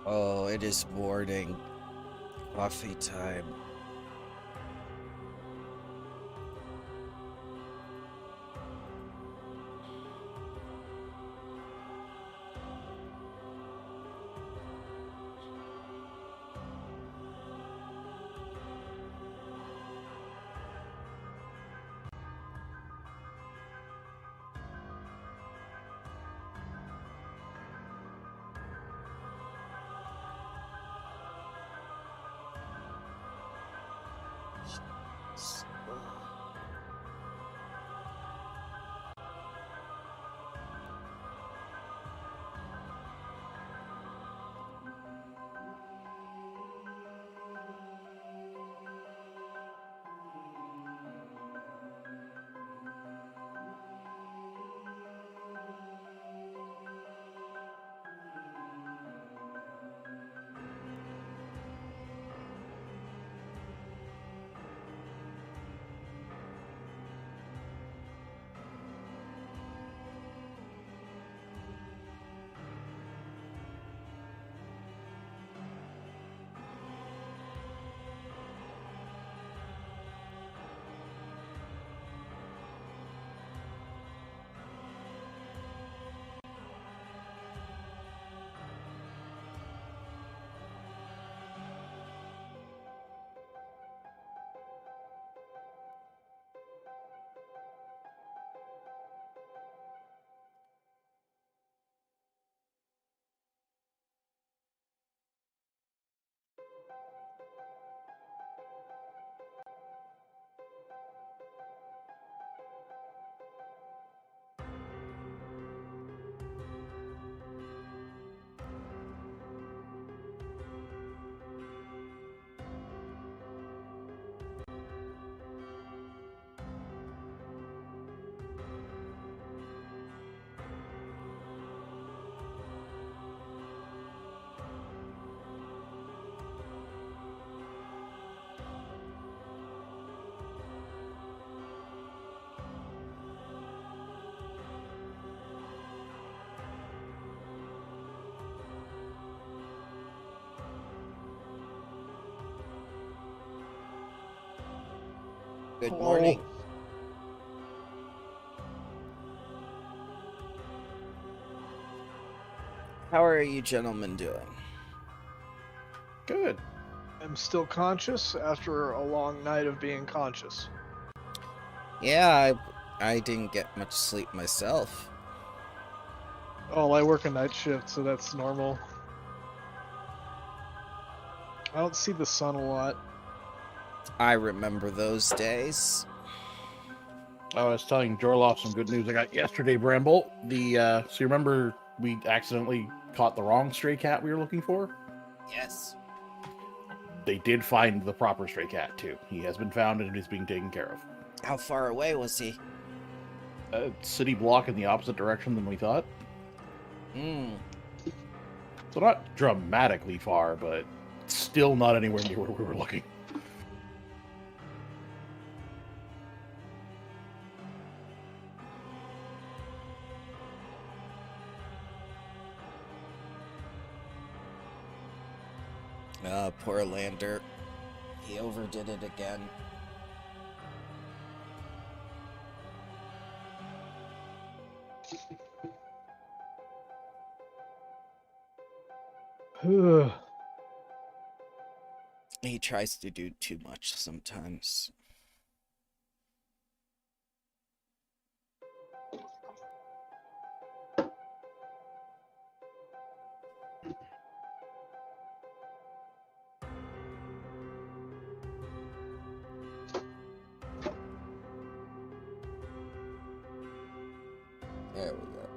Oh, it is morning. Coffee time. Good Hello. morning. How are you gentlemen doing? Good. I'm still conscious after a long night of being conscious. Yeah, I didn't get much sleep myself. Oh, I work a night shift, so that's normal. I don't see the sun a lot. I remember those days. I was telling Jorloff some good news I got yesterday, Bramble. So you remember we accidentally caught the wrong stray cat we were looking for? Yes. They did find the proper stray cat, too. He has been found and is being taken care of. How far away was he? A city block in the opposite direction than we thought. Hmm. So not dramatically far, but still not anywhere near where we were looking. Poor Lander. He overdid it again. He tries to do too much sometimes. There we go.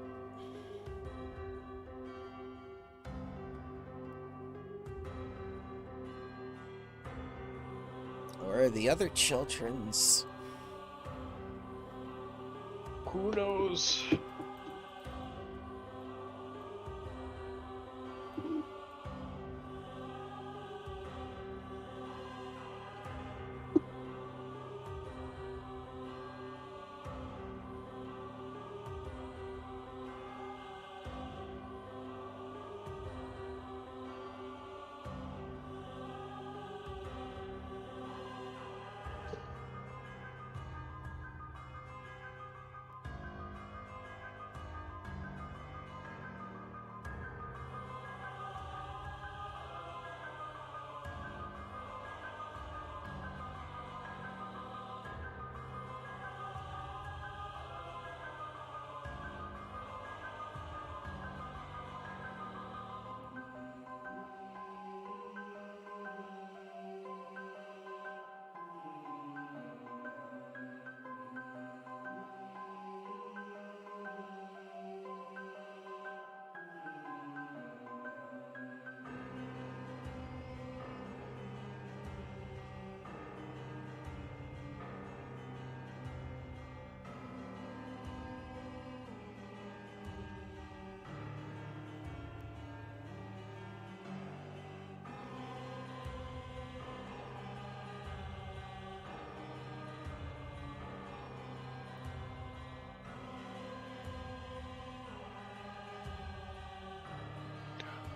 Where are the other children's? Who knows?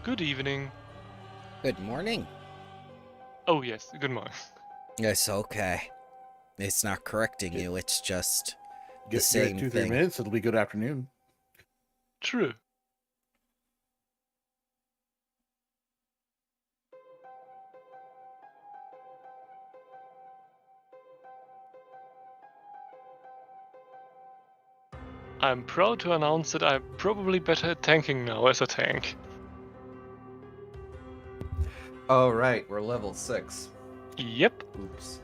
Good evening. Good morning. Oh yes, good morning. It's okay. It's not correcting you, it's just the Give it same 2-3 thing. minutes, it'll be good afternoon. True. I'm proud to announce that I'm probably better at tanking now as a tank. Oh, right, we're level 6. Yep. Oops.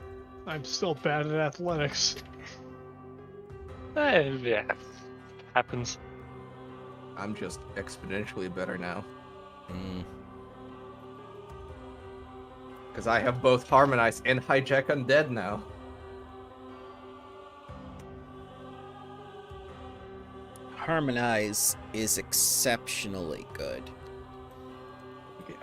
I'm still bad at athletics. Yeah. Happens. I'm just exponentially better now. Because I have both Harmonize and Hijack Undead now. Harmonize is exceptionally good. Yeah.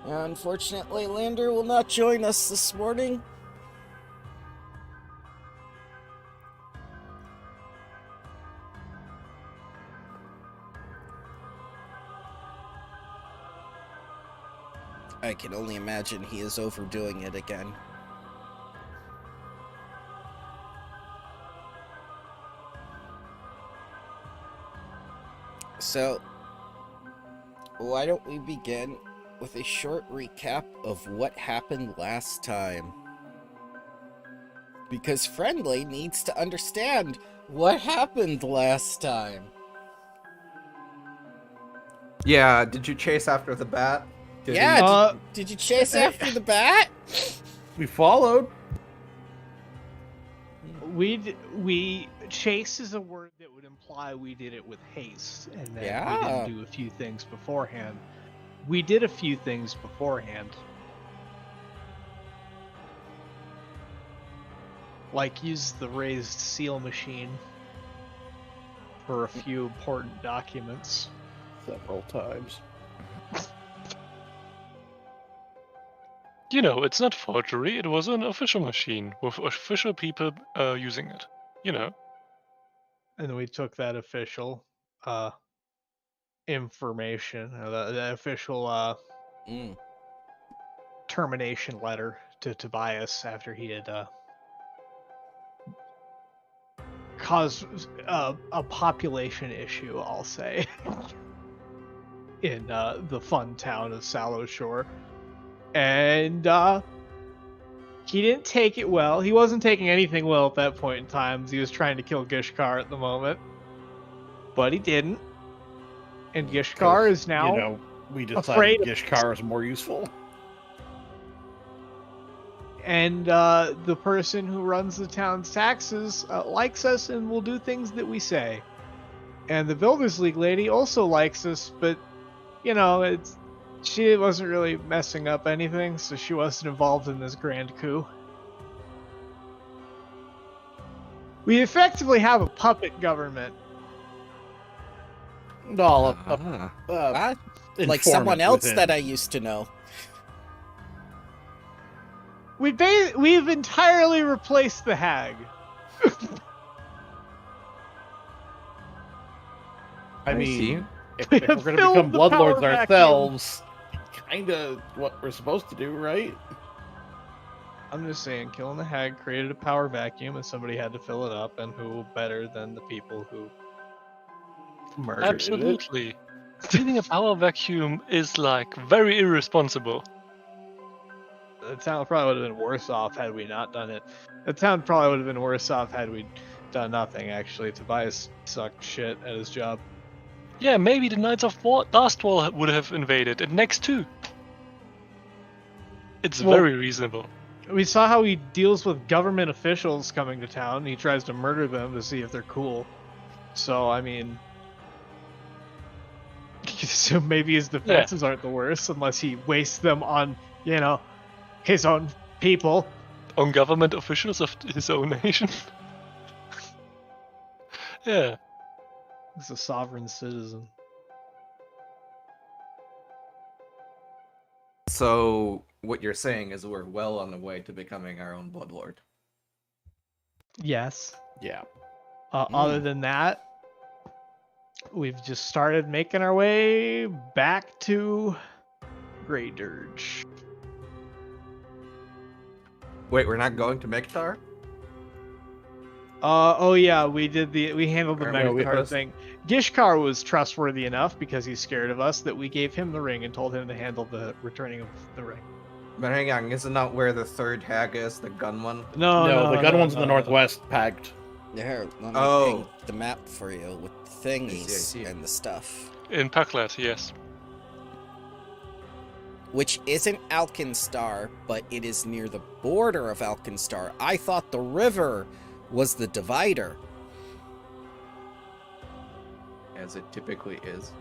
Unfortunately, Lander will not join us this morning. I can only imagine he is overdoing it again. So, why don't we begin with a short recap of what happened last time? Because Friendly needs to understand what happened last time. Yeah, did you chase after the bat? Did you chase after the bat? We followed. We chase is a word that would imply we did it with haste, and that we Yeah. didn't do a few things beforehand. We did a few things beforehand. Like use the raised seal machine for a few important documents. Several times. You know, it's not forgery, it was an official machine with official people using it. You know. And then we took that official information, the official termination letter to Tobias after he had caused a population issue, I'll say, in the fun town of Sallow Shore. And he didn't take it well. He wasn't taking anything well at that point in time, as he was trying to kill Gishkar at the moment. But he didn't. And Gishkar is now You know, we decided afraid of Gishkar is more useful. and the person who runs the town's taxes likes us and will do things that we say. And the Builders League lady also likes us, but you know, she wasn't really messing up anything, so she wasn't involved in this grand coup. We effectively have a puppet government. No, Like someone else that I used to know. We've entirely replaced the hag. I mean, if We we're have going to filled become the bloodlords power vacuum. ourselves, kind of what we're supposed to do, right? I'm just saying, killing the hag created a power vacuum, and somebody had to fill it up, and who better than the people who murdered it? Absolutely. Cleaning a power vacuum is like very irresponsible. The town probably would have been worse off had we not done it. The town probably would have been worse off had we done nothing, actually. Tobias sucked shit at his job. Yeah, maybe the Knights of Last Wall would have invaded, and next too. It's very reasonable. We saw how he deals with government officials coming to town. He tries to murder them to see if they're cool. So, I mean, so maybe his defenses aren't the worst, unless he wastes them on, you know, his own people. On government officials of his own nation. Yeah. He's a sovereign citizen. So, what you're saying is we're well on the way to becoming our own Bloodlord. Yes. Yeah. Other than that, we've just started making our way back to Grey Dirge. Wait, we're not going to Mektar? Oh yeah, we handled the Or no, we- Megakar thing. Gishkar was trustworthy enough because he's scared of us that we gave him the ring and told him to handle the returning of the ring. But hang on, isn't that where the third hag is, the gun one? No, the gun one's in the northwest, packed. Here, let me Oh. ping the map for you with the thingies I see. and the stuff. In Paklat, yes. Which isn't Alkenstar, but it is near the border of Alkenstar. I thought the river was the divider. As it typically is.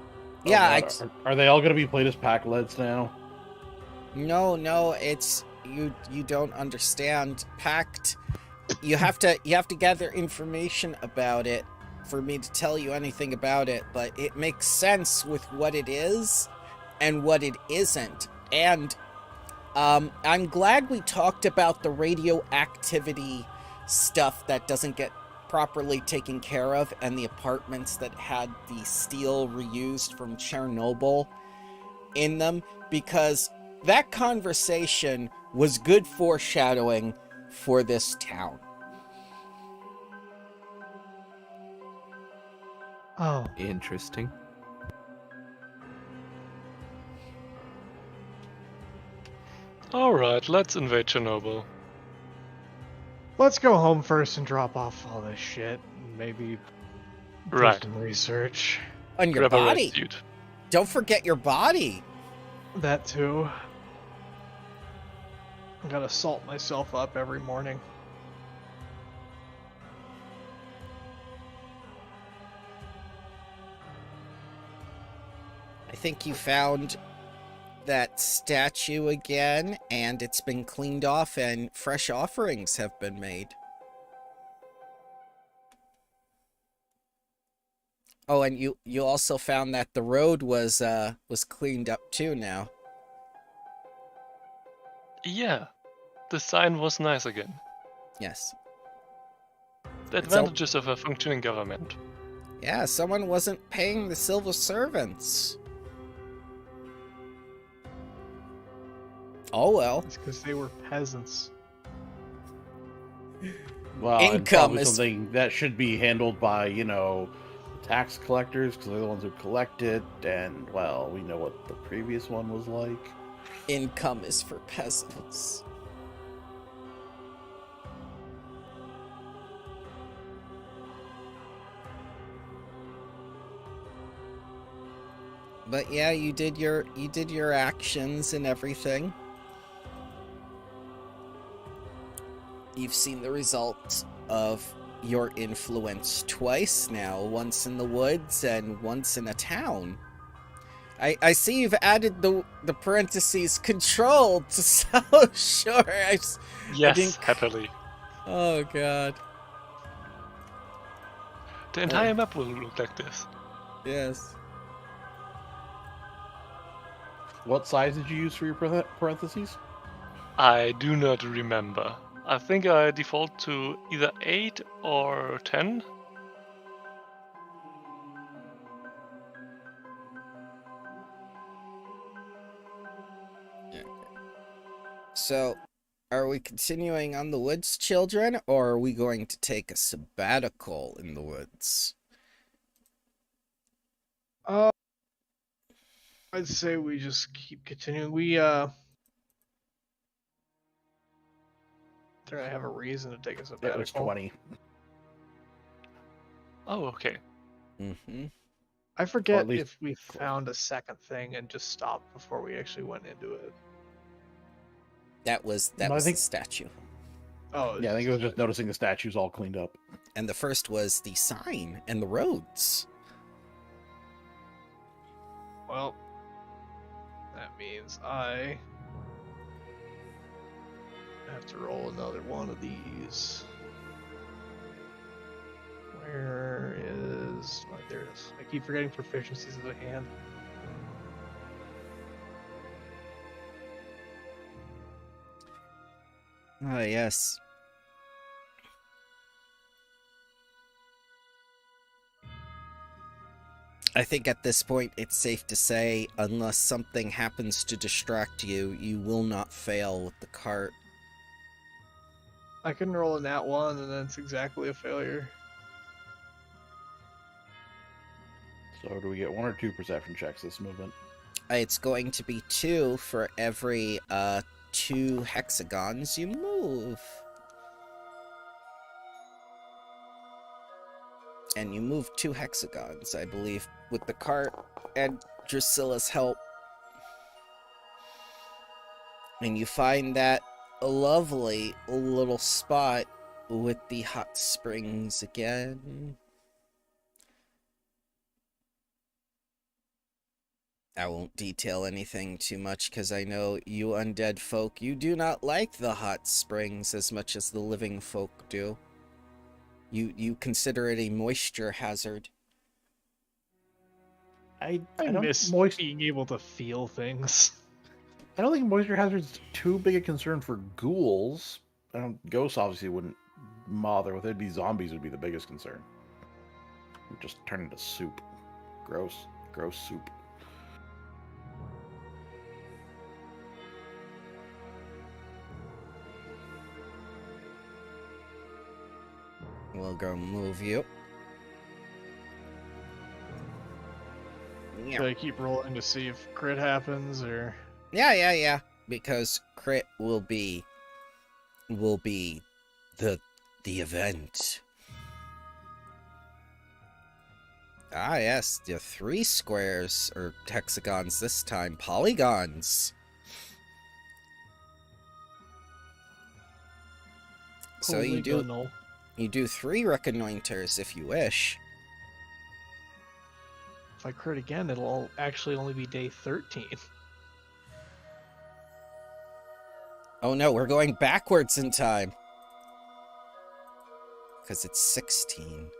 Yeah, Are they all going to be played as pack leads now? no, it's you don't understand. Pact, you have to gather information about it for me to tell you anything about it, but it makes sense with what it is and what it isn't. And I'm glad we talked about the radioactivity stuff that doesn't get properly taken care of, and the apartments that had the steel reused from Chernobyl in them, because that conversation was good foreshadowing for this town. Oh, Interesting. Alright, let's invade Chernobyl. let's go home first and drop off all this shit. And maybe do Right. some research. On your Grab a red body. suit. Don't forget your body. That too. I gotta salt myself up every morning. I think you found that statue again, and it's been cleaned off and fresh offerings have been made. Oh, and you also found that the road was cleaned up too now. Yeah, the sign was nice again. Yes. The It's all- advantages of a functioning government. Yeah, someone wasn't paying the civil servants. Oh well. It's because they were peasants. Well, and Income probably is- something that should be handled by, tax collectors, because they're the ones who collect it, and, well, we know what the previous one was like. Income is for peasants. But yeah, you did your actions and everything. You've seen the result of your influence twice now, once in the woods and once in a town. I see you've added the parentheses control to so sure. Yes, didn't- happily. Oh god. The entire map will look like this. Yes. What size did you use for your parentheses? I do not remember. I think I default to either 8 or 10. So, are we continuing on the woods, children, or are we going to take a sabbatical in the woods? I'd say we just keep continuing. We don't have a reason to take a sabbatical. It was 20. Oh, okay. Mm-hmm. I forget least- if we found a second thing and just stopped before we actually went into it. That was No, I the think- statue. Oh, Yeah, I think it was just noticing the statues all cleaned up. And the first was the sign and the roads. Well, that means I have to roll another one of these. Where is... Oh, there it is. I keep forgetting proficiencies of the hand. Ah, yes. I think at this point it's safe to say, unless something happens to distract you, you will not fail with the cart. I can roll a nat 1 and then it's exactly a failure. So do we get 1 or 2 perception checks this movement? It's going to be 2 for every 2 hexagons you move. And you move 2 hexagons, I believe, with the cart and Drusilla's help. And you find that lovely little spot with the hot springs again. I won't detail anything too much because I know you undead folk, you do not like the hot springs as much as the living folk do. You consider it a moisture hazard. I I miss don't being able to feel things. I don't think moisture hazard's too big a concern for ghouls. Ghosts obviously wouldn't bother with it. It'd be zombies would be the biggest concern. Just turn into soup. Gross soup. We'll go move you. Should I keep rolling to see if crit happens, or... Yeah. Because crit will be the event. Ah, yes, the 3 squares or hexagons this time, polygons. So you Polygonal. do 3 reconnoiters if you wish. If I crit again, it'll actually only be day 13. Oh no, we're going backwards in time. Because it's 16.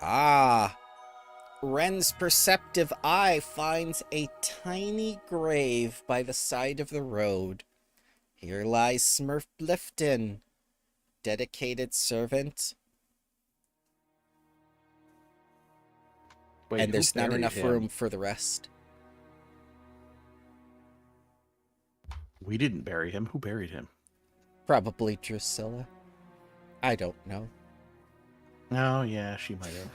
Ah! Ren's perceptive eye finds a tiny grave by the side of the road. Here lies Smurf Blifton, dedicated servant. Wait, And who there's not buried enough him? room for the rest. We didn't bury him. Who buried him? Probably Drusilla. I don't know. Oh, yeah, she might have.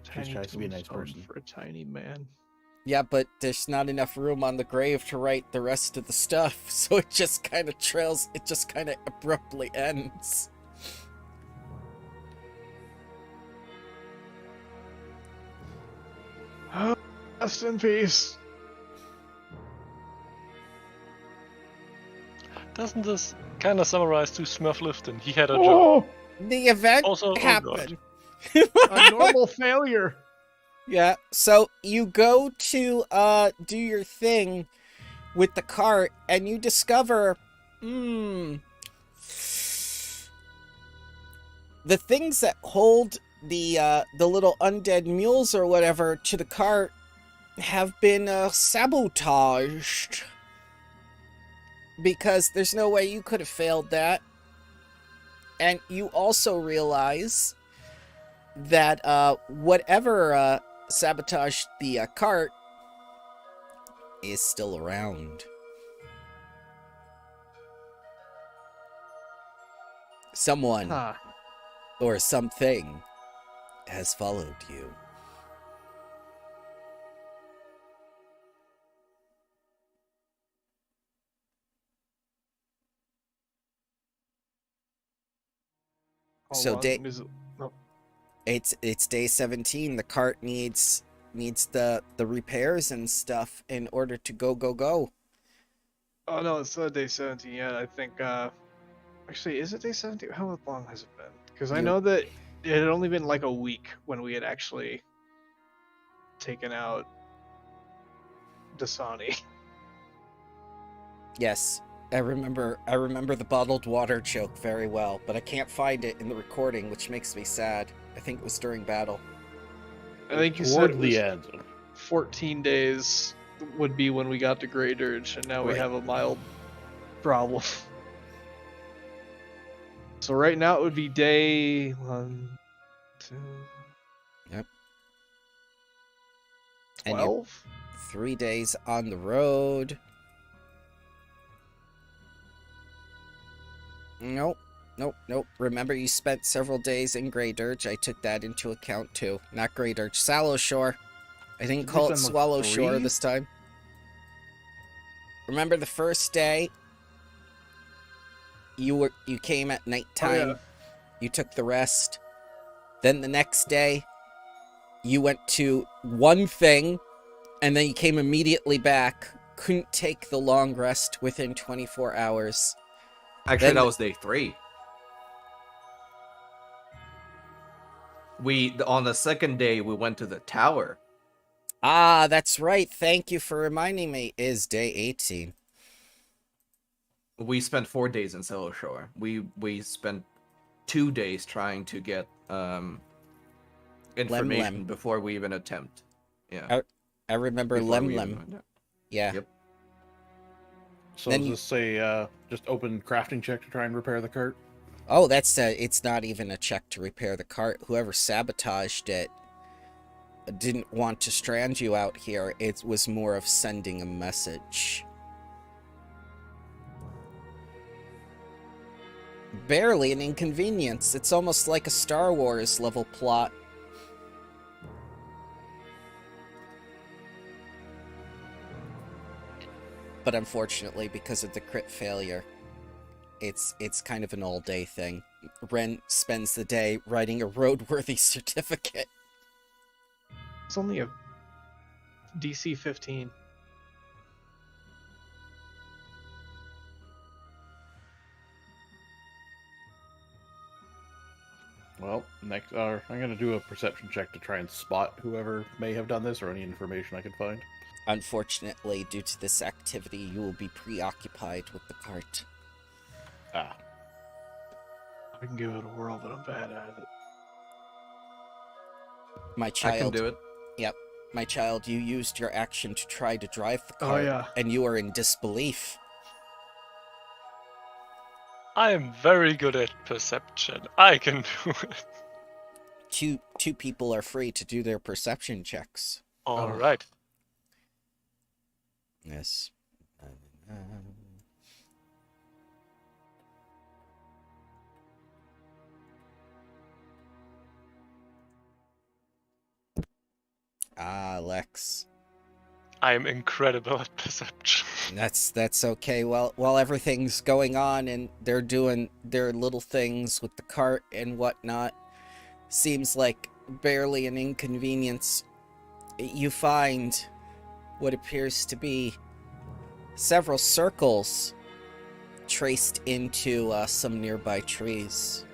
Tiny tries to be a nice tombstone person. for a tiny man. Yeah, but there's not enough room on the grave to write the rest of the stuff, so it just kind of trails, it just kind of abruptly ends. Rest in peace. Doesn't this kind of summarize to Smurf Lifton? He had a job. Oh, The event Also, oh happened. a normal failure. Yeah, so you go to do your thing with the cart, and you discover, the things that hold the little undead mules or whatever to the cart have been sabotaged. Because there's no way you could have failed that. And you also realize that whatever sabotaged the cart is still around. Someone Huh. or something has followed you. How So long is it? Oh, It's day 17. The cart needs the repairs and stuff in order to go. oh no, it's not day 17 yet. I think, actually, is it day 17? How long has it been? Because I You- know that it had only been like a week when we had actually taken out Dasani. Yes, I remember the bottled water joke very well, but I can't find it in the recording, which makes me sad. I think it was during battle. I think you said Toward it the was end. 14 days would be when we got to Grey Dirge, and now we Right. have a mild problem. So right now it would be day 1, 2, Yep. And you're 12. 3 days on the road. Nope. Nope. Remember, you spent several days in Grey Dirge. I took that into account, too. Not Grey Dirge. Sallow Shore. I didn't Did we call it spend, like, Swallow Shore 3? this time. Remember the first day? You came at nighttime. yeah. You took the rest. Then the next day, you went to one thing, and then you came immediately back. Couldn't take the long rest within 24 hours. Actually, Then- that was day 3. On the second day, we went to the tower. Ah, that's right. Thank you for reminding me. Is day 18. We spent 4 days in Cello Shore. We spent 2 days trying to get information Lem. before we even attempt. Yeah. I remember before we Lem. even went there. Yeah. Yep. So Then is you- this a just open crafting check to try and repair the cart? Oh, it's not even a check to repair the cart. Whoever sabotaged it didn't want to strand you out here. It was more of sending a message. Barely an inconvenience. It's almost like a Star Wars level plot. But unfortunately, because of the crit failure, it's kind of an all-day thing. Ren spends the day writing a roadworthy certificate. It's only a DC 15. Well, next, I'm gonna do a perception check to try and spot whoever may have done this or any information I can find. Unfortunately, due to this activity, you will be preoccupied with the cart. Ah, I can give it a whirl, but I'm bad at it. My I child, can do it. Yep, my child, you used your action to try to drive the Oh, cart, yeah. and you are in disbelief. I am very good at perception. I can do it. Two people are free to do their perception checks. All right. Yes. Ah, Lex. I am incredible at perception. That's okay. Well, while everything's going on and they're doing their little things with the cart and whatnot, seems like barely an inconvenience. You find what appears to be several circles traced into some nearby trees.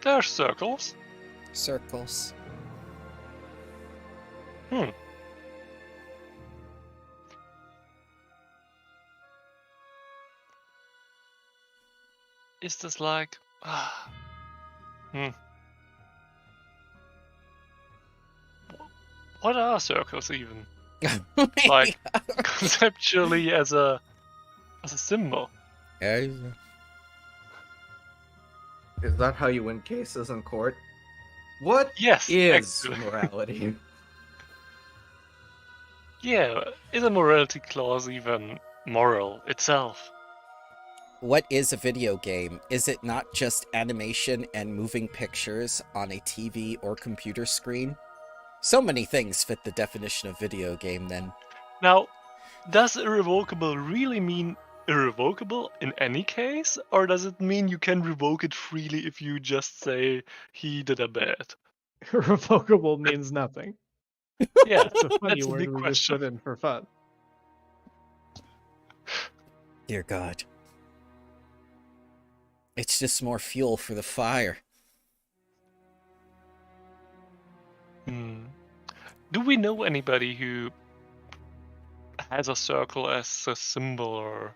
There are circles. Circles. Is this like... What are circles even? Like, conceptually as a symbol. Is that how you win cases in court? What Yes, is actually. morality? Yeah, is a morality clause even moral itself? What is a video game? Is it not just animation and moving pictures on a TV or computer screen? So many things fit the definition of video game then. Now, does irrevocable really mean irrevocable in any case? Or does it mean you can revoke it freely if you just say he did a bad? Irrevocable means nothing. Yeah, It's a funny that's a word big we just question. put in for fun. Dear God. It's just more fuel for the fire. Do we know anybody who has a circle as a symbol or...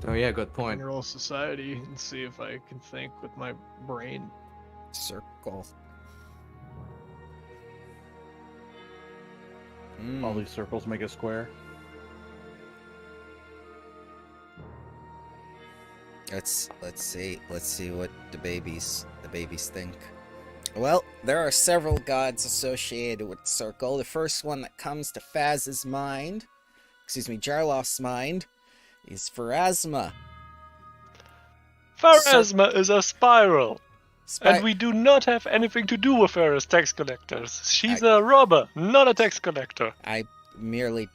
Oh yeah, good point. Mineral Society and see if I can think with my brain. Circle. all these circles make a square. Let's see what the babies think. Well, there are several gods associated with the circle. The first one that comes to Jarloth's mind, is Pharasma. Pharasma is a spiral. And we do not have anything to do with her as tax collectors. She's a robber, not a tax collector. I merely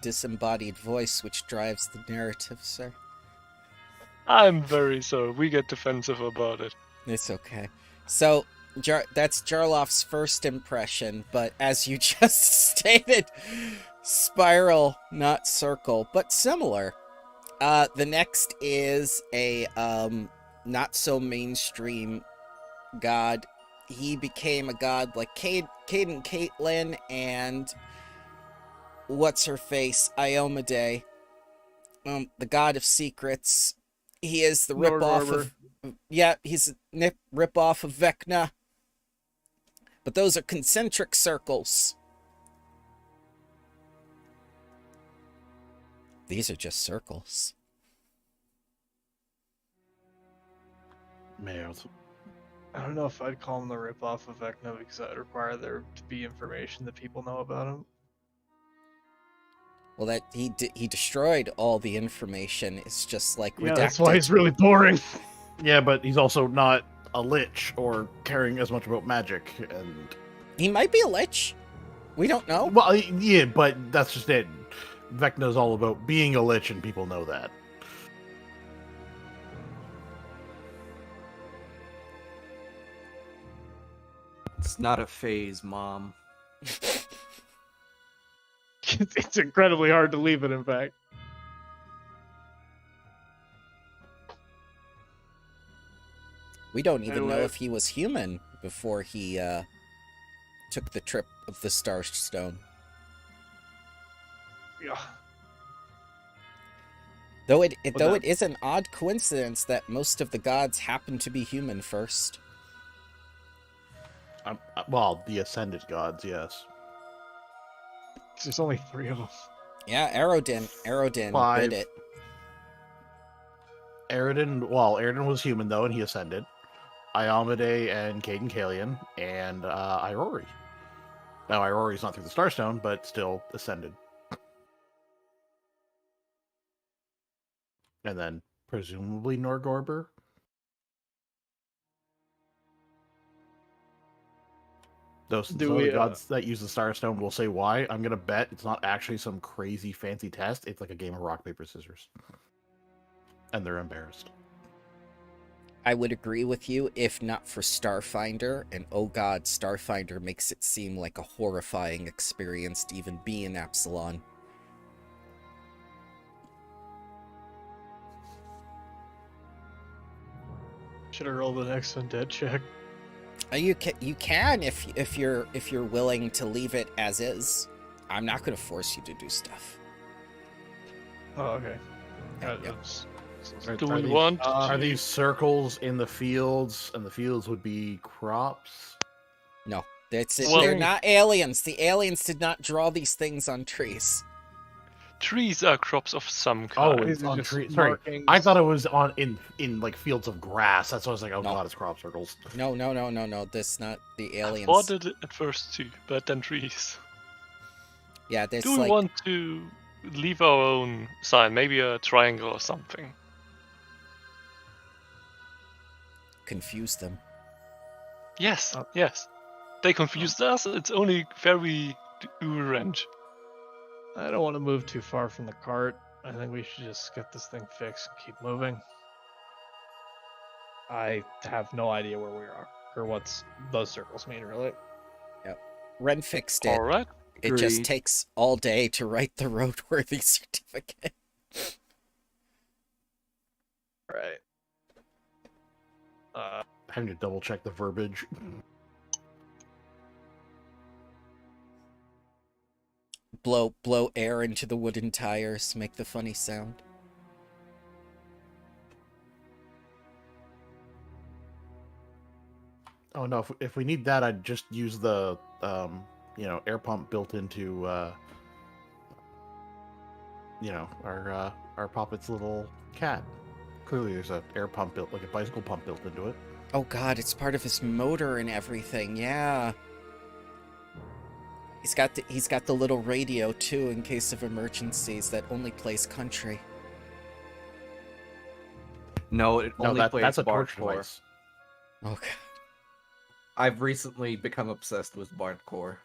disembodied voice which drives the narrative, sir. I'm very sorry. We get defensive about it. It's okay. So, that's Jarloth's first impression, but as you just stated, spiral, not circle, but similar. The next is a not so mainstream god. He became a god like Cade and Caitlyn and what's her face, Iomade, the god of secrets. He is the rip-off of he's a rip-off of Vecna. But those are concentric circles. These are just circles. Males. I don't know if I'd call him the ripoff of Vecna because that would require there to be information that people know about him. Well, that he destroyed all the information. It's just like redacted. That's why he's really boring. Yeah, but he's also not a lich or caring as much about magic, and He might be a lich. We don't know. well, yeah, but that's just it. Vecna's all about being a lich, and people know that. It's not a phase, Mom. It's incredibly hard to leave it, in fact. We don't even know Anyway. if he was human before he took the trip of the Starstone. Yeah. Though it is an odd coincidence that most of the gods happen to be human first. Well, the ascended gods, yes. There's only 3 of them. Yeah, Aerodin 5. did it. Aerodin was human though, and he ascended. Iomade and Caden Kalian and Irory. Now Irory's not through the Starstone, but still ascended. And then presumably Norgorber. Those Do some of we, the gods that use the Starstone will say why. I'm gonna bet it's not actually some crazy fancy test. It's like a game of rock, paper, scissors. And they're embarrassed. I would agree with you if not for Starfinder, and oh god, Starfinder makes it seem like a horrifying experience to even be in Absalon. Should have rolled the next undead check. You can if you're willing to leave it as is. I'm not going to force you to do stuff. Oh, okay. Yeah. Do we want? Are these circles in the fields, and the fields would be crops? No, that's it. Well- They're not aliens. The aliens did not draw these things on trees. Trees are crops of some Oh, kind. it's These are on just trees. Sorry, markings. I thought it was on in like fields of grass. That's why I was like, oh No. god, it's crop circles. No. That's not the I aliens. thought it at first too, but then trees. Yeah, that's Do we like want to leave our own sign? Maybe a triangle or something. confuse them. Yes, yes. They confused us. It's only very range. I don't want to move too far from the cart. I think we should just get this thing fixed and keep moving. I have no idea where we are, or what's those circles mean, really. Ren fixed it. All right. It just Agreed. takes all day to write the roadworthy certificate. Right. Having to double check the verbiage. Blow air into the wooden tires, make the funny sound. Oh no! If we need that, I'd just use the air pump built into our puppet's little cat. Clearly, there's a air pump built, like a bicycle pump built into it. Oh god, it's part of his motor and everything. Yeah. He's got the little radio too in case of emergencies that only plays country. No, it No, only plays that's a torch Bardcore. device. Oh god. I've recently become obsessed with Bardcore.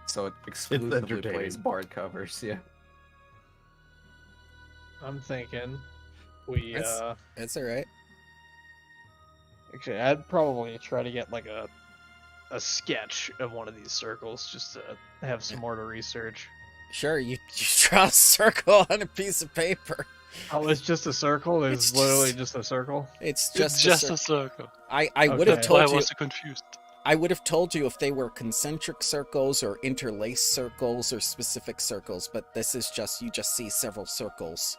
So it exclusively entertaining. plays Bard covers, yeah. I'm thinking we That's alright. actually I'd probably try to get like a sketch of one of these circles just to have some more to research. Sure, you draw a circle on a piece of paper. Oh, it's just a circle? It's It's literally just a circle? It's It's just just a a circle. I would have Okay. told Why you was I confused? I would have told you if they were concentric circles or interlaced circles or specific circles, but this is just you just see several circles.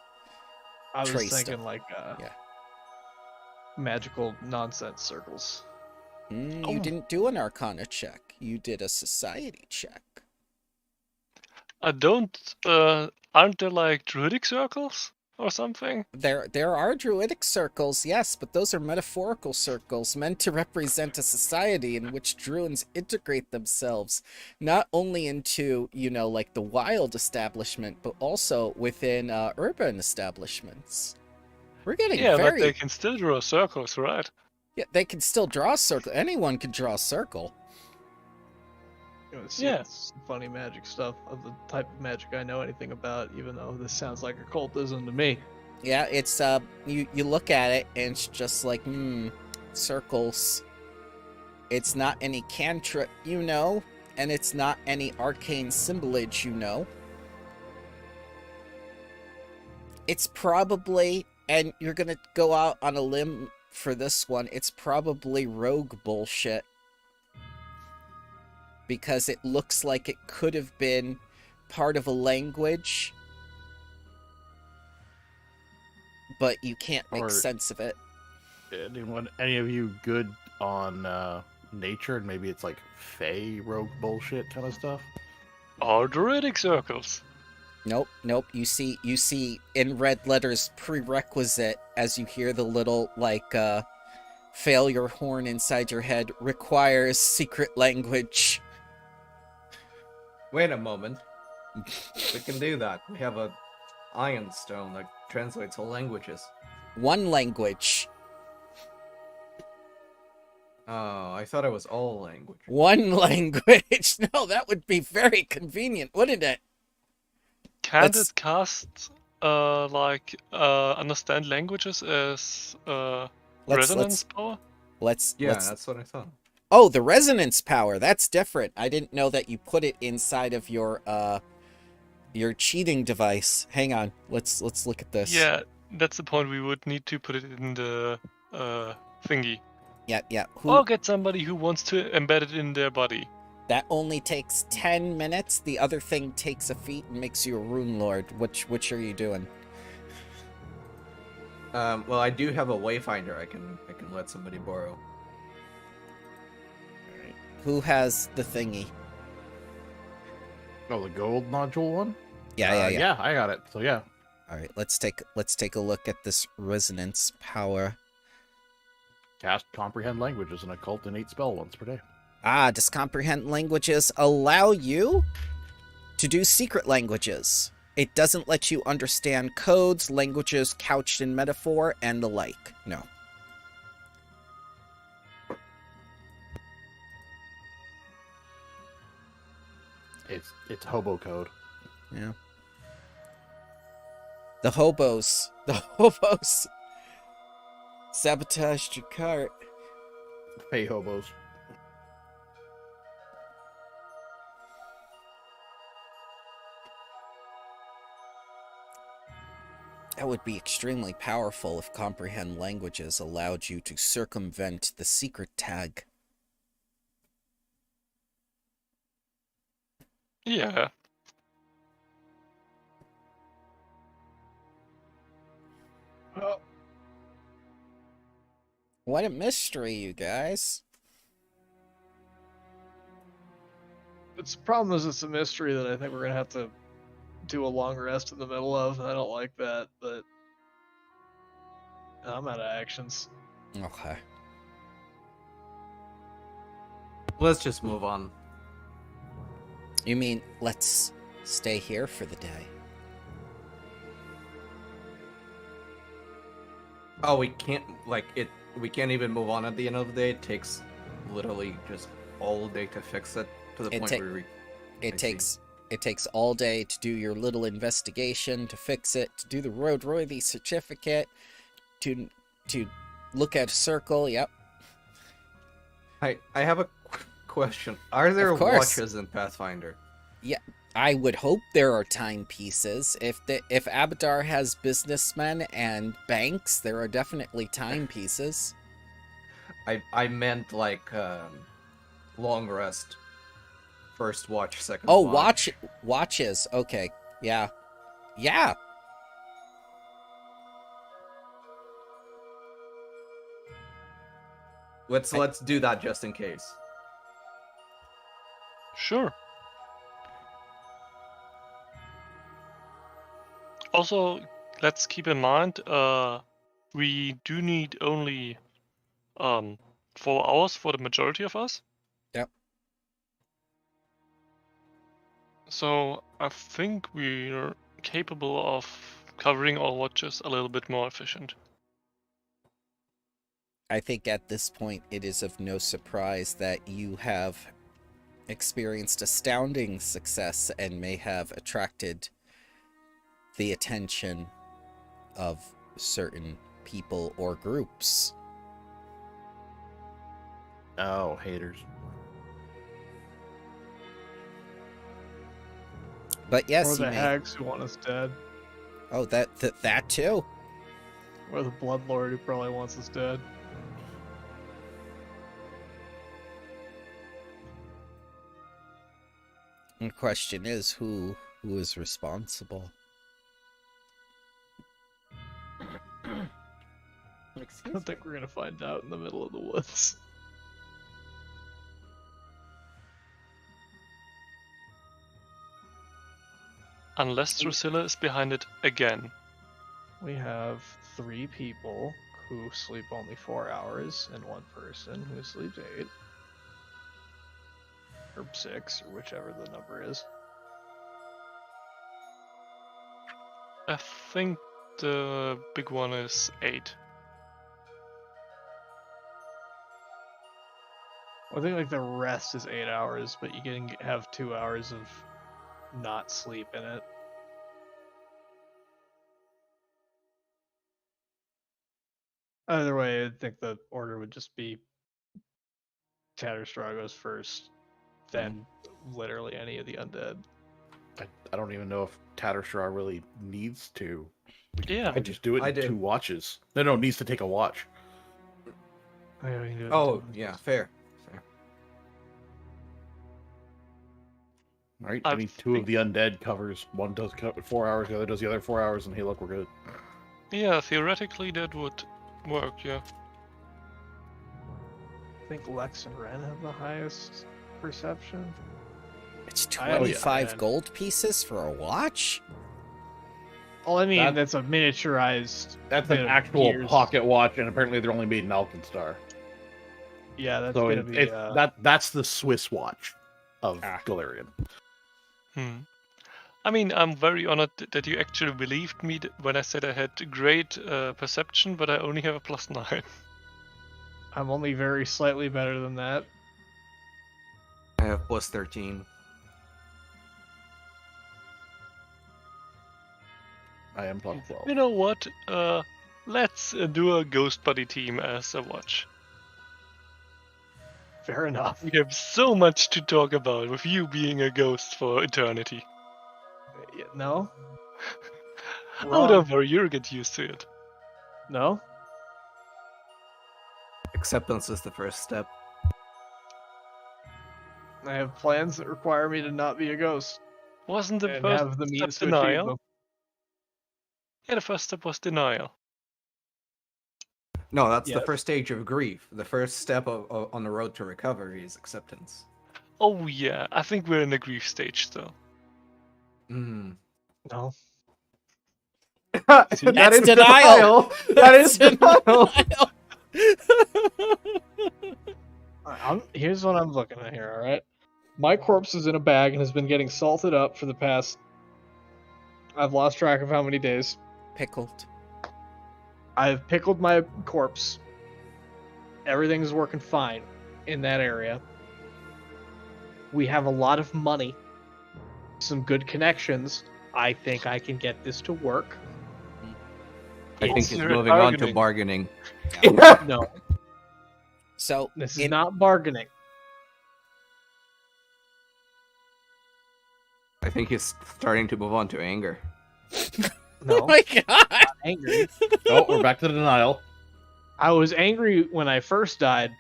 I was Traced thinking them. like Yeah. magical nonsense circles. You Oh. didn't do an Arcana check. You did a society check. I don't. Aren't there like druidic circles or something? There are druidic circles, yes, but those are metaphorical circles meant to represent a society in which druids integrate themselves, not only into, like the wild establishment, but also within urban establishments. We're getting Yeah, very... but they can still draw circles, right? Yeah, they can still draw a circle. Anyone can draw a circle. You know, see Yeah. some funny magic stuff of the type of magic I know anything about, even though this sounds like occultism to me. Yeah, it's you look at it and it's just like circles. It's not any cantrip, and it's not any arcane symbolage, It's probably, and you're gonna go out on a limb for this one, it's probably rogue bullshit. Because it looks like it could have been part of a language, but you can't make Or- sense of it. Anyone, any of you good on nature? And maybe it's like fey rogue bullshit kind of stuff. Or druidic circles. Nope. You see in red letters prerequisite as you hear the little failure horn inside your head requires secret language. Wait a moment. We can do that. We have a iron stone that translates all languages. One language. Oh, I thought it was all language. One language. No, that would be very convenient, wouldn't it? Can't Let's- it cast understand languages as resonance power? Let's Yeah, that's what I thought. Oh, the resonance power. That's different. I didn't know that you put it inside of your cheating device. Hang on. Let's look at this. Yeah, that's the point. We would need to put it in the thingy. Yeah. Or get somebody who wants to embed it in their body. That only takes 10 minutes. The other thing takes a feat and makes you a rune lord. Which are you doing? Well, I do have a wayfinder I can let somebody borrow. Who has the thingy? Oh, the gold nodule one. Yeah. Yeah, I got it. So yeah. All right, let's take a look at this resonance power. Cast comprehend languages and occult innate spell once per day. Does comprehend languages allow you to do secret languages? It doesn't let you understand codes, languages couched in metaphor, and the like. No. It's hobo code. Yeah. The hobos sabotaged your cart. Fey hobos. That would be extremely powerful if comprehend languages allowed you to circumvent the secret tag. Yeah. Well, What a mystery, you guys. the problem is it's a mystery that I think we're gonna have to do a long rest in the middle of, and I don't like that, but I'm out of actions. Okay. Let's just move on. You mean let's stay here for the day? Oh, we can't we can't even move on at the end of the day. It takes literally just all day to fix it to the It point ta- where we. It I see. takes all day to do your little investigation, to fix it, to do the roadworthy certificate, to look at a circle. Yep. I have a question. Are there Of course. watches in Pathfinder? Yeah, I would hope there are timepieces. If Abadar has businessmen and banks, there are definitely timepieces. I meant like long rest, first watch, second Oh, watch. watches. Okay, yeah, yeah. Let's do that just in case. Sure. Also, let's keep in mind, we do need only 4 hours for the majority of us. Yep. So I think we're capable of covering all watches a little bit more efficient. I think at this point it is of no surprise that you have experienced astounding success and may have attracted the attention of certain people or groups. Oh, haters. But yes, Or you the may. hags who want us dead. Oh, that too. Or the bloodlord who probably wants us dead. The question is who is responsible. I don't think we're gonna find out in the middle of the woods. Unless Drusilla is behind it again. We have 3 people who sleep only 4 hours, and 1 person who sleeps 8. Or 6, or whichever the number is. I think the big one is 8. I think like the rest is 8 hours, but you can have 2 hours of not sleep in it. Either way, I think the order would just be Tatterstraw goes first, then literally any of the undead. I don't even know if Tatterstraw really needs to. We can Yeah. probably just do it I in do. 2 watches. No, needs to take a watch. Oh, yeah, we can do it in Oh 2 yeah, watches. fair. Right? I Any 2 of think- the undead covers. One does 4 hours, the other does the other 4 hours, and hey, look, we're good. Yeah, theoretically that would work, yeah. I think Lex and Ren have the highest perception. It's I have 25 10. gold pieces for a watch? Well, I mean, That- that's a miniaturized. That's bit an of actual gears. pocket watch, and apparently they're only made in Alkenstar. Yeah, that's So gonna be. that's the Swiss watch of Ah. Galarian. I mean, I'm very honored that you actually believed me when I said I had great perception, but I only have a +9. I'm only very slightly better than that. I have +13. I am plus 12. You know what? Let's do a Ghost Buddy team as a watch. Fair enough. We have so much to talk about with you being a ghost for eternity. No. Oh, Wrong. don't worry, you'll get used to it. No. Acceptance is the first step. I have plans that require me to not be a ghost Wasn't the and first have the step means to achieve denial? them. Yeah, the first step was denial. No, that's the Yes. first stage of grief. The first step on the road to recovery is acceptance. Oh yeah, I think we're in the grief stage still. Mm. No. That is denial. That is denial. Here's what I'm looking at here, alright? My corpse is in a bag and has been getting salted up for the past... I've lost track of how many days. Pickled. I've pickled my corpse. Everything's working fine in that area. We have a lot of money. Some good connections. I think I can get this to work. I think It's- he's You're moving on to bargaining. bargaining. No, So this is not bargaining. I think he's starting to move on to anger. Oh No, my god! I'm angry. Oh, we're back to the denial. I was angry when I first died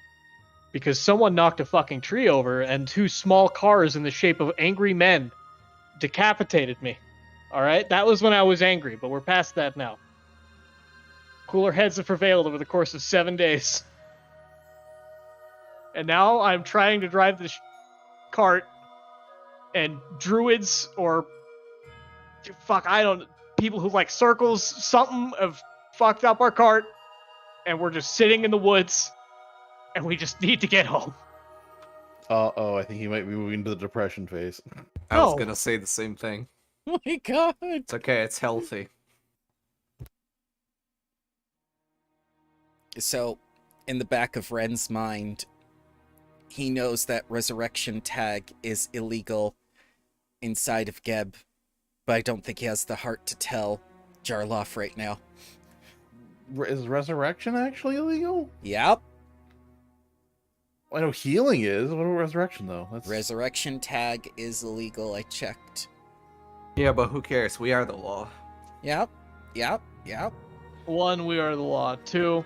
because someone knocked a fucking tree over and 2 small cars in the shape of angry men decapitated me. Alright? That was when I was angry, but we're past that now. Cooler heads have prevailed over the course of 7 days. And now I'm trying to drive this cart, and druids or people who like circles, something have fucked up our cart, and we're just sitting in the woods, and we just need to get home. Uh-oh, I think he might be moving to the depression phase. I was No. gonna say the same thing. Oh my god! It's okay, it's healthy. So, in the back of Ren's mind, he knows that resurrection tag is illegal inside of Geb, but I don't think he has the heart to tell Jarloff right now. Is resurrection actually illegal? Yep. I know healing is. What about resurrection, though? That's... Resurrection tag is illegal, I checked. Yeah, but who cares? We are the law. Yep. Yep. Yep. 1, we are the law. 2,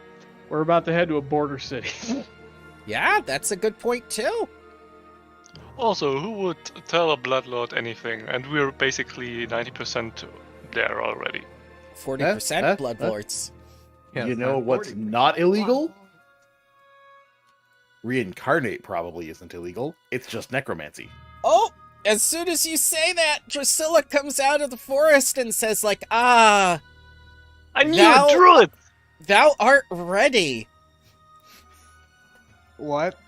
we're about to head to a border city. Yeah, that's a good point too. Also, who would tell a bloodlord anything? And we're basically 90% there already. 40% bloodlords. Yeah, you know what's 40%. not illegal? Reincarnate probably isn't illegal. It's just necromancy. Oh, as soon as you say that, Drusilla comes out of the forest and says like, "Ah, I knew Now- it, druid! thou art ready. What?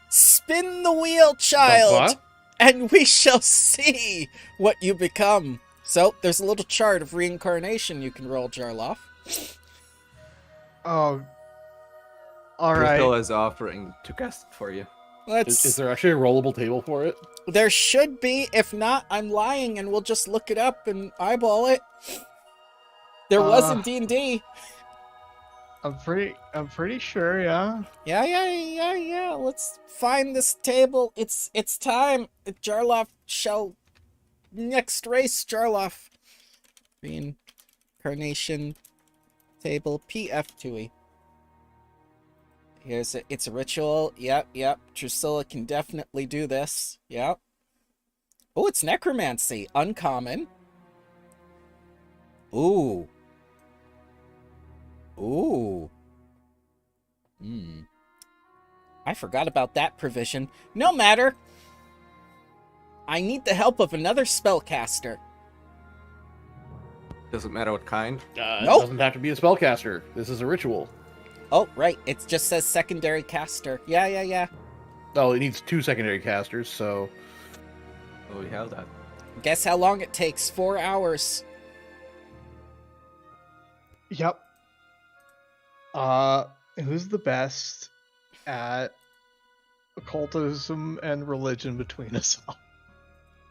Spin the wheel, child, What? and we shall see what you become." So, there's a little chart of reincarnation you can roll, Jarloff. Oh. All Crystal right. is offering to cast it for you. Is there actually a rollable table for it? There should be. If not, I'm lying, and we'll just look it up and eyeball it. There was in D&D. I'm pretty sure, yeah. Yeah. Let's find this table. It's time. Jarloff shall... Next race, Jarloff. Reincarnation table. PF2E. Here's it. It's a ritual. Yep. Drusilla can definitely do this. Yep. Oh, it's necromancy. Uncommon. Ooh. I forgot about that provision. No matter. I need the help of another spellcaster. Doesn't matter what kind. It Nope. doesn't have to be a spellcaster. This is a ritual. Oh, right. It just says secondary caster. Yeah. Oh, it needs 2 secondary casters, so... Oh, we have that. Guess how long it takes? 4 hours. Yep. Who's the best at occultism and religion between us all?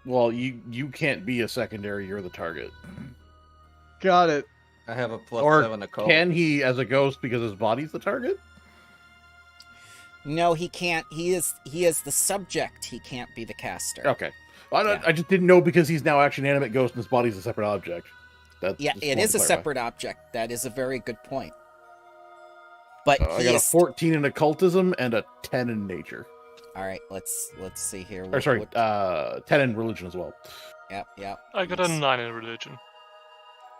Well, you can't be a secondary, you're the target. Got it. I have a Or +7 occult. Can he as a ghost because his body's the target? No, he can't. He is the subject. He can't be the caster. Okay. Yeah. I just didn't know because he's now actually an animate ghost and his body's a separate object. Yeah, just it wanted is to a clarify. separate object. That is a very good point. But I he got a is... 14 in occultism and a 10 in nature. All right, let's see here. Or sorry, What- 10 in religion as well. Yep. I got a 9 in religion.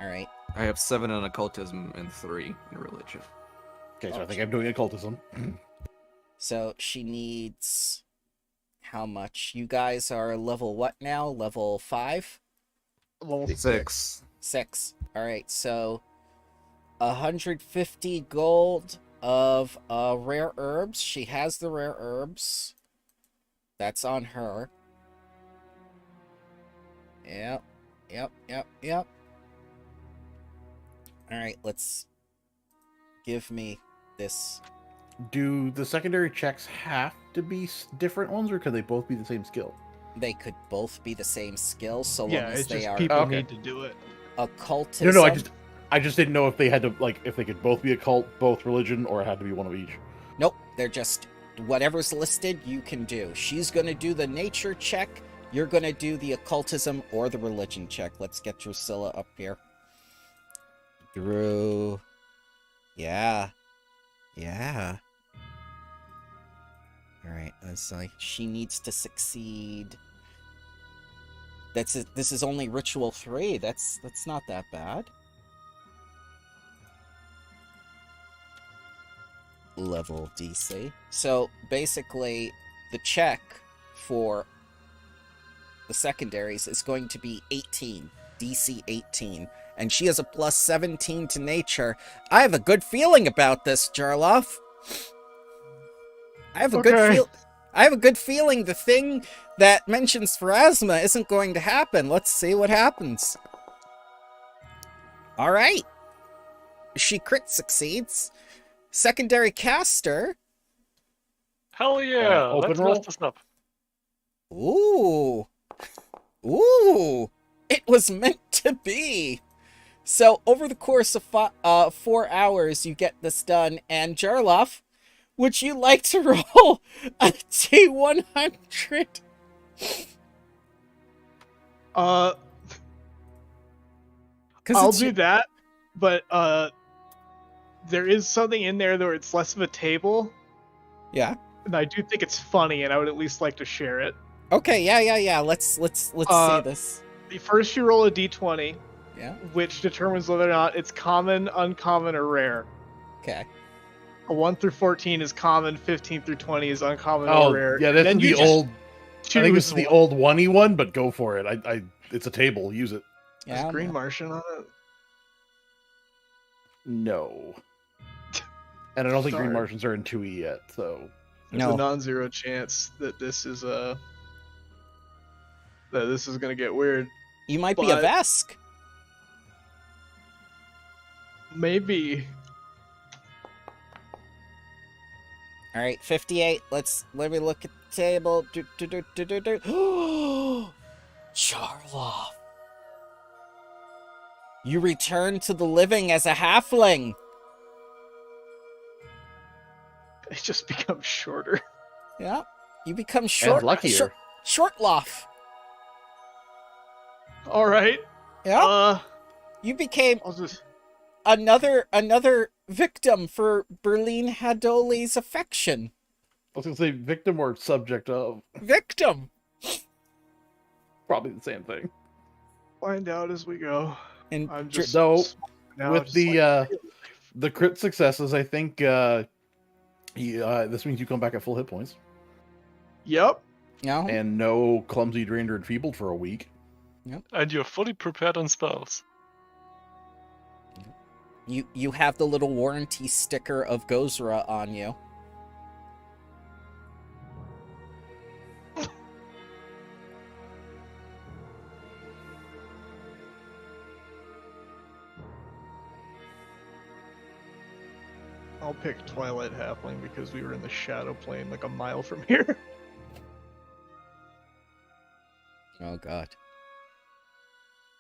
All right. I have 7 in occultism and 3 in religion. Okay, so I think I'm doing occultism. So she needs how much? You guys are level what now? Level 5? Level 6. 6. All right. So 150 gold of rare herbs. She has the rare herbs. That's on her. Yep. Alright, let's give me this. Do the secondary checks have to be different ones, or could they both be the same skill? They could both be the same skill, so long Yeah, as it's they just are people Okay. need to do it. occultism. No, I just didn't know if they had to, like, if they could both be occult, both religion, or it had to be one of each. Nope, they're just whatever's listed, you can do. She's gonna do the nature check. You're gonna do the occultism or the religion check. Let's get Drusilla up here. Drew. Yeah. Alright, that's like she needs to succeed. This is only ritual 3. That's not that bad. Level DC. So basically the check for the secondaries is going to be 18. DC 18. And she has a plus 17 to nature. I have a good feeling about this, Jarloff. I have a good feeling the thing that mentions Pharasma isn't going to happen. Let's see what happens. All right. She crit succeeds. Secondary caster. Hell yeah! Open Let's roll? mess this up. Ooh. It was meant to be. So over the course of 4 hours, you get this done. And Jarloff, would you like to roll a T100? I'll do that, but there is something in there where it's less of a table, Yeah. and I do think it's funny, and I would at least like to share it. Okay. Yeah. Let's see this. First, you roll a d20, Yeah. which determines whether or not it's common, uncommon, or rare. Okay. A 1 through 14 is common, 15 through 20 is uncommon Oh, or rare. yeah, this Then is you the just old. I think this is choose the one. old one-y one, but go for it. It's a table. Use it. Yeah. Is Green Martian on it? No. And I don't think Green Darn. Martians are in 2E yet, so. There's No. a non-zero chance that this is gonna get weird. You might be a But- Vesk. Maybe. All right, 58. Let me look at the table. Charloff. You return to the living as a halfling. It just becomes shorter. Yeah. You become short. And luckier. Shortloff. All right. Yeah. You became I'll just. another victim for Berlin Hadoli's affection. I was going to say victim or subject of. Victim. Probably the same thing. Find out as we go. And I'm just So, now with just the like, the crit successes, I think this means you come back at full hit points. Yep. no. And no clumsy, drained, or enfeebled for a week. And you're fully prepared on spells. You have the little warranty sticker of Gozra on you. I'll pick Twilight Halfling because we were in the Shadow Plane like a mile from here. Oh god.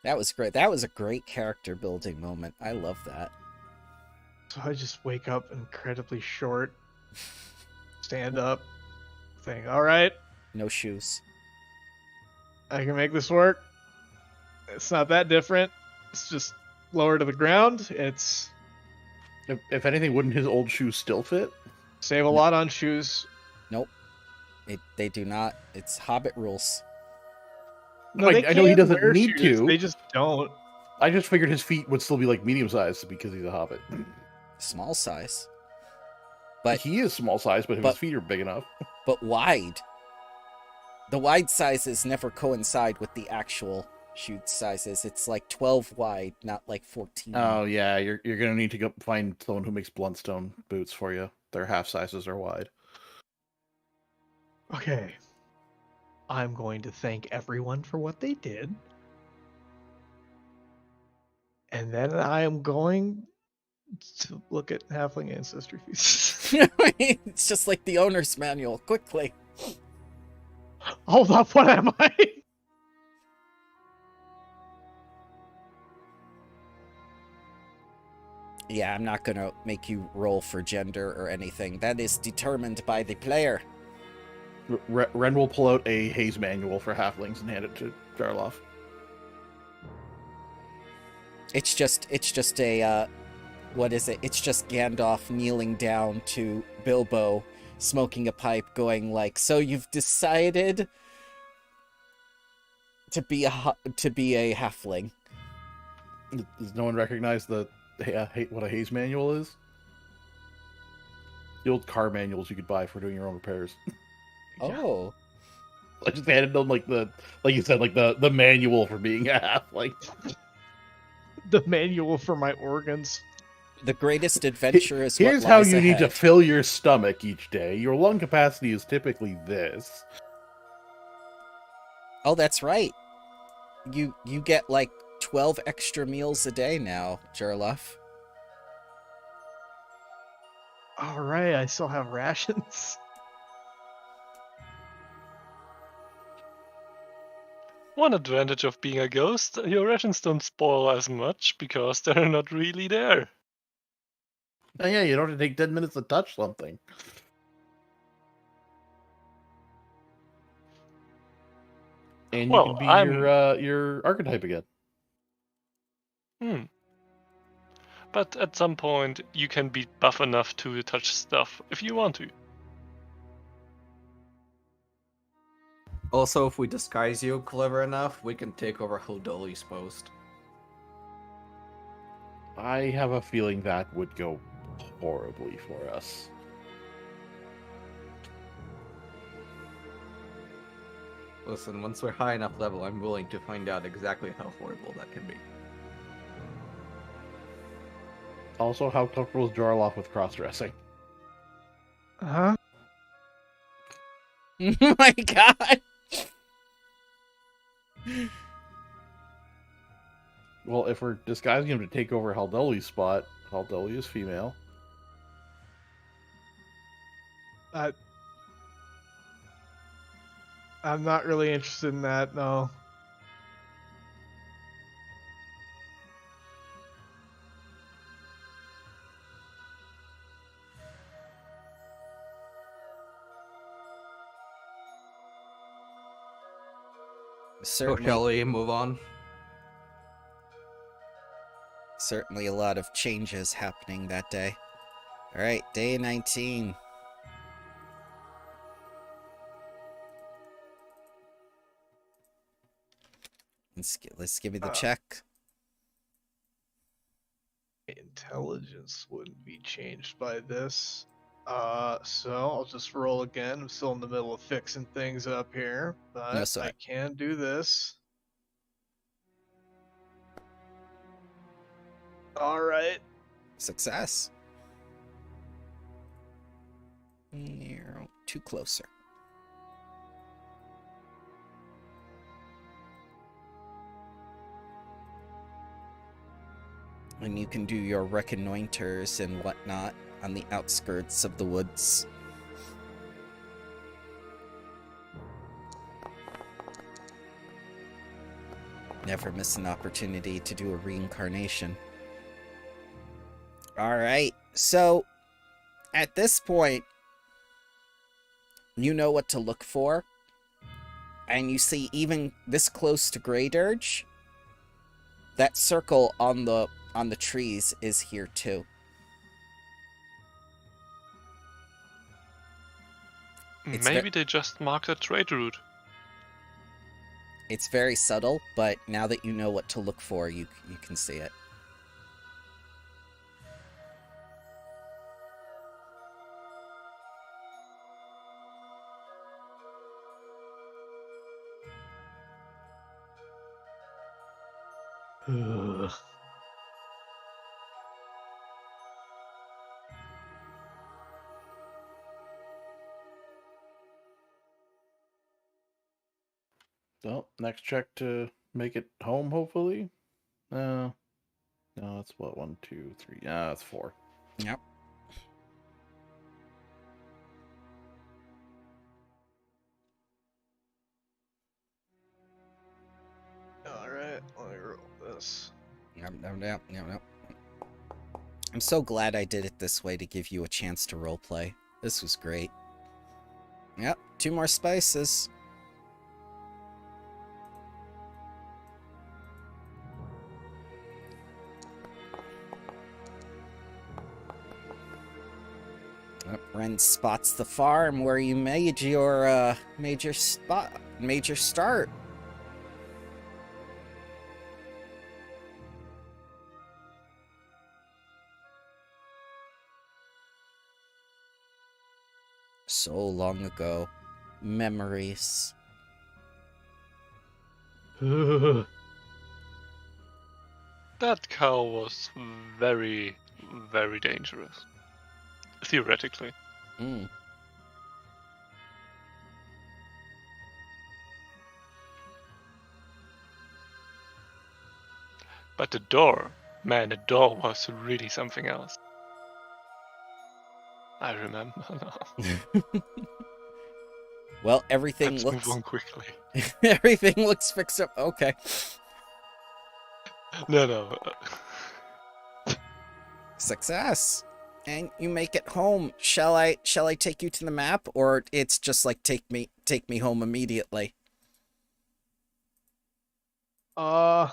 That was great. That was a great character building moment. I love that. So I just wake up incredibly short, stand up, think, all right, No shoes. I can make this work. It's not that different. It's just lower to the ground. It's If anything, wouldn't his old shoes still fit? save a lot on shoes. They do not. It's Hobbit rules. No, I they know he can doesn't wear need shoes, to. They just don't. I just figured his feet would still be like medium sized because he's a hobbit. Small size. But He is small size, but his but- feet are big enough. but wide. The wide sizes never coincide with the actual shoe sizes. It's like 12 wide, not like 14. Oh yeah, you're gonna need to go find someone who makes Bluntstone boots for you. Their half sizes are wide. Okay. I'm going to thank everyone for what they did. And then I am going to look at Halfling Ancestry Feasts. It's just like the owner's manual. Quickly. Hold up, what am I? Yeah, I'm not gonna make you roll for gender or anything. That is determined by the player. Ren will pull out a haze manual for halflings and hand it to Jarloff. It's just a, what is it? It's just Gandalf kneeling down to Bilbo, smoking a pipe, going like, "So you've decided to be a halfling?" Does no one recognize what a haze manual is? The old car manuals you could buy for doing your own repairs. Oh. I just handed them like you said, like the manual for being a halfling. The manual for my organs. The greatest adventure is Here's what how lies you need to ahead. fill your stomach each day. Your lung capacity is typically this. Oh, that's right. You get like 12 extra meals a day now, Jarloff. Alright, I still have rations. One advantage of being a ghost, your rations don't spoil as much because they're not really there. Oh, yeah, you don't have to take 10 minutes to touch something. And you Well, can be I'm- your archetype again. But at some point, you can be buff enough to touch stuff if you want to. Also, if we disguise you clever enough, we can take over Hodoli's post. I have a feeling that would go horribly for us. Listen, once we're high enough level, I'm willing to find out exactly how horrible that can be. Also, how comfortable is Jarloff with cross-dressing? Huh? Oh my god! Well, if we're disguising him to take over Haldoli's spot, Haldoli is female. I'm not really interested in that, no. So shall we move on? Certainly a lot of changes happening that day. Alright, day 19. Let's give me the check. Intelligence wouldn't be changed by this. So I'll just roll again. I'm still in the middle of fixing things up here, but No sweat. I can do this. Alright. Success. Too closer. And you can do your reconnoiters and whatnot on the outskirts of the woods. Never miss an opportunity to do a reincarnation. Alright, so at this point, you know what to look for. And you see even this close to Grey Dirge, that circle on the trees is here too. Maybe they just marked a trade route. It's very subtle, but now that you know what to look for, you can see it. Ugh. Well, next check to make it home, hopefully. No, that's what, 1, 2, 3. That's 4. Yep. Alright, let me roll this. Yep. I'm so glad I did it this way to give you a chance to roleplay. This was great. Yep, 2 more spices. Ren spots the farm where you made your major start. So long ago. Memories. Ugh. That cow was very, very dangerous. Theoretically. Mm. But the door, man, the door was really something else. I remember now. Well, everything Let's looks move on quickly. everything looks fixed up. Okay. No. Success. And you make it home. Shall I take you to the map, or it's just like take me home immediately? You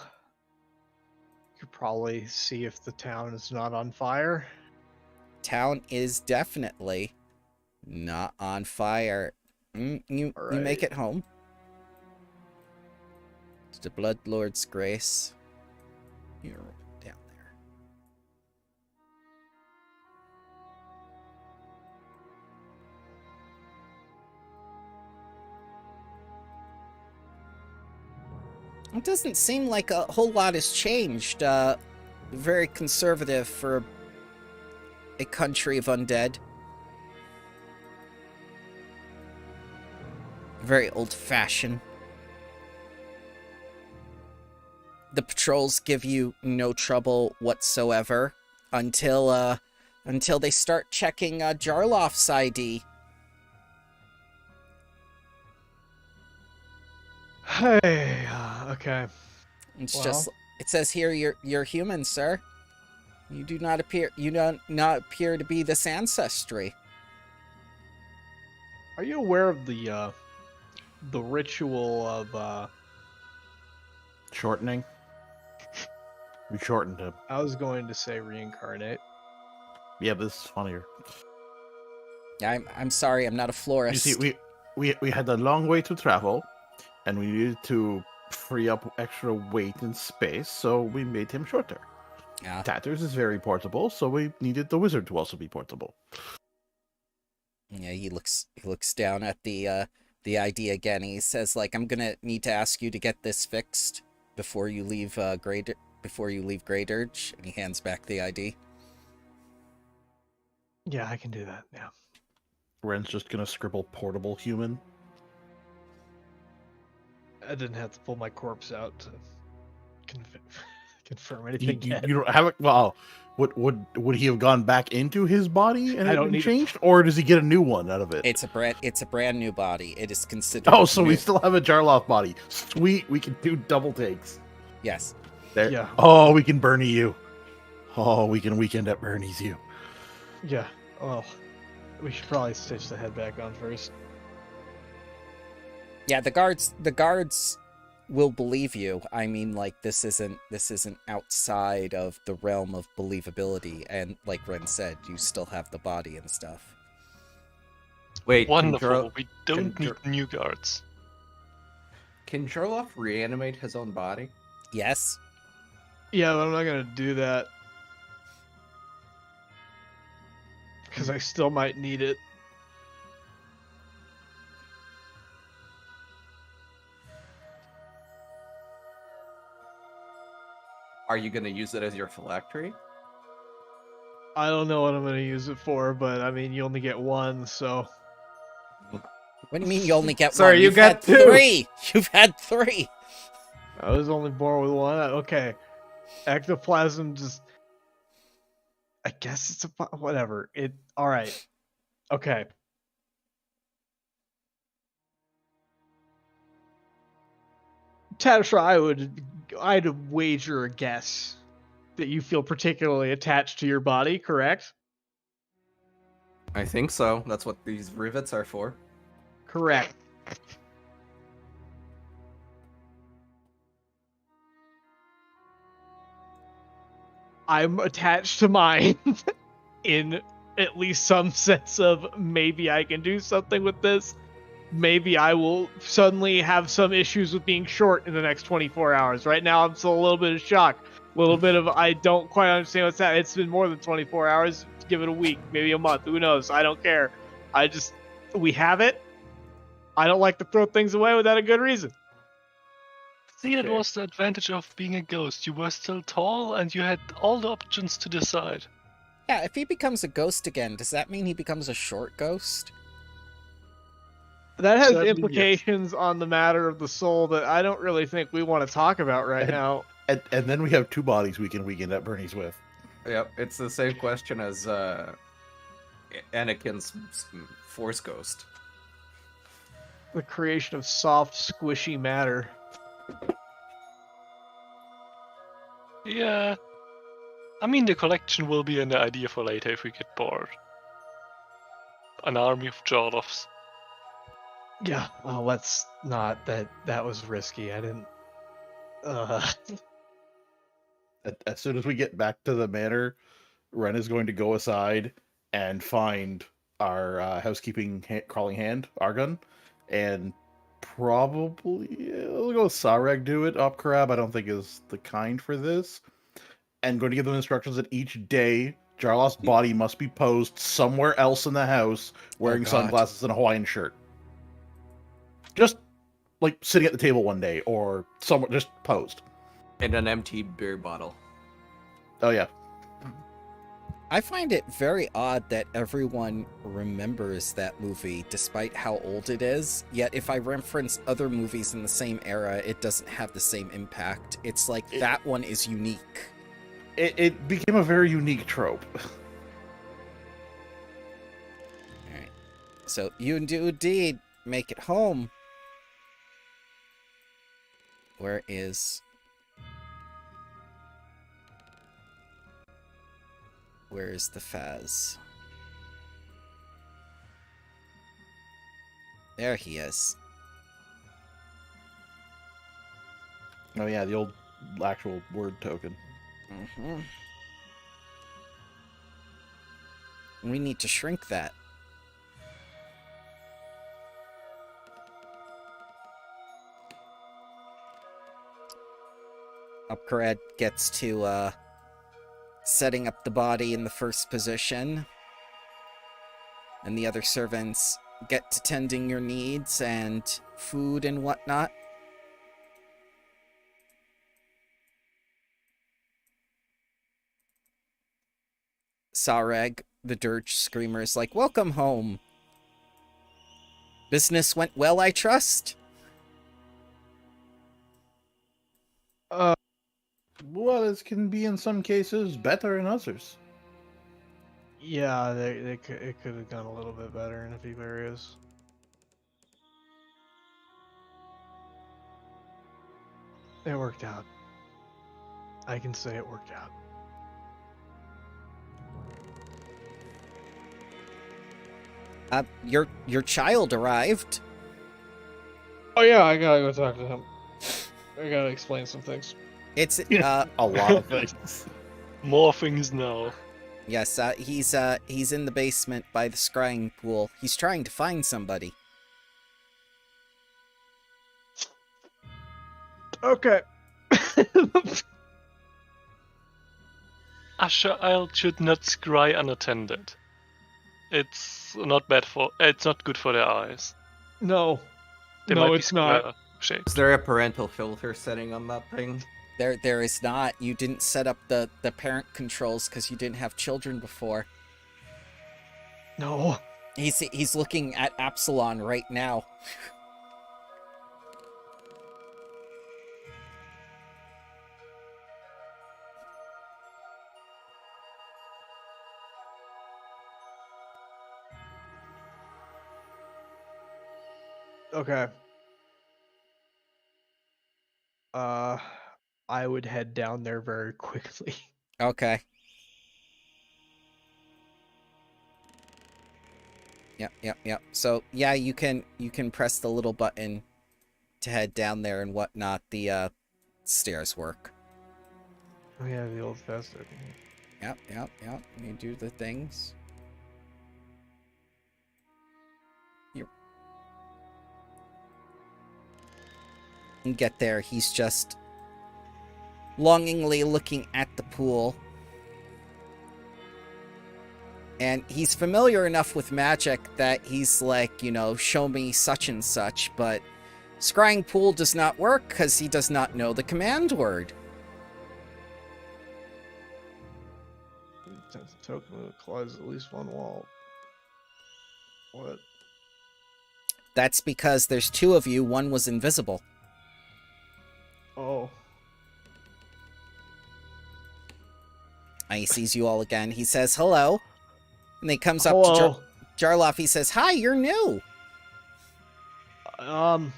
could probably see if the town is not on fire. Town is definitely not on fire. You make it home. To the Blood Lord's grace. You're down there. It doesn't seem like a whole lot has changed. Very conservative for a country of undead. Very old-fashioned. The patrols give you no trouble whatsoever until they start checking Jarloff's ID. Hey, okay. It's Well. just, it says here you're human, sir. You do not appear to be this ancestry. Are you aware of the ritual of Shortening. We shortened him. I was going to say reincarnate. Yeah, this is funnier. I'm sorry, I'm not a florist. You see, we had a long way to travel, and we needed to free up extra weight and space, so we made him shorter. Yeah. Tatters is very portable, so we needed the wizard to also be portable. Yeah, he looks down at the ID again. He says, like, I'm gonna need to ask you to get this fixed before you leave Great Urge, and he hands back the ID. Yeah, I can do that. Yeah. Ren's just gonna scribble portable human. I didn't have to pull my corpse out to confirm anything You yet. don't have it. Well, would he have gone back into his body and I it don't been need to- changed, or does he get a new one out of it? It's a brand new body. It is considered. Oh, so new. we still have a Jarloff body. Sweet, we can do double takes. Yes. There. Yeah. Oh, we can Bernie you. Oh, we can weekend at Bernie's you. Yeah. Well, we should probably stitch the head back on first. Yeah, the guards will believe you. I mean, like, this isn't outside of the realm of believability, and like Ren said, you still have the body and stuff. Wait, Wonderful. We can don't need new guards. Can Jarloff reanimate his own body? Yes. Yeah, but I'm not gonna do that because I still might need it. Are you gonna use it as your phylactery? I don't know what I'm gonna use it for, but I mean, you only get one, so. What do you mean you only get Sorry, one? you You've got had two. 3! You've had 3! I was only born with one. Okay. Ectoplasm just. I guess it's a. Whatever. Alright. Okay. Tatra, I'd wager a guess that you feel particularly attached to your body, correct? I think so. That's what these rivets are for. Correct. I'm attached to mine in at least some sense of maybe I can do something with this. Maybe I will suddenly have some issues with being short in the next 24 hours. Right now, I'm still a little bit of shock. A little bit of, I don't quite understand what's happening. It's been more than 24 hours. Give it a week, maybe a month. Who knows? I don't care. We have it. I don't like to throw things away without a good reason. See, that was the advantage of being a ghost. You were still tall, and you had all the options to decide. Yeah, if he becomes a ghost again, does that mean he becomes a short ghost? That has Certainly, yes. implications on the matter of the soul that I don't really think we want to talk about right now. And then we have 2 bodies we can end up Bernie's with. Yep, it's the same question as Anakin's Force Ghost. The creation of soft, squishy matter. Yeah. I mean, the collection will be an idea for later if we get bored. An army of Joloffs. Yeah. Oh, let's not. That was risky. I didn't. As soon as we get back to the manor, Ren is going to go aside and find our housekeeping crawling hand, Argun, and probably we'll go with Sareg do it. Up Crab, I don't think is the kind for this. And going to give them instructions that each day Jarlath's body must be posed somewhere else in the house wearing God. sunglasses and a Hawaiian shirt. Just like sitting at the table one day or somewhere just posed. And an empty beer bottle. Oh yeah. I find it very odd that everyone remembers that movie despite how old it is, yet if I reference other movies in the same era, it doesn't have the same impact. It's like that one is unique. It became a very unique trope. Alright. So you do indeed make it home. Where is the Faz? There he is. Oh yeah, the old actual word token. Mm-hmm. We need to shrink that. Upgrade gets to setting up the body in the first position, and the other servants get to tending your needs and food and whatnot. Sareg, the dirge screamer, is like, "Welcome home. Business went well, I trust?" Well, it can be in some cases better in others. Yeah, it could have gone a little bit better in a few areas. It worked out. I can say it worked out. Your child arrived. Oh yeah, I gotta go talk to him. I gotta explain some things. It's A lot of things. More things now. yes, he's in the basement by the scrying pool. He's trying to find somebody. Okay. Asher Isle should not scry unattended. It's not good for their eyes. No. They No, might it's be not. shaped. Is there a parental filter setting on that thing? There is not. You didn't set up the parent controls because you didn't have children before. No. He's looking at Absalon right now. Okay. I would head down there very quickly. Okay. Yep. So yeah, you can press the little button to head down there and whatnot. The stairs work. Oh yeah, the old festival. Yep. You do the things. You get there. He's just longingly looking at the pool. And he's familiar enough with magic that he's like, you know, show me such and such, but scrying pool does not work because he does not know the command word. Token will close at least one wall. What? That's because there's two of you, one was invisible. Oh. And he sees you all again. He says, hello. And he comes up Hello. to Jarloff. He says, hi, you're new. No,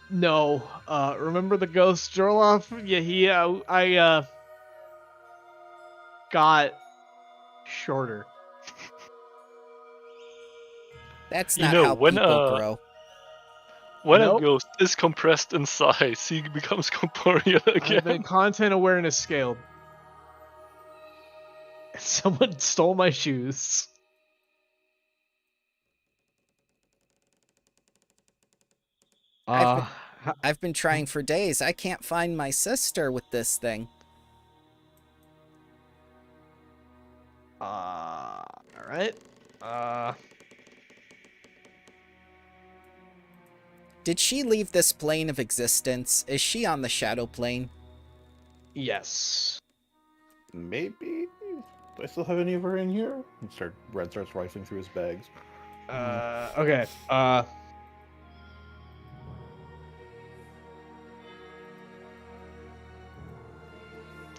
no. Remember the ghost Jorloff? Yeah, I got shorter. That's You not know, how when, people grow. When Nope. a ghost is compressed in size, he becomes corporeal I've been again. content awareness scaled. Someone stole my shoes. I've been trying for days. I can't find my sister with this thing. Alright. Did she leave this plane of existence? Is she on the shadow plane? Yes. Maybe? Do I still have any of her in here? Red starts rifling through his bags. Okay. How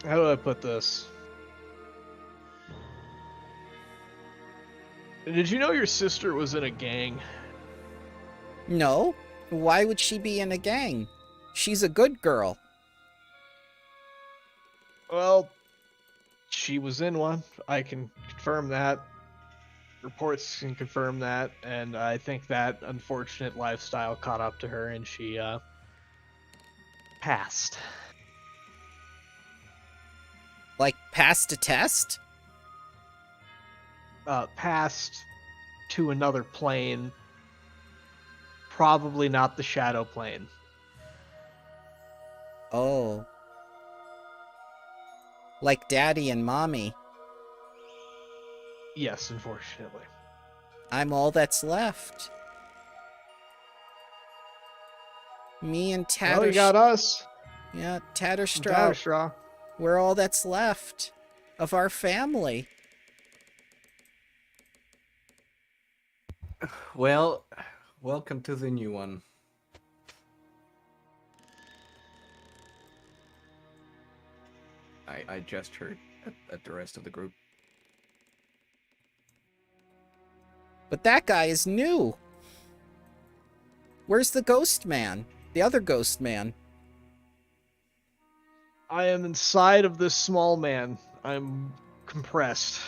do I put this? Did you know your sister was in a gang? No. Why would she be in a gang? She's a good girl. Well, she was in one. I can confirm that. Reports can confirm that, and I think that unfortunate lifestyle caught up to her and she passed. Like, passed a test? Passed to another plane. Probably not the shadow plane. Oh. Like daddy and mommy. Yes, unfortunately. I'm all that's left. Me and Well, you got us. Yeah, Tatterstraw. Tatterstraw. We're all that's left of our family. Well, welcome to the new one. I gestured at the rest of the group. But that guy is new. Where's the ghost man? The other ghost man. I am inside of this small man. I'm compressed.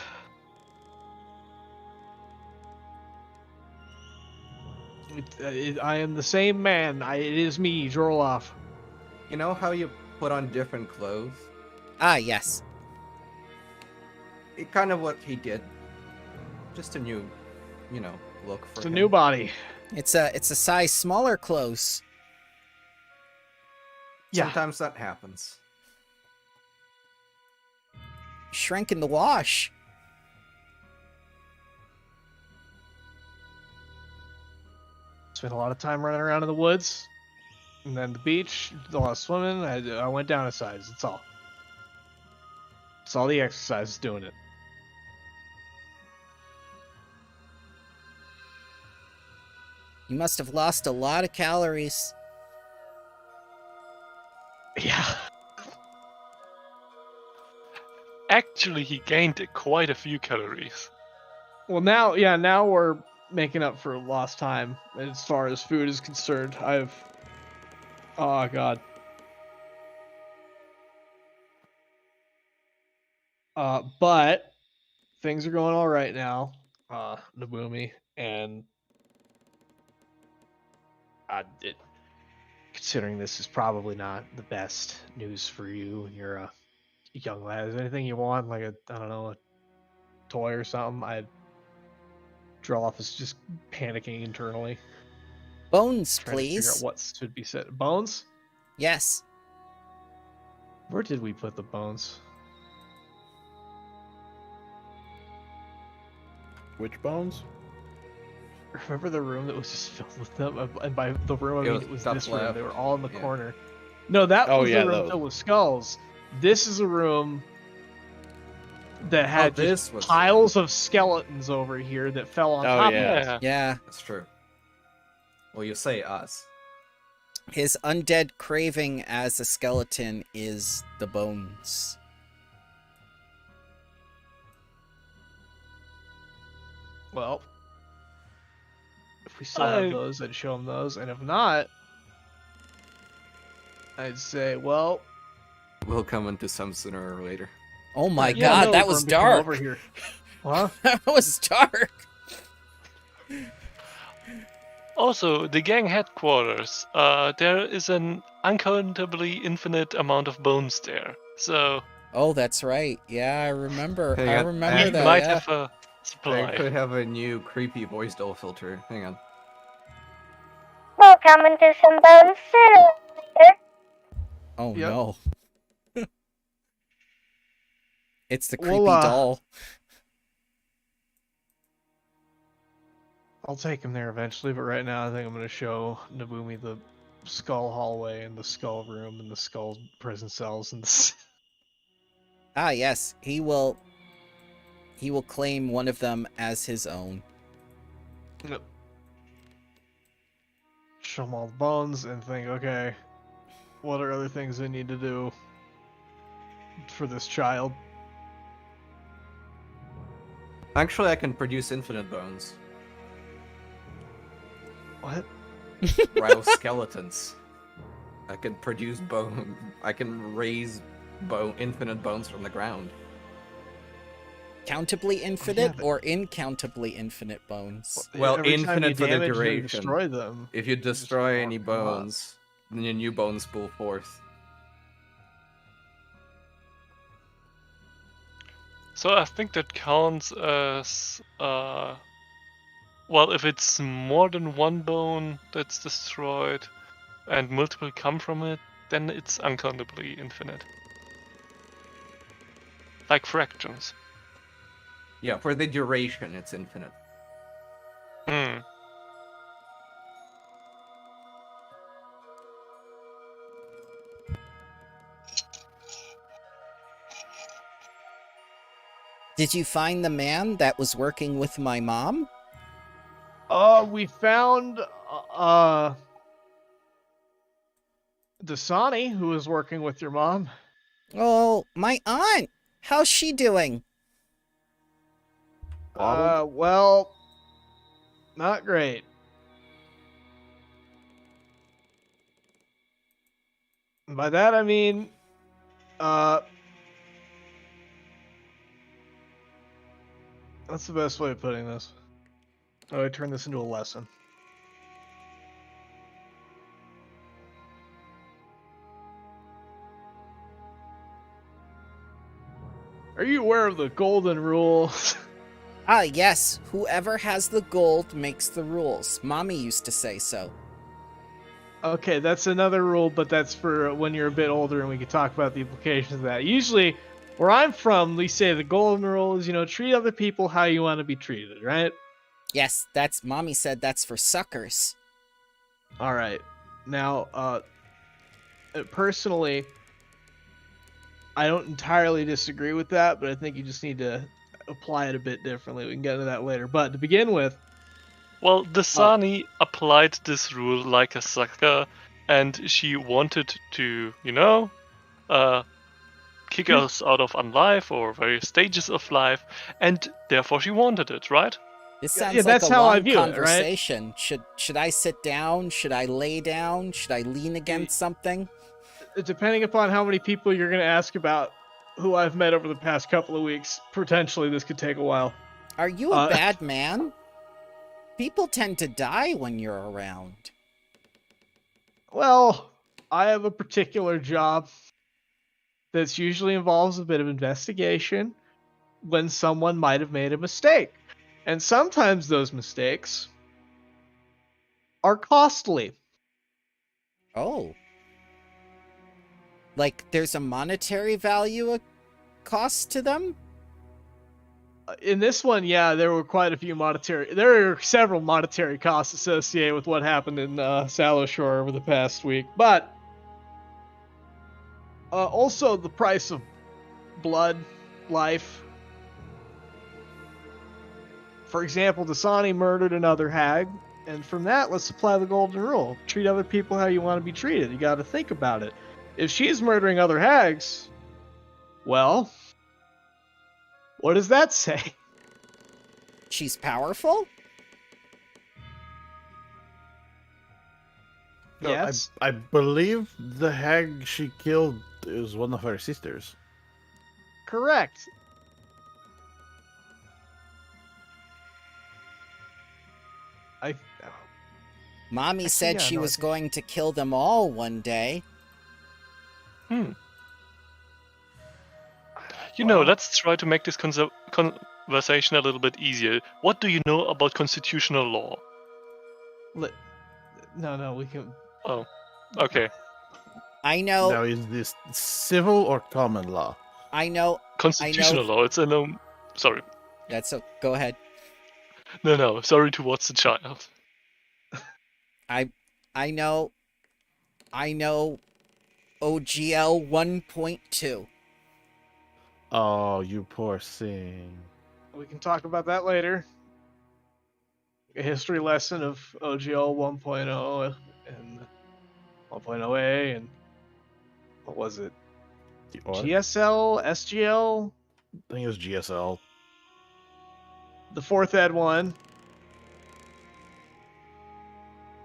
I am the same man. It is me, Jorloff. You know how you put on different clothes? Ah, yes. It kind of what he did. Just a new, look for It's a him. new body. It's a size smaller clothes. Yeah. Sometimes that happens. Shrink in the wash. Spent a lot of time running around in the woods. And then the beach, a lot of swimming. I went down a size. That's all. It's all the exercise is doing it. You must have lost a lot of calories. Yeah. Actually, he gained quite a few calories. Well, now we're making up for lost time as far as food is concerned. Oh god. But things are going all right now, Nabumi, and considering this is probably not the best news for you, and you're a young lad. Is there anything you want, like a toy or something? I draw off as just panicking internally, Bones, trying to figure out please. what should be said. Bones? Yes. Where did we put the bones? Which bones? Remember the room that was just filled with them? And by the room, I It mean was it was top this room. left. They were all in the Yeah. corner. No, that Oh, was yeah, the room those. filled with skulls. This is a room that had this just was- piles of skeletons over here that fell on Oh, top yeah. of it. Yeah. Yeah. That's true. Well, you say us. His undead craving as a skeleton is the bones. Well, if we still have I- those, I'd show him those. And if not, I'd say, well... We'll come into some sooner or later. Oh my yeah, god, no, that was Grimby, come dark. over here. Huh? That was dark. Also, the gang headquarters. There is an uncountably infinite amount of bones there. So Oh, that's right. Yeah, I remember. Hang I on, remember we that. might Yeah. have a I supply. could have a new creepy voice doll filter. Hang on. We'll come and do some bones sooner or later. Oh Yep. no. It's the Well, creepy doll. I'll take him there eventually, but right now I think I'm going to show Nabumi the skull hallway and the skull room and the skull prison cells and the... Ah, yes. He will claim one of them as his own. Yep. Show him all the bones and think, okay, what are other things I need to do for this child? Actually, I can produce infinite bones. What? Ryle skeletons. I can produce bone. I can raise infinite bones from the ground. Countably infinite but- or incountably infinite bones? Well, Every time you infinite for the damage or duration. destroy them. If you destroy any mark them up. bones, then your new bones pull forth. So I think that counts as well, if it's more than one bone that's destroyed and multiple come from it, then it's uncountably infinite. Like fractions. Yeah, for the duration, it's infinite. Hmm. Did you find the man that was working with my mom? We found Dasani, who was working with your mom. Oh, my aunt. How's she doing? Well, not great. And by that I mean, what's the best way of putting this? How do I turn this into a lesson? Are you aware of the golden rule? Ah, yes. Whoever has the gold makes the rules. Mommy used to say so. Okay, that's another rule, but that's for when you're a bit older and we can talk about the implications of that. Usually, where I'm from, we say the golden rule is, treat other people how you want to be treated, right? Yes, Mommy said that's for suckers. All right. Now, personally, I don't entirely disagree with that, but I think you just need to apply it a bit differently. We can get into that later. But to begin with, Well, Dasani applied this rule like a sucker, and she wanted to, kick us out of unlife or various stages of life, and therefore she wanted it, right? This Yeah, sounds yeah, like that's a how I long view it, right? conversation. Should I sit down? Should I lay down? Should I lean against something? depending upon how many people you're going to ask about who I've met over the past couple of weeks, potentially this could take a while. Are you a bad man? People tend to die when you're around. Well, I have a particular job that usually involves a bit of investigation when someone might have made a mistake. And sometimes those mistakes are costly. Oh. Like there's a monetary value cost to them? In this one, yeah, there were quite a few there are several monetary costs associated with what happened in Sallow Shore over the past week. But also the price of blood, life. For example, Dasani murdered another hag, and from that, let's apply the golden rule. Treat other people how you want to be treated. You got to think about it. If she's murdering other hags, well, what does that say? She's powerful? No, Yes. I believe the hag she killed is one of her sisters. Correct. Mommy Actually, said yeah, she no, I was think- going to kill them all one day. Let's try to make this conversation a little bit easier. What do you know about constitutional law? No, we can. Oh, okay. I know. Now, is this civil or common law? I know. Constitutional law. It's a sorry. Go ahead. No. Sorry towards the child. I know OGL 1.2. Oh, you poor thing. We can talk about that later. A history lesson of OGL 1.0 and 1.0A and what was it? The orc? GSL, SGL, I think it was GSL. the fourth ed one.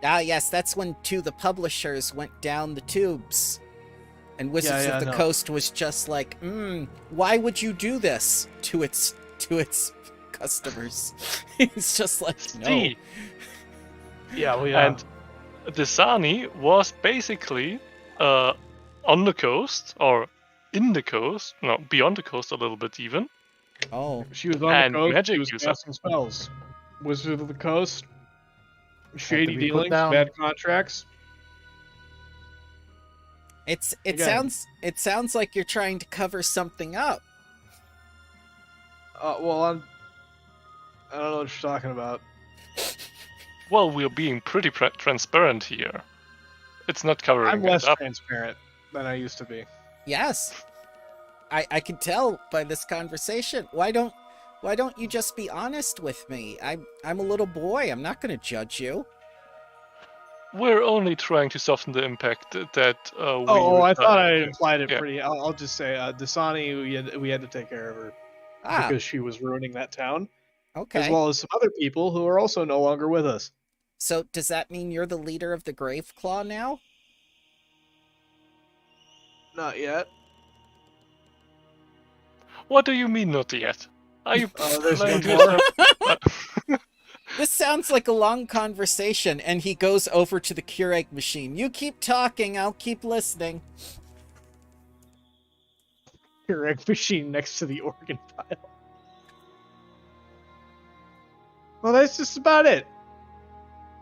Ah, yes, that's when the publishers went down the tubes. And Wizards of the no. Coast was just like, why would you do this to its customers? It's just like, no. See, Yeah, and Dasani was basically on the coast, or in the coast, no, beyond the coast a little bit even. Oh, she was on and the coast. magic She was user. casting spells. Wizard of the Coast. Shady be put dealings, down. bad contracts. it Again. sounds like you're trying to cover something up. I don't know what you're talking about. Well, we're being pretty transparent here. It's not covering I'm it less up. transparent than I used to be. Yes. I can tell by this conversation. Why don't you just be honest with me? I'm a little boy. I'm not going to judge you. We're only trying to soften the impact that we. I thought I yeah. implied it Yeah. pretty. I'll just say, Dasani, we had to take care of her because she was ruining that town, okay. as well as some other people who are also no longer with us. So does that mean you're the leader of the Graveclaw now? Not yet. What do you mean not yet? Are you There's planning one to- This sounds like a long conversation, and he goes over to the Keurig machine. You keep talking, I'll keep listening. Your egg machine next to the organ pile. Well, that's just about it.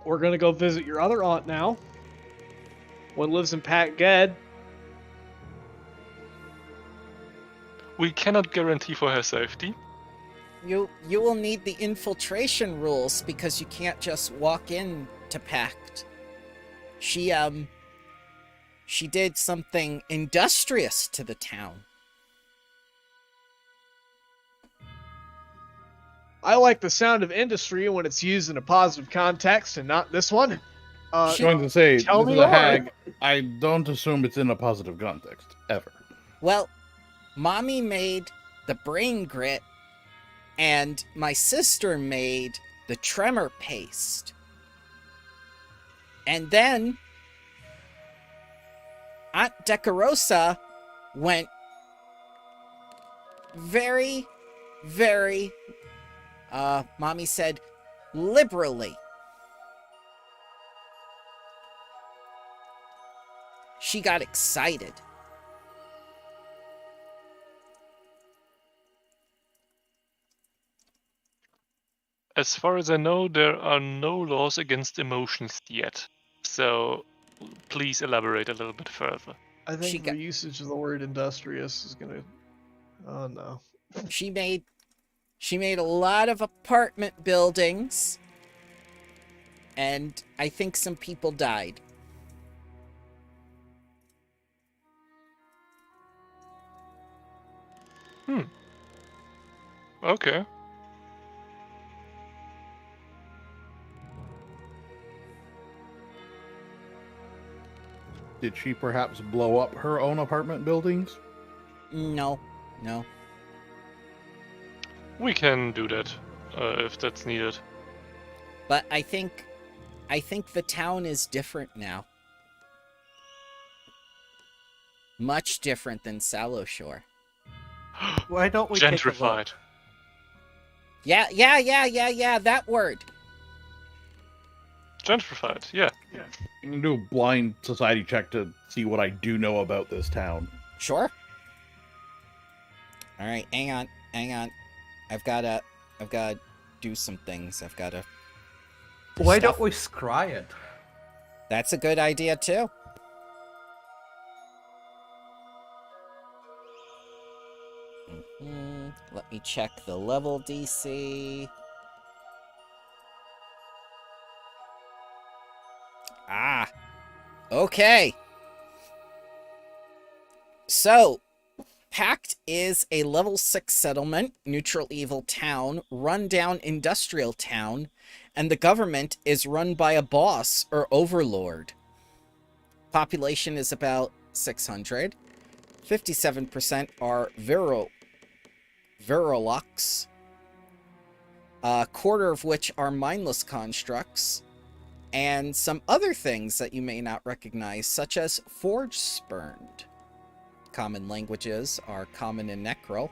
We're gonna go visit your other aunt now. One lives in Pat Ged. We cannot guarantee for her safety. You will need the infiltration rules because you can't just walk in to Pact. She did something industrious to the town. I like the sound of industry when it's used in a positive context and not this one. I was going to say, Tell this me is a more. hag. I don't assume it's in a positive context, ever. Well, Mommy made the brain grit, and my sister made the tremor paste. And then Aunt Decorosa went very, very, Mommy said, liberally. She got excited. As far as I know, there are no laws against emotions yet. So please elaborate a little bit further. I She think got- the usage of the word industrious is gonna. Oh no. She made a lot of apartment buildings, and I think some people died. Okay. Did she perhaps blow up her own apartment buildings? No. We can do that if that's needed. But I think the town is different now. Much different than Sallow Shore. Why don't we take a look? Gentrified. Yeah, that word. Gentrified, yeah. I'm going to do a blind society check to see what I do know about this town. Sure. All right, hang on. I've gotta do some things. Why don't we scry it? That's a good idea too. Let me check the level DC. Ah. Okay. So, Pact is a level 6 settlement, neutral evil town, rundown industrial town, and the government is run by a boss or overlord. Population is about 600. 57% are Virolox, a quarter of which are mindless constructs, and some other things that you may not recognize, such as forge spurned. Common languages are common and Necro.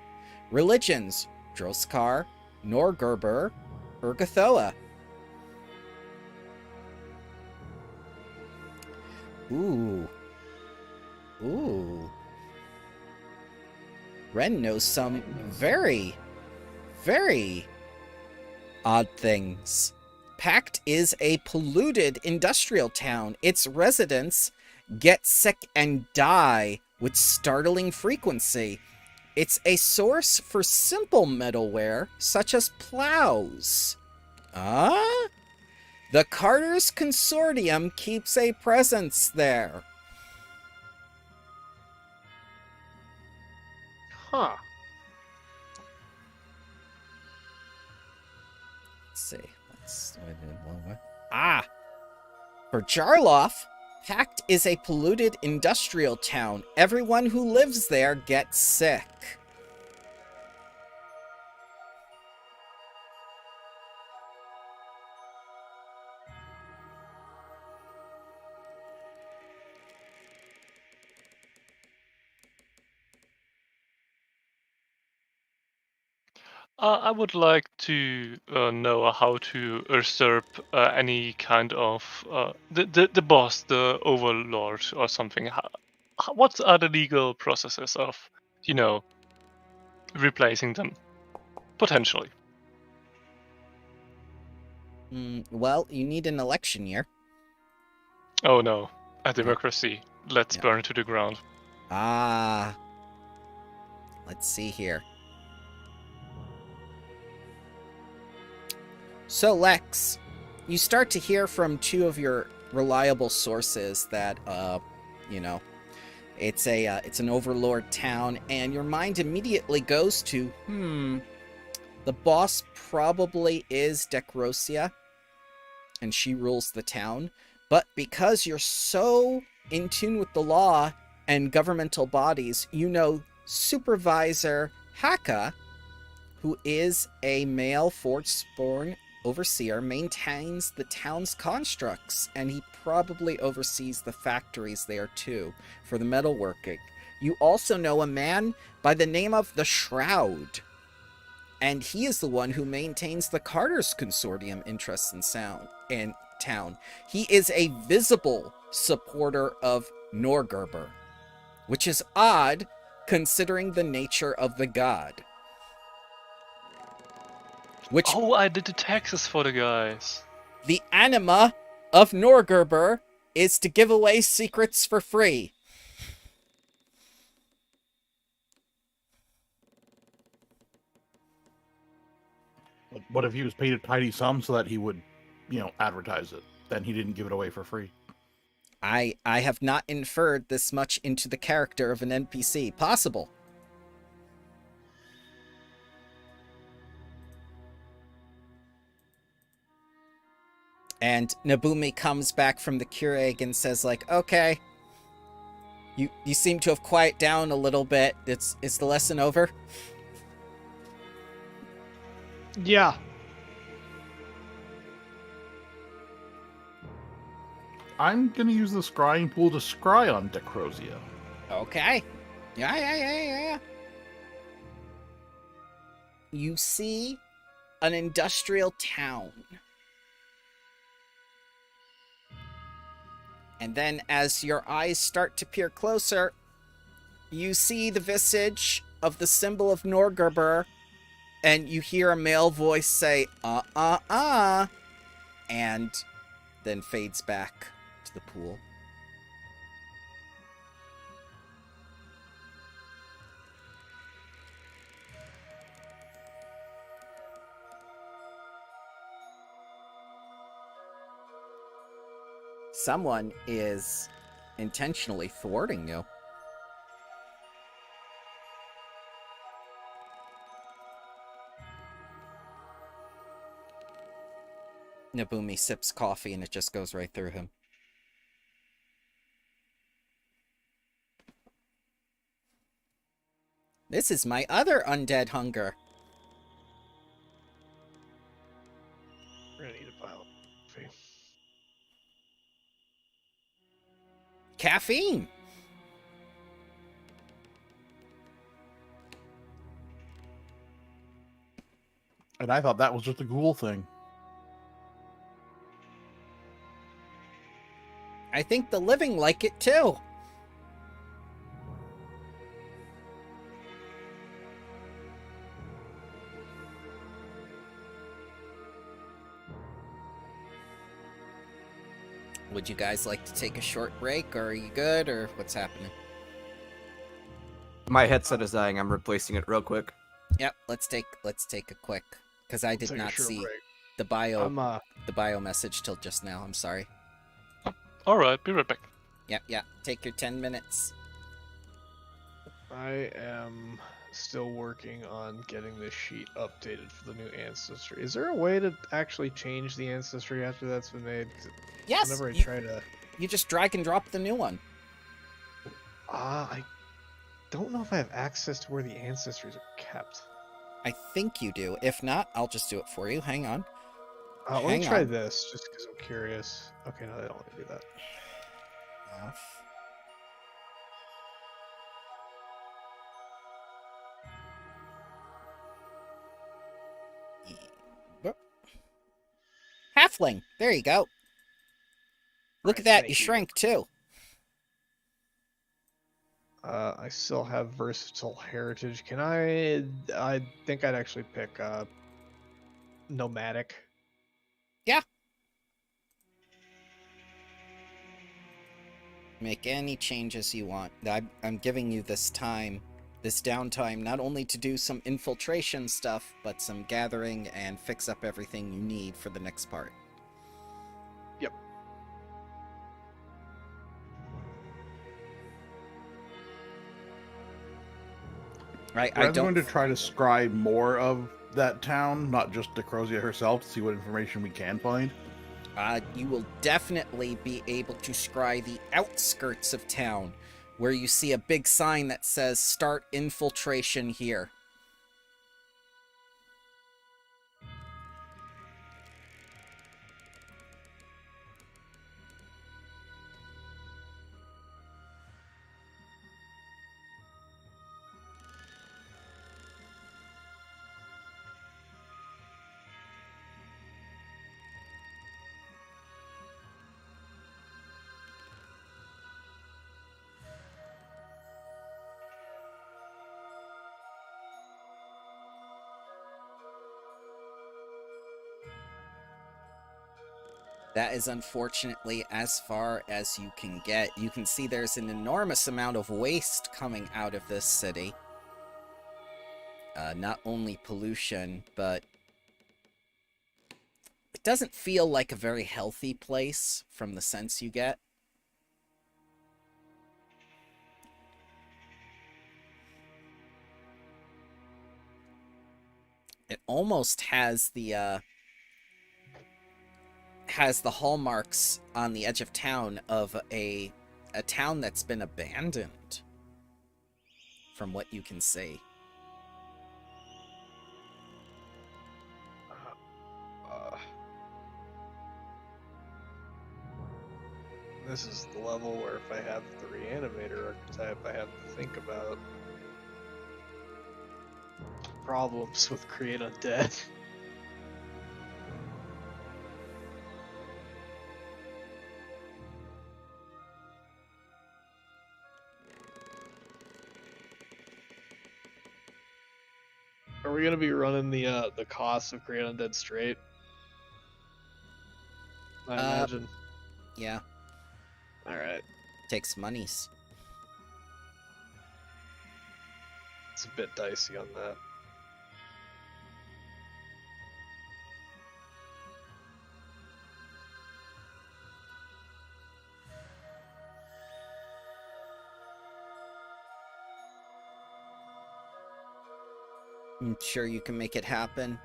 Religions, Droskar, Norgerber, Urgathoa. Ooh. Ren knows some very, very odd things. Pact is a polluted industrial town. Its residents get sick and die with startling frequency. It's a source for simple metalware, such as plows. The Carter's Consortium keeps a presence there. Huh. Let's see. For Jarloff, Pact is a polluted industrial town. Everyone who lives there gets sick. I would like to know how to usurp any kind of the boss, the overlord, or something. What are the legal processes of, replacing them potentially? Well, you need an election year. Oh no, a democracy. Let's Yeah. burn to the ground. Let's see here. So, Lex, you start to hear from two of your reliable sources that, you know, it's an overlord town, and your mind immediately goes to, the boss probably is Decrosia, and she rules the town. But because you're so in tune with the law and governmental bodies, you know Supervisor Haka, who is a male Forgeborn overseer, maintains the town's constructs, and he probably oversees the factories there too for the metalworking. You also know a man by the name of the Shroud, and he is the one who maintains the Carter's Consortium interests in town. He is a visible supporter of Norgerber, which is odd considering the nature of the god. Which, Oh, I did the taxes for the guys. the anima of Norgerber is to give away secrets for free. Like, what if he was paid a tidy sum so that he would, advertise it? Then he didn't give it away for free. I have not inferred this much into the character of an NPC. Possible. And Nabumi comes back from the Keurig and says, like, okay, you seem to have quieted down a little bit. Is the lesson over? Yeah. I'm gonna use the scrying pool to scry on Decrosia. Okay. Yeah. You see an industrial town. And then as your eyes start to peer closer, you see the visage of the symbol of Norgerber, and you hear a male voice say, and then fades back to the pool. Someone is intentionally thwarting you. Nabumi sips coffee and it just goes right through him. This is my other undead hunger. We're gonna need a pile of coffee. Caffeine! And I thought that was just a ghoul thing. I think the living like it too. Would you guys like to take a short break, or are you good, or what's happening? My headset is dying. I'm replacing it real quick. Yep, let's take a quick, because I did Take a not short see break. the bio I'm bio message till just now. I'm sorry. Alright, be right back. Yep. Take your 10 minutes. I am still working on getting this sheet updated for the new ancestry. Is there a way to actually change the ancestry after that's been made? 'Cause Yes, whenever I you, try to, you just drag and drop the new one. I don't know if I have access to where the ancestries are kept. I think you do. If not, I'll just do it for you. Hang on. Let me Hang try on. this, just because I'm curious. Okay, no, they don't want to do that. Off. Whoop. Halfling. There you go. Look at that. Thank You you. shrank too. I still have versatile heritage. Can I think I'd actually pick nomadic. Yeah. Make any changes you want. I'm giving you this time, this downtime, not only to do some infiltration stuff, but some gathering and fix up everything you need for the next part. Yep. I Red's don't. going to try to scry more of that town, not just Decrosia herself, to see what information we can find. You will definitely be able to scry the outskirts of town, where you see a big sign that says "Start infiltration here." That is unfortunately as far as you can get. You can see there's an enormous amount of waste coming out of this city. Not only pollution, but it doesn't feel like a very healthy place from the sense you get. It almost has the hallmarks on the edge of town of a town that's been abandoned, from what you can see. This is the level where if I have the reanimator archetype, I have to think about problems with create undead. Are we gonna be running the cost of create undead straight? I imagine. Yeah, All right, takes monies. it's a bit dicey on that. I'm sure you can make it happen.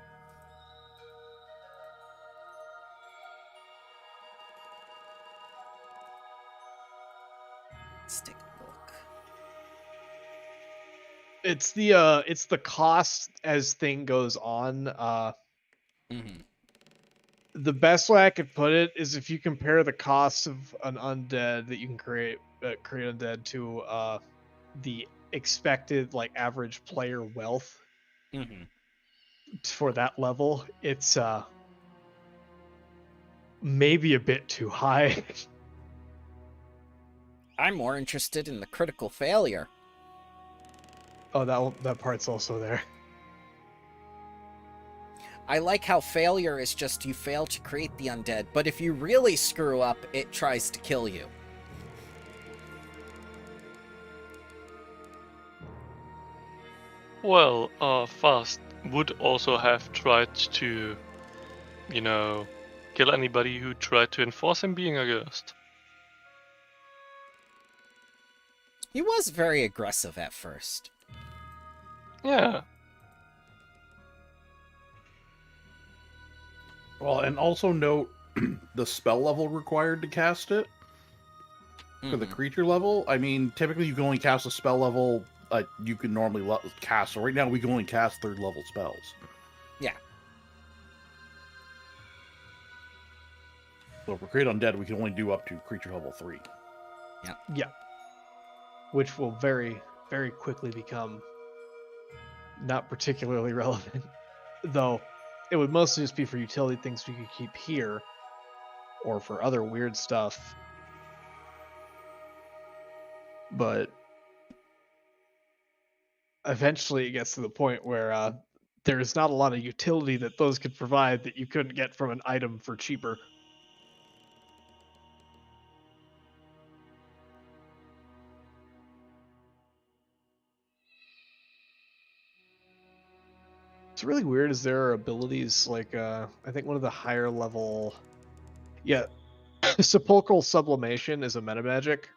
Let's take a look. It's the cost as thing goes on. Mm-hmm. The best way I could put it is if you compare the cost of an undead that you can create undead to the expected like average player wealth Mm-hmm. for that level, it's maybe a bit too high. I'm more interested in the critical failure. Oh, that part's also there. I like how failure is just you fail to create the undead, but if you really screw up, it tries to kill you. Well, Fast would also have tried to, you know, kill anybody who tried to enforce him being a ghost. He was very aggressive at first. Yeah. Well, and also note the spell level required to cast it for the Mhm. creature level. I mean, typically you can only cast a spell level you can normally cast. So right now we can only cast third level spells. Yeah. So for create undead, we can only do up to creature level 3. Yeah. Which will very, very quickly become not particularly relevant. Though it would mostly just be for utility things we could keep here or for other weird stuff. But eventually it gets to the point where there's not a lot of utility that those could provide that you couldn't get from an item for cheaper. What's really weird is there are abilities like I think one of the higher level, yeah, sepulchral sublimation is a meta magic,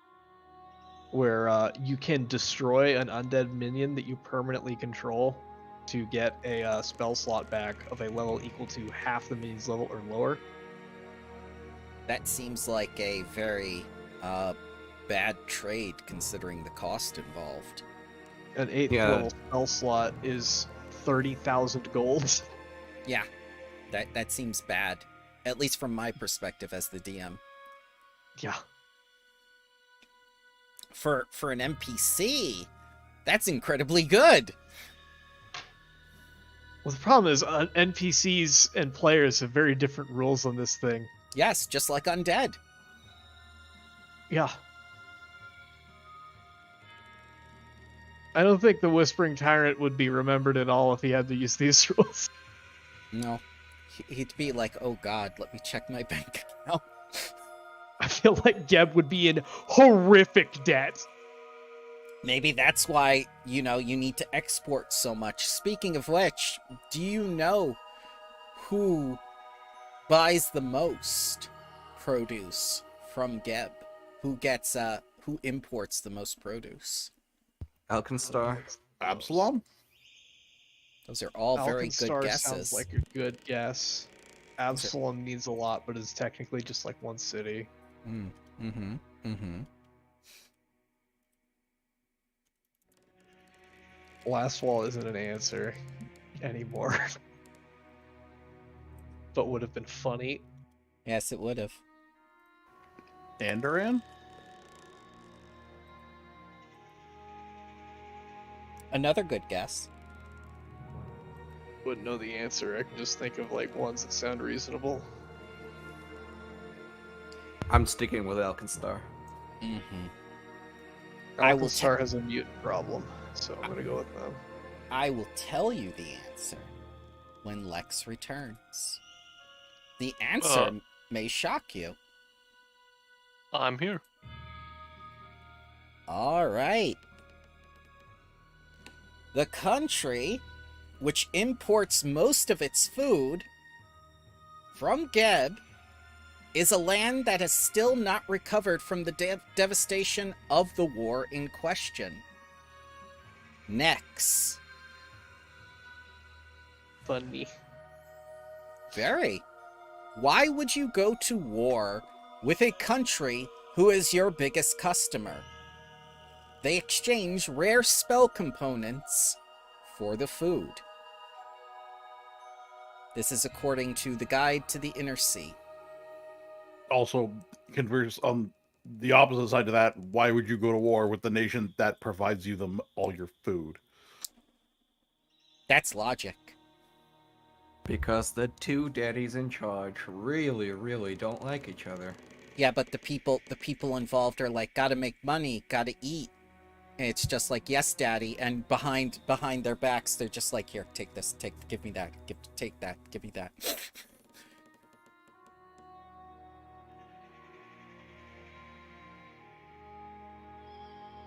where you can destroy an undead minion that you permanently control to get a spell slot back of a level equal to half the minion's level or lower. That seems like a very bad trade considering the cost involved. An 8th Yeah. level spell slot is 30,000 gold. Yeah, that seems bad, at least from my perspective as the DM. Yeah. For an NPC, that's incredibly good. Well, the problem is NPCs and players have very different rules on this thing. Yes, just like undead. Yeah. I don't think the Whispering Tyrant would be remembered at all if he had to use these rules. No, he'd be like, "Oh God, let me check my bank account." I feel like Geb would be in horrific debt. Maybe that's why, you need to export so much. Speaking of which, do you know who buys the most produce from Geb? Who imports the most produce? Alkenstar. Absalom? Those are all very good Alkenstar guesses. sounds like a good guess. Absalom needs a lot, but is technically just like one city. Last Wall isn't an answer anymore. But would have been funny. Yes, it would have. Andoran? Another good guess. Wouldn't know the answer. I can just think of like ones that sound reasonable. I'm sticking with Alkenstar. Alkenstar has a mutant problem, so I'm gonna go with them. I will tell you the answer when Lex returns. The answer may shock you. I'm here. All right. The country which imports most of its food from Geb is a land that has still not recovered from the devastation of the war in question. Next. Funny. Very. Why would you go to war with a country who is your biggest customer? They exchange rare spell components for the food. This is according to the Guide to the Inner Sea. Also, converse on the opposite side of that, why would you go to war with the nation that provides you all your food? That's logic. Because the two daddies in charge really, really don't like each other. Yeah, but the people involved are like, gotta make money, gotta eat. And it's just like, yes, daddy. And behind their backs, they're just like, here, take this, give me that, take that, give me that.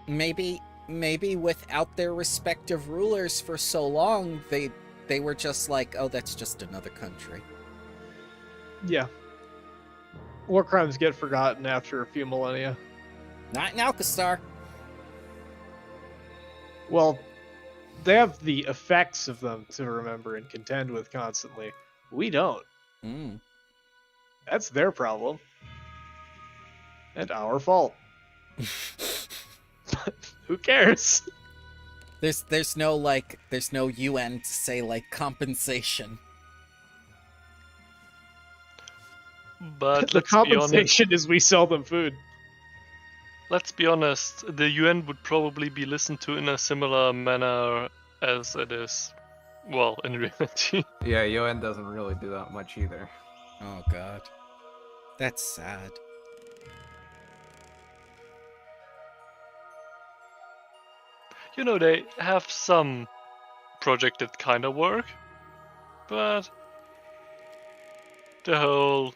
Maybe without their respective rulers for so long, they were just like, oh, that's just another country. Yeah. War crimes get forgotten after a few millennia. Not in Alcastar. Well, they have the effects of them to remember and contend with constantly. We don't. That's their problem. And our fault. Who cares? There's no UN to say like compensation. But The let's be honest. compensation is we sell them food. Let's be honest. The UN would probably be listened to in a similar manner as it is, well, in reality. Yeah, UN doesn't really do that much either. Oh God, that's sad. You know, they have some projects that kind of work, but the whole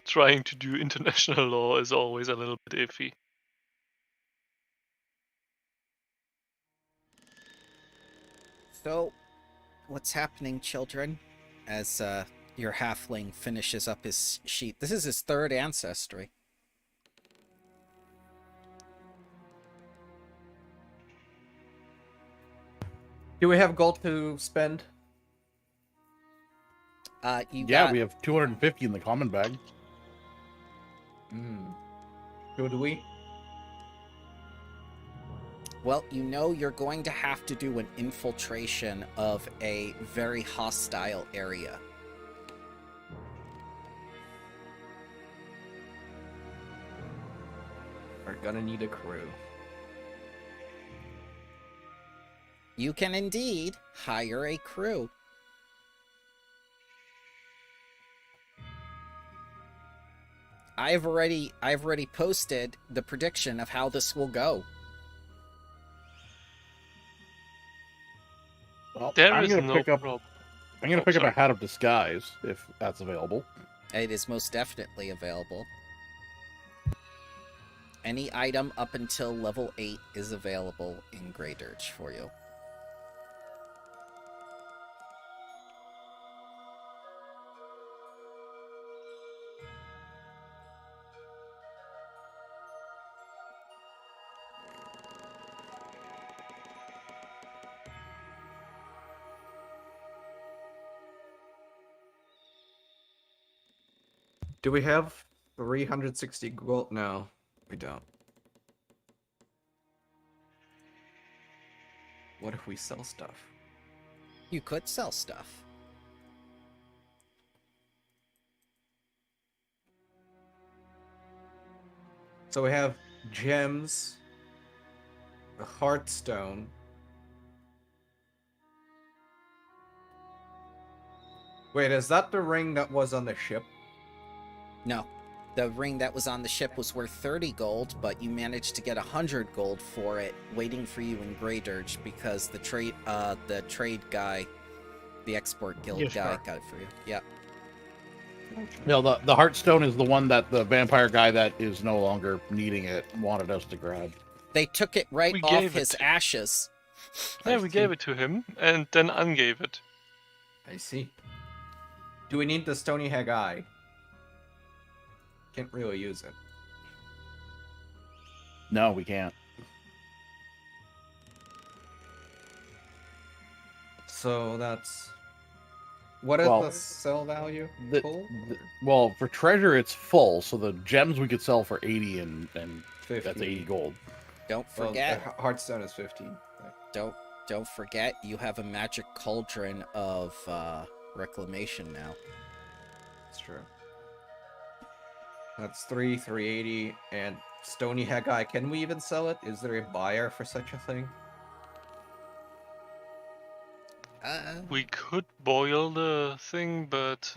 trying to do international law is always a little bit iffy. So, what's happening, children? As your halfling finishes up his sheet. This is his third ancestry. Do we have gold to spend? You Yeah, got, we have 250 in the common bag. Who do we? well, you know you're going to have to do an infiltration of a very hostile area. We're gonna need a crew. You can indeed hire a crew. I've already posted the prediction of how this will go. Well, There I'm is gonna no pick up. problem. I'm gonna Oh, pick up a sorry. hat of disguise if that's available. It is most definitely available. Any item up until level 8 is available in Grey Dirge for you. Do we have 360 gold? No, we don't. What if we sell stuff? You could sell stuff. So we have gems, a heartstone. Wait, is that the ring that was on the ship? No. The ring that was on the ship was worth 30 gold, but you managed to get 100 gold for it, waiting for you in Grey Dirge because the trade guy, the export guild guy, got it for you. Yeah. No, the Heartstone is the one that the vampire guy that is no longer needing it wanted us to grab. They took it right We off gave his it. ashes. Yeah, we gave it to him, and then ungave it. I see. Do we need the Stony Hag Eye? Can't really use it. No, we can't. So that's... What is Well, the sell value? Full? Well, for treasure, it's full, so the gems we could sell for 80 and 50. that's 80 gold. Don't Well, forget, the Heartstone is 15. don't forget, you have a magic cauldron of reclamation now. That's true. That's 380, and Stony Hag Eye. Can we even sell it? Is there a buyer for such a thing? We could boil the thing, but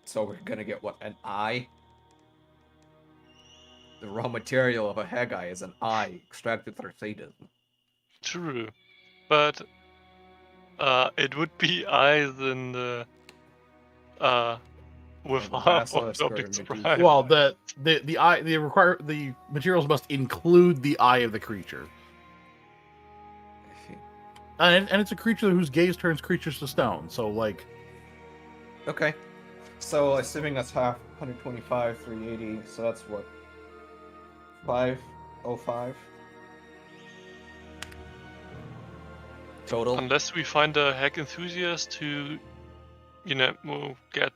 So we're gonna get what, an eye? The raw material of a Hag Eye is an eye extracted through sadism. true. But it would be eyes in the with the half of basilisk the or object Medusa. surprise. Well, the eye the materials must include the eye of the creature, I see. and it's a creature whose gaze turns creatures to stone. So like, Okay. So assuming that's half 125, 380, so that's what? 505 total. Unless we find a hack enthusiast who, will get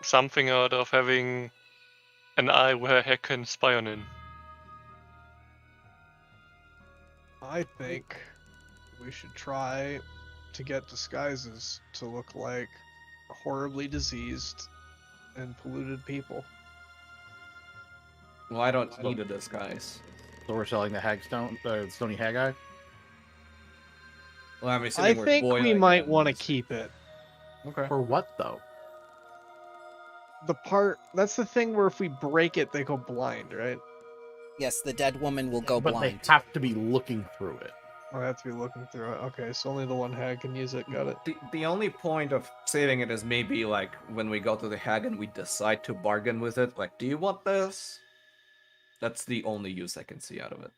something out of having an eye where a hack can spy on it. I think we should try to get disguises to look like horribly diseased and polluted people. Well, I don't need a disguise. so we're selling the Hagstone, Stony Hag Eye. Well, I'm I assuming we're think we boiling might it want to and- keep it. Okay. For what though? That's the thing where if we break it, they go blind, right? Yes, the dead woman will go But blind. they have to be looking through it. I have to be looking through it. Okay, so only the one hag can use it. Got it. The only point of saving it is maybe like when we go to the hag and we decide to bargain with it. Like, do you want this? That's the only use I can see out of it.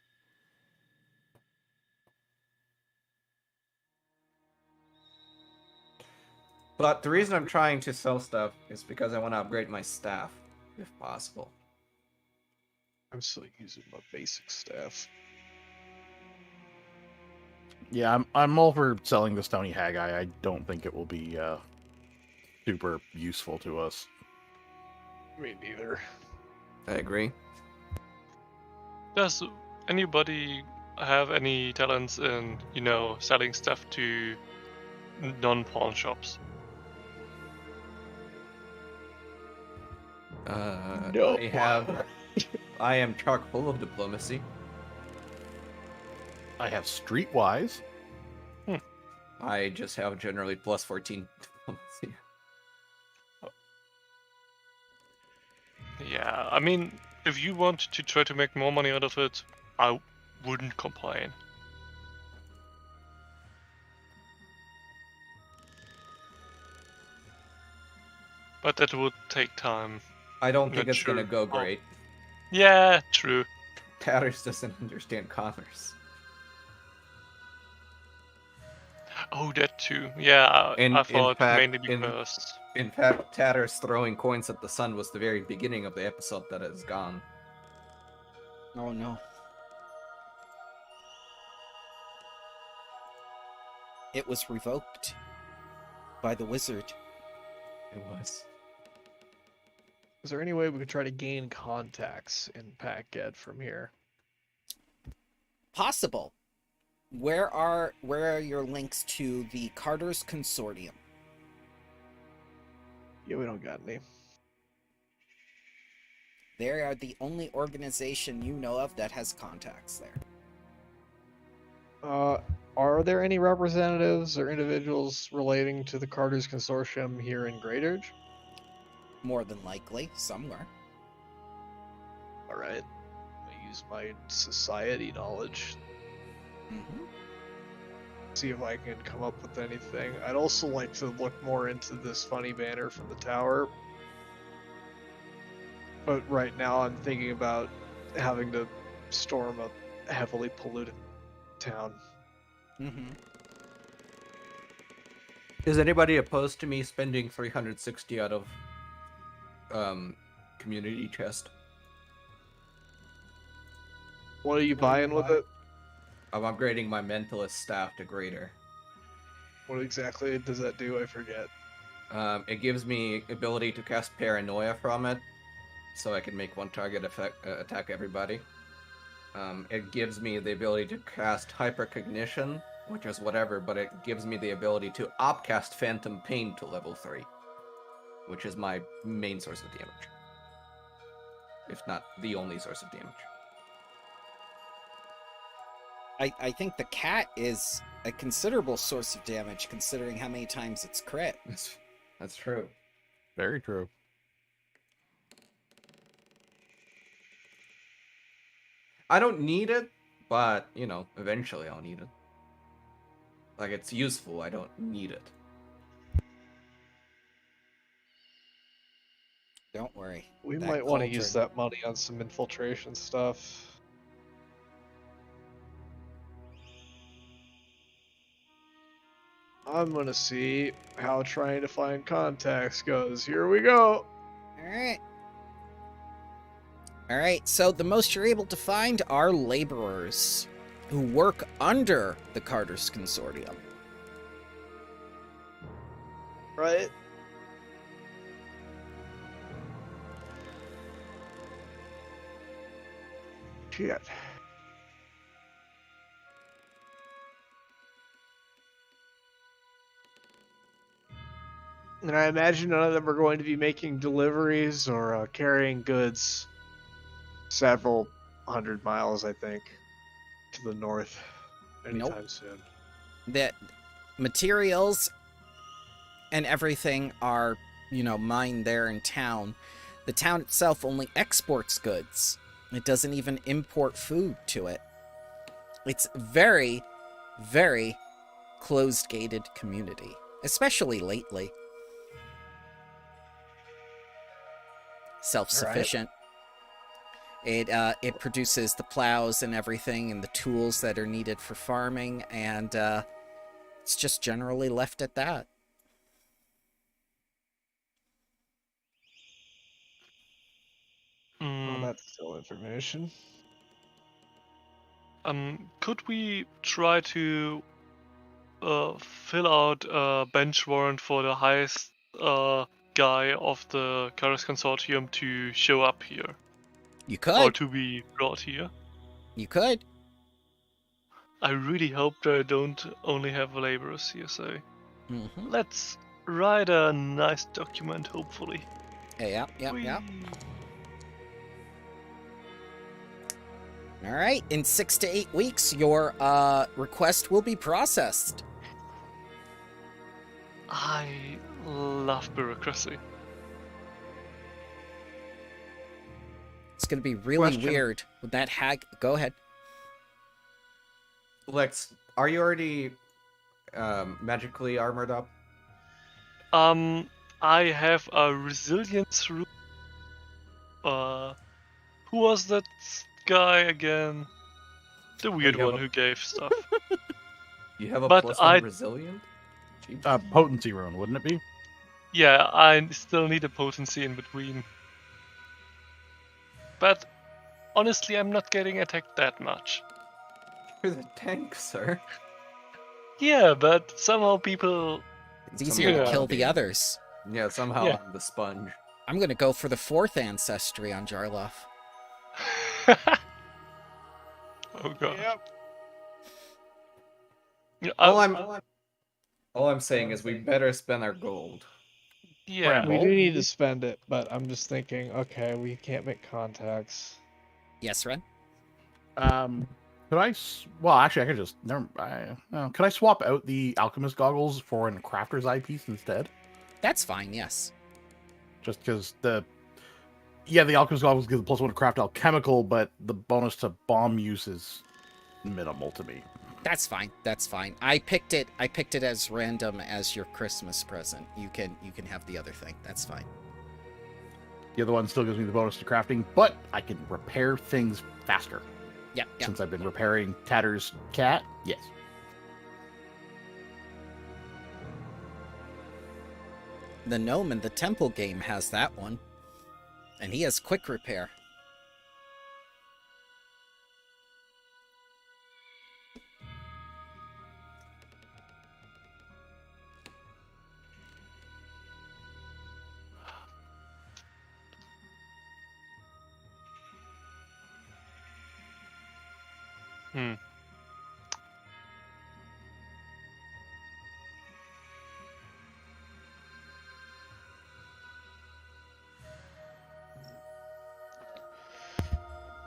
But the reason I'm trying to sell stuff is because I want to upgrade my staff, if possible. I'm still using my basic staff. Yeah, I'm all for selling the Stony Haggai. I don't think it will be super useful to us. Me neither. I agree. Does anybody have any talents in, selling stuff to non-pawn shops? No. I am chock full of diplomacy. I have Streetwise. I just have generally plus 14 diplomacy. Yeah, I mean, if you want to try to make more money out of it, I wouldn't complain. But that would take time. I don't think Not it's gonna sure go how- great. Yeah, true. Tatters doesn't understand commerce. Oh, that too. Yeah, I thought mainly because... In fact, Tatters throwing coins at the sun was the very beginning of the episode that is gone. Oh no. It was revoked by the wizard. It was. Is there any way we could try to gain contacts in Packget from here? Possible. Where are your links to the Carter's Consortium? Yeah, we don't got any. They are the only organization you know of that has contacts there. Are there any representatives or individuals relating to the Carter's Consortium here in Great Urge? More than likely, somewhere. Alright. I use my society knowledge. Mm-hmm. See if I can come up with anything. I'd also like to look more into this funny banner from the tower. But right now I'm thinking about having to storm a heavily polluted town. Mm-hmm. Is anybody opposed to me spending 360 out of community chest? What are you buying with it? I'm upgrading my mentalist staff to greater. What exactly does that do? I forget. It gives me ability to cast paranoia from it, so I can make one target attack everybody. It gives me the ability to cast hypercognition, which is whatever, but it gives me the ability to upcast phantom pain to level 3, which is my main source of damage, if not the only source of damage. I think the cat is a considerable source of damage, considering how many times it's crit. That's true. Very true. I don't need it, but, eventually I'll need it. Like, it's useful, I don't need it. Don't worry. We That might want to use cauldron- that money on some infiltration stuff. I'm gonna see how trying to find contacts goes. Here we go. Alright. Alright, so the most you're able to find are laborers who work under the Carter's Consortium. Right? Shit. And I imagine none of them are going to be making deliveries or carrying goods several hundred miles, I think, to the north anytime soon. That materials and everything are, mined there in town. The town itself only exports goods. It doesn't even import food to it. It's very, very closed-gated community, especially lately. Self-sufficient. It produces the plows and everything and the tools that are needed for farming, and it's just generally left at that. Well, That's still information. Could we try to fill out a bench warrant for the highest guy of the Chaos Consortium to show up here, You or could. to be brought here? You could. I really hope they don't only have laborers here, so Mm-hmm. let's write a nice document, hopefully. Yep. Whee! All right. In 6 to 8 weeks, your request will be processed. I love bureaucracy. It's going to be really Question. weird with that hag. Go ahead. Lex, are you already magically armored up? I have a resilience rule. Who was that guy again? The weird you have one a- who gave stuff. You have a But plus I- one resilient? Jeez. Potency rune, wouldn't it be? Yeah, I still need a potency in between. But honestly, I'm not getting attacked that much. You're the tank, sir. Yeah, but somehow people. It's easier to Yeah. kill the others. Yeah, somehow Yeah. I'm the sponge. I'm going to go for the 4th ancestry on Jarloff. Oh god. Yep. Yeah, All I'm saying is we better spend our gold. yeah. We do need to spend it, but I'm just thinking, okay, we can't make contacts. Yes, Ren? Could I? Well, actually, I could just. Could I swap out the alchemist goggles for an crafter's eyepiece instead? That's fine, yes. Just because the alchemist goggles give the +1 to craft alchemical, but the bonus to bomb use is minimal to me. That's fine. That's fine. I picked it as random as your Christmas present. You can have the other thing. That's fine. The other one still gives me the bonus to crafting, but I can repair things faster. Yep. Since I've been repairing Tatter's cat, yes. The gnome in the temple game has that one. And he has quick repair. Hmm.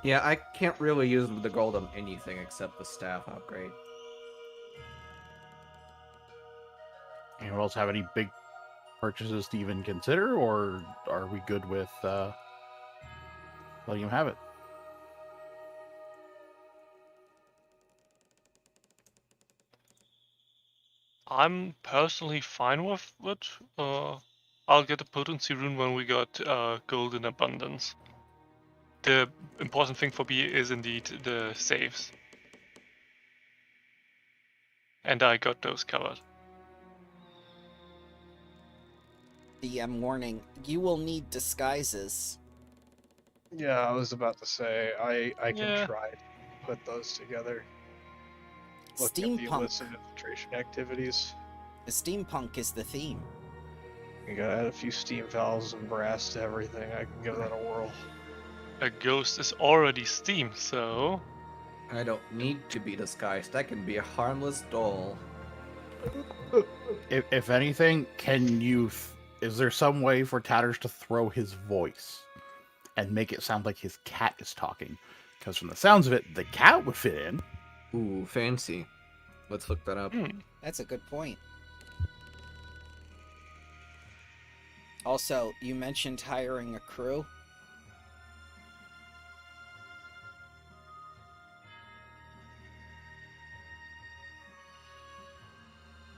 Yeah, I can't really use the gold on anything except the staff upgrade. Anyone else have any big purchases to even consider, or are we good with letting him have it? I'm personally fine with it. I'll get a potency rune when we got gold in abundance. The important thing for me is indeed the saves. And I got those covered. DM warning. You will need disguises. Yeah, I was about to say, I can Yeah. try to put those together. Look at the Steampunk. illicit infiltration activities. The steampunk is the theme. You gotta add a few steam valves and brass to everything. I can give that a whirl. A ghost is already steam, so I don't need to be disguised. I can be a harmless doll. If anything, is there some way for Tatters to throw his voice and make it sound like his cat is talking? Because from the sounds of it, the cat would fit in. Ooh, fancy. Let's look that up. That's a good point. Also, you mentioned hiring a crew.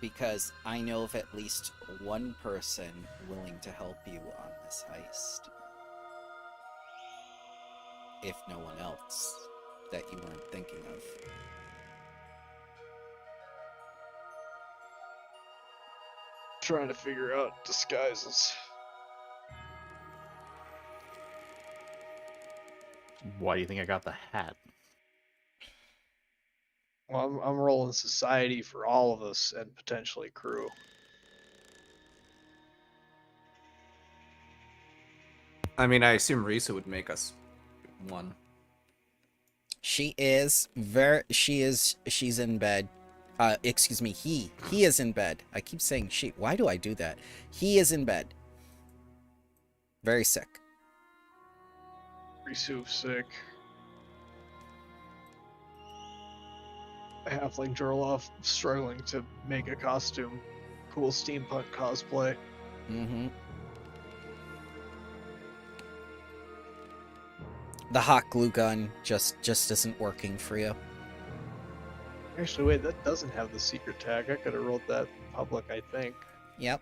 Because I know of at least one person willing to help you on this heist. If no one else that you weren't thinking of. Trying to figure out disguises. Why do you think I got the hat? Well, I'm rolling society for all of us and potentially crew. I mean, I assume Risa would make us one. She's in bed. Excuse me, he is in bed. I keep saying she. Why do I do that? He is in bed. Very sick. Risu sick. Halfling Jorloff struggling to make a costume. Cool steampunk cosplay. Mm-hmm. The hot glue gun just isn't working for you. Actually, wait, that doesn't have the secret tag. I could have rolled that public, I think. Yep.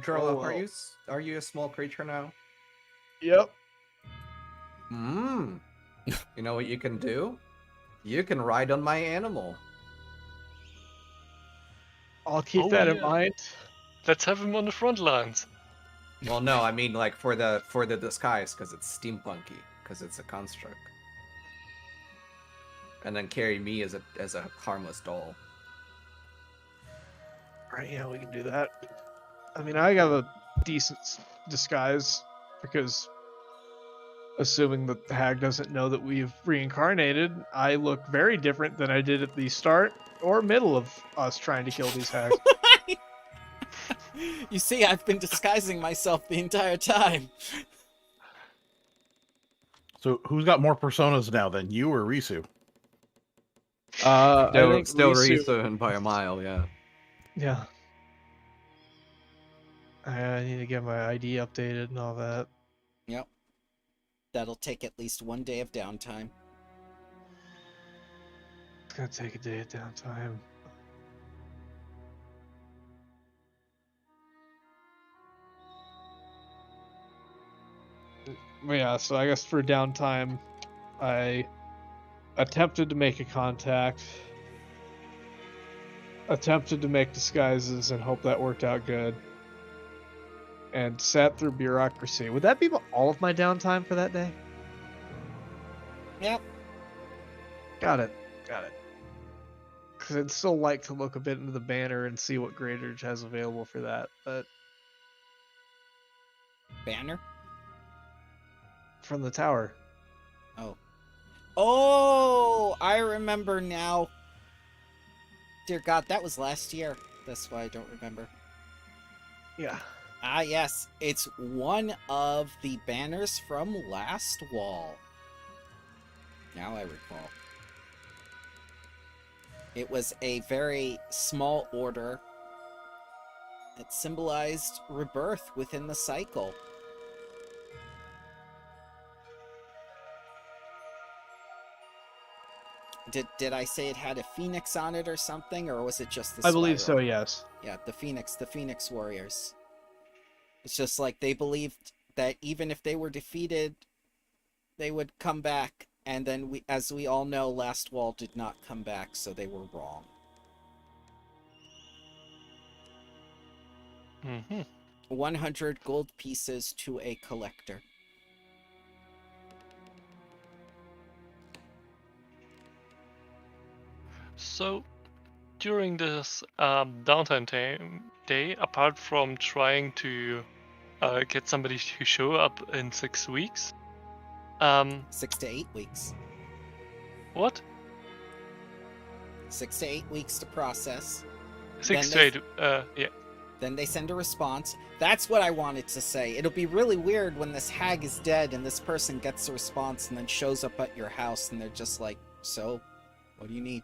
Jorloff, well. are you a small creature now? Yep. You know what you can do? You can ride on my animal. I'll keep Oh, that in yeah. mind. Let's have him on the front lines. Well, no, I mean like for the disguise, because it's steampunky, because it's a construct. And then carry me as a harmless doll. Right, yeah, we can do that. I mean, I have a decent disguise, because assuming that the hag doesn't know that we've reincarnated, I look very different than I did at the start or middle of us trying to kill these hags. You see, I've been disguising myself the entire time. So who's got more personas now, than you or Risu? I think Still Risu- Risa and by a mile, yeah. Yeah. I need to get my ID updated and all that. Yep. That'll take at least one day of downtime. It's gonna take a day of downtime. Well, yeah, so I guess for downtime, I attempted to make a contact, attempted to make disguises, and hope that worked out good, and sat through bureaucracy. Would that be all of my downtime for that day? Yep. Got it. Because I'd still like to look a bit into the banner and see what Greaterge has available for that, but Banner? from the tower. Oh, I remember now. Dear God, that was last year. That's why I don't remember. Yeah. Ah, yes. It's one of the banners from last wall. Now I recall. It was a very small order. It symbolized rebirth within the cycle. Did I say it had a phoenix on it or something, or was it just the I believe so, spiral? yes. Yeah, the Phoenix Warriors. It's just like they believed that even if they were defeated, they would come back, and then as we all know, Last Wall did not come back, so they were wrong. Mm-hmm. 100 gold pieces to a collector. So, during this downtime day, apart from trying to get somebody to show up in 6 weeks, 6 to 8 weeks. what? 6 to 8 weeks to process. 6 Then to 8, yeah. Then they send a response. That's what I wanted to say. It'll be really weird when this hag is dead and this person gets a response and then shows up at your house and they're just like, so, what do you need?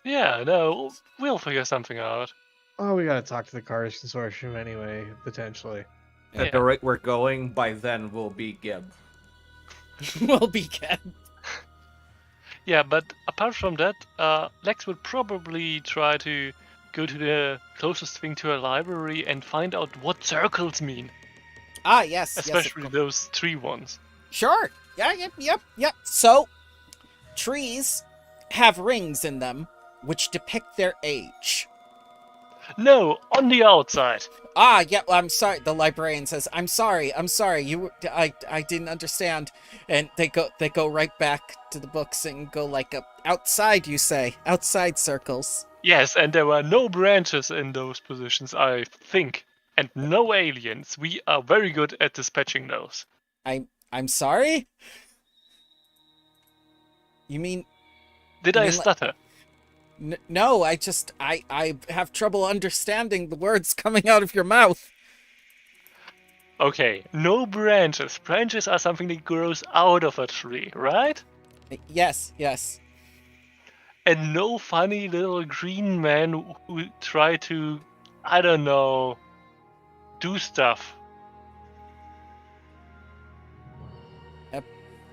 Yeah, no, we'll figure something out. Oh, we gotta talk to the Cars Consortium anyway, potentially. At the rate we're going, by then we'll be Gib. We'll be kept. Yeah, but apart from that, Lex would probably try to go to the closest thing to a library and find out what circles mean. Ah, yes. Especially yes, those 3 ones. Sure. Yeah, yep. So, trees have rings in them which depict their age. No, on the outside. Ah, yeah, well, I'm sorry. The librarian says, I'm sorry. I didn't understand. And they go right back to the books and go like outside, you say, outside circles. Yes, and there were no branches in those positions, I think. And no aliens. We are very good at dispatching those. I'm sorry? You mean, Did You I mean stutter? no, I have trouble understanding the words coming out of your mouth. Okay, no branches. Branches are something that grows out of a tree, right? Yes. And no funny little green men who try to, I don't know, do stuff.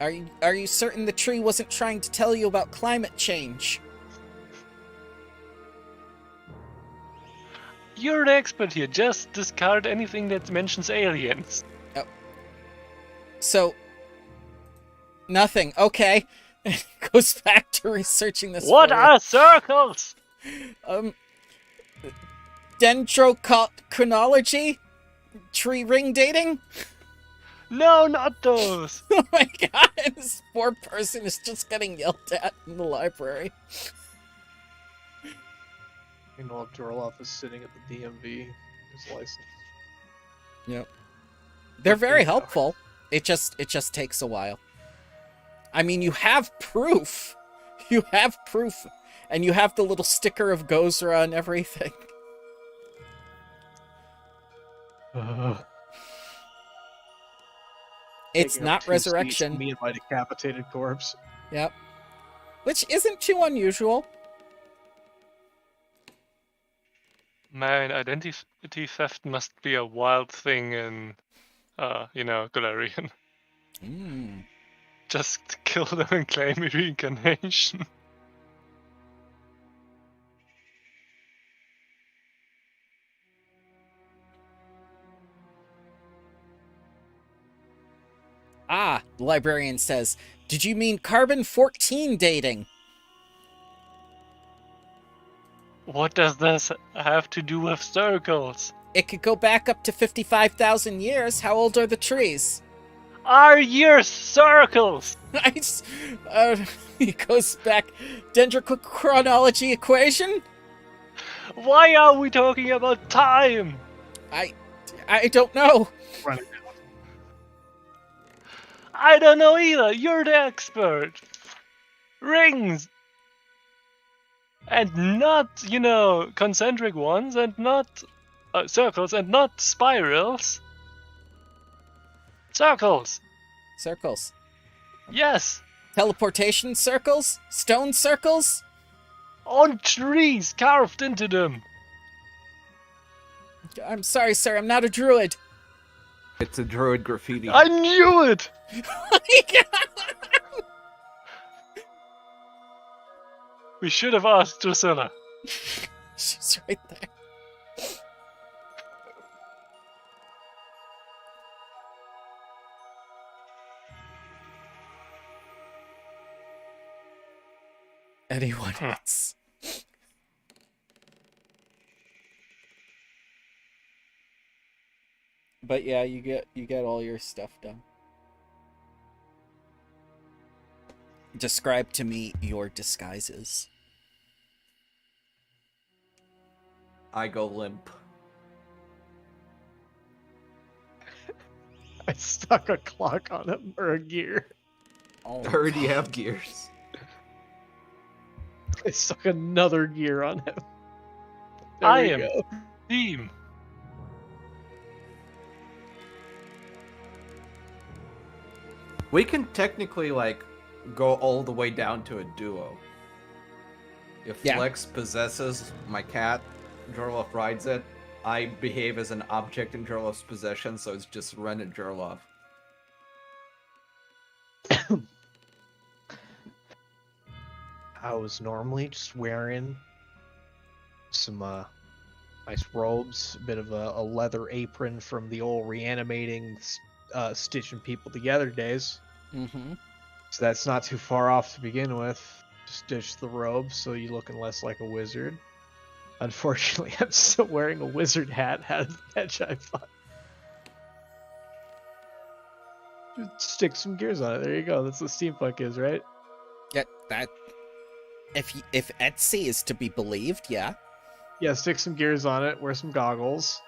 Are you certain the tree wasn't trying to tell you about climate change? You're the expert here. Just discard anything that mentions aliens. So, nothing. Okay. Goes back to researching this. What for you. are circles? Dendrochronology? Tree ring dating? No, not those. Oh my god, this poor person is just getting yelled at in the library. Meanwhile, Jorloff is sitting at the DMV, his license. Yep. They're very helpful. It just takes a while. I mean, you have proof. You have proof. And you have the little sticker of Gozra and everything. It's Taking up not 2 seats, resurrection. me and my decapitated corpse. Yep. Which isn't too unusual. Man, identity theft must be a wild thing in, Galarian. Just kill them and claim reincarnation. Ah, the librarian says, did you mean carbon-14 dating? What does this have to do with circles? It could go back up to 55,000 years. How old are the trees? Are years circles? Nice. He goes back. Dendrochronology equation? Why are we talking about time? I don't know. Run it down. I don't know either. You're the expert. Rings. And not, concentric ones, and not circles, and not spirals. Circles. Circles. Yes. Teleportation circles? Stone circles? On trees carved into them. I'm sorry, sir. I'm not a druid. It's a druid graffiti. I knew it. We should have asked Drusilla. She's right there. Anyone else? But yeah, you get all your stuff done. Describe to me your disguises. I go limp. I stuck a clock on him, or a gear. Oh, I already have gears. I stuck another gear on him. I we am go. team. We can technically, go all the way down to a duo. If Yeah. Lex possesses my cat, Jorloff rides it, I behave as an object in Jorloff's possession, so it's just Ren and Jorloff. I was normally just wearing some nice robes, a bit of a leather apron from the old reanimating, stitching people together days. Mm-hmm. So that's not too far off to begin with. Stitch the robes so you're looking less like a wizard. Unfortunately, I'm still wearing a wizard hat out of the patch I bought. Just stick some gears on it. There you go. That's what steampunk is, right? Yeah, that. If Etsy is to be believed, yeah. Yeah, stick some gears on it. Wear some goggles.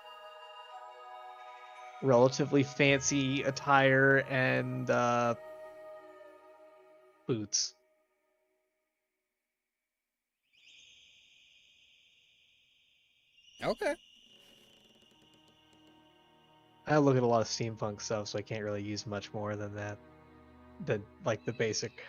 Relatively fancy attire and boots. Okay. I look at a lot of steampunk stuff, so I can't really use much more than that. Than like the basic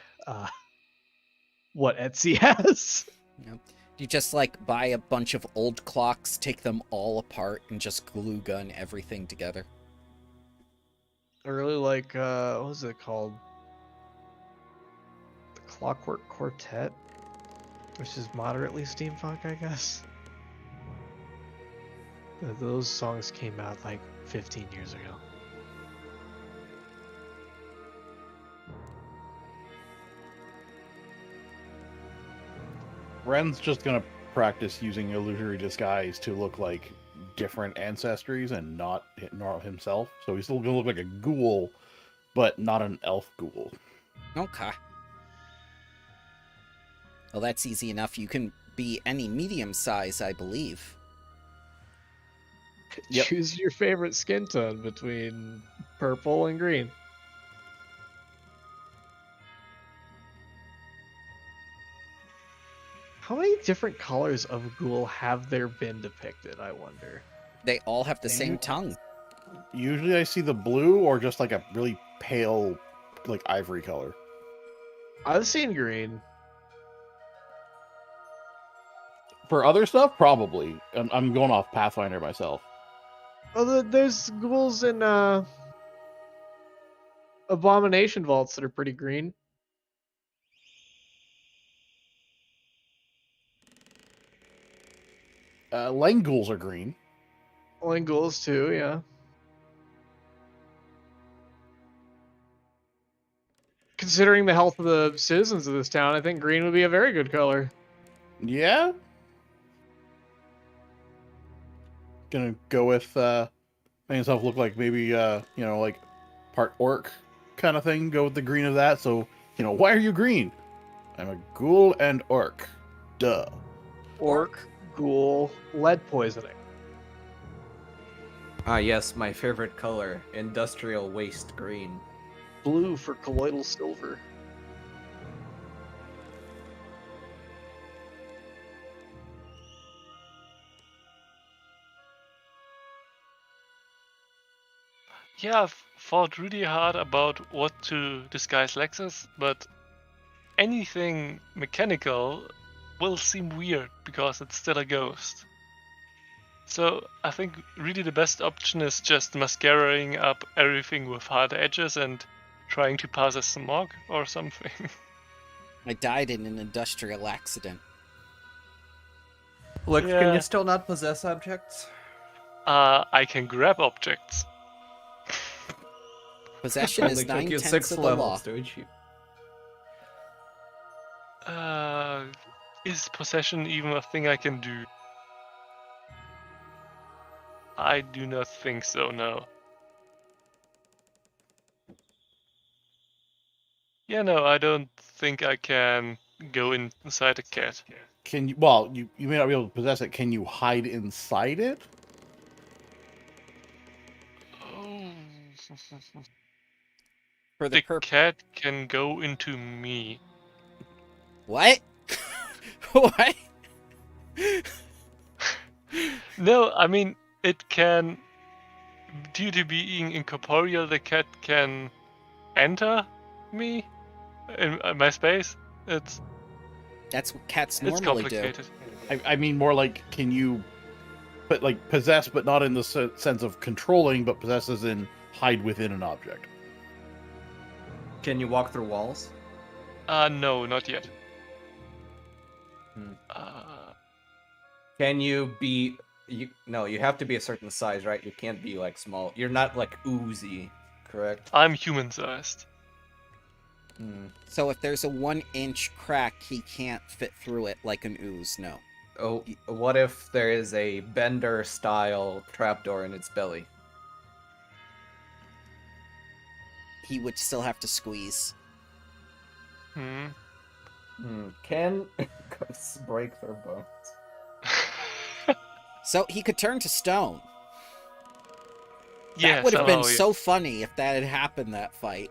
what Etsy has. Yep. You just like buy a bunch of old clocks, take them all apart, and just glue gun everything together. I really like what was it called? The Clockwork Quartet, which is moderately steampunk, I guess. Those songs came out like 15 years ago. Ren's just gonna practice using illusory disguise to look like different ancestries and not himself. So he's still gonna look like a ghoul, but not an elf ghoul. Okay. Well, that's easy enough. You can be any medium size, I believe. Yep. Choose your favorite skin tone between purple and green. How many different colors of ghoul have there been depicted, I wonder? They all have the same tongue. Usually I see the blue or just like a really pale, like ivory color. I've seen green. For other stuff, probably. I'm going off Pathfinder myself. Oh, there's ghouls in Abomination Vaults that are pretty green. Lane ghouls are green. Well, ghouls too, yeah. Considering the health of the citizens of this town, I think green would be a very good color. Yeah. Gonna go with making himself look like maybe like part orc kind of thing. Go with the green of that. So why are you green? I'm a ghoul and orc. Duh. Orc, ghoul, lead poisoning. Ah, yes, my favorite color, industrial waste green. Blue for colloidal silver. Yeah, I've thought really hard about what to disguise Lexus, but anything mechanical will seem weird because it's still a ghost. So I think really the best option is just mascaraing up everything with hard edges and trying to pass as smog or something. I died in an industrial accident. Look, Yeah. can you still not possess objects? I can grab objects. Possession is Only took you 9/10 6 of the law. levels to achieve. Is possession even a thing I can do? I do not think so, no. Yeah, no, I don't think I can go inside a cat. Can you? Well, you may not be able to possess it. Can you hide inside it? Oh. For The the cat can go into me. What? What? No, I mean, it can... Due to being incorporeal, the cat can enter me in my space. That's what cats It's normally do. complicated. I mean more like, can you put like possess, but not in the sense of controlling, but possess as in hide within an object. Can you walk through walls? No, not yet. Hmm. Uh, Can you be... No, you have to be a certain size, right? You can't be, like, small. You're not, like, oozy, correct? I'm human-sized. Hmm. So if there's a 1-inch crack, he can't fit through it like an ooze, no. Oh, what if there is a Bender-style trapdoor in its belly? He would still have to squeeze. Can ghosts break their bones? So he could turn to stone. Yeah, That would have been somehow, yeah. so funny if that had happened, that fight.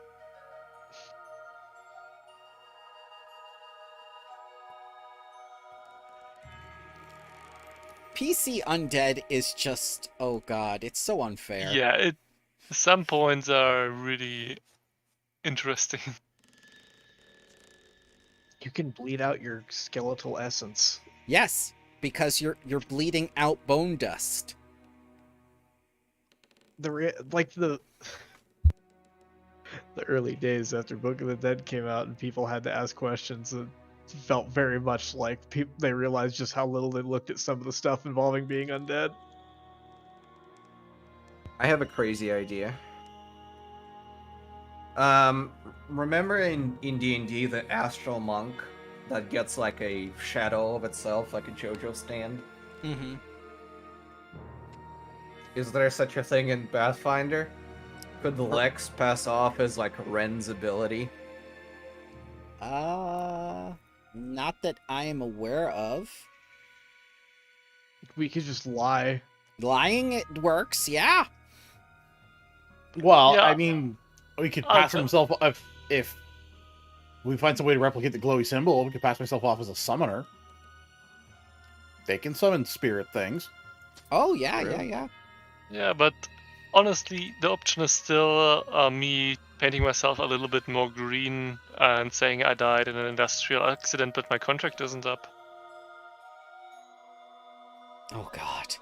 PC Undead is just, oh god, it's so unfair. Yeah, some points are really interesting. You can bleed out your skeletal essence. Yes, because you're bleeding out bone dust. The early days after Book of the Dead came out and people had to ask questions, it felt very much like they realized just how little they looked at some of the stuff involving being undead. I have a crazy idea. Remember in D&D the astral monk that gets like a shadow of itself, like a JoJo stand? Mm-hmm. Is there such a thing in Pathfinder? Could Lex pass off as like Ren's ability? Not that I am aware of. We could just lie. Lying, it works, yeah. Well, Yeah. I mean, we could I pass thought- himself if we find some way to replicate the glowy symbol. We could pass myself off as a summoner. They can summon spirit things. Oh, yeah, True. yeah. Yeah, but honestly, the option is still me painting myself a little bit more green and saying I died in an industrial accident, but my contract isn't up. Oh, god.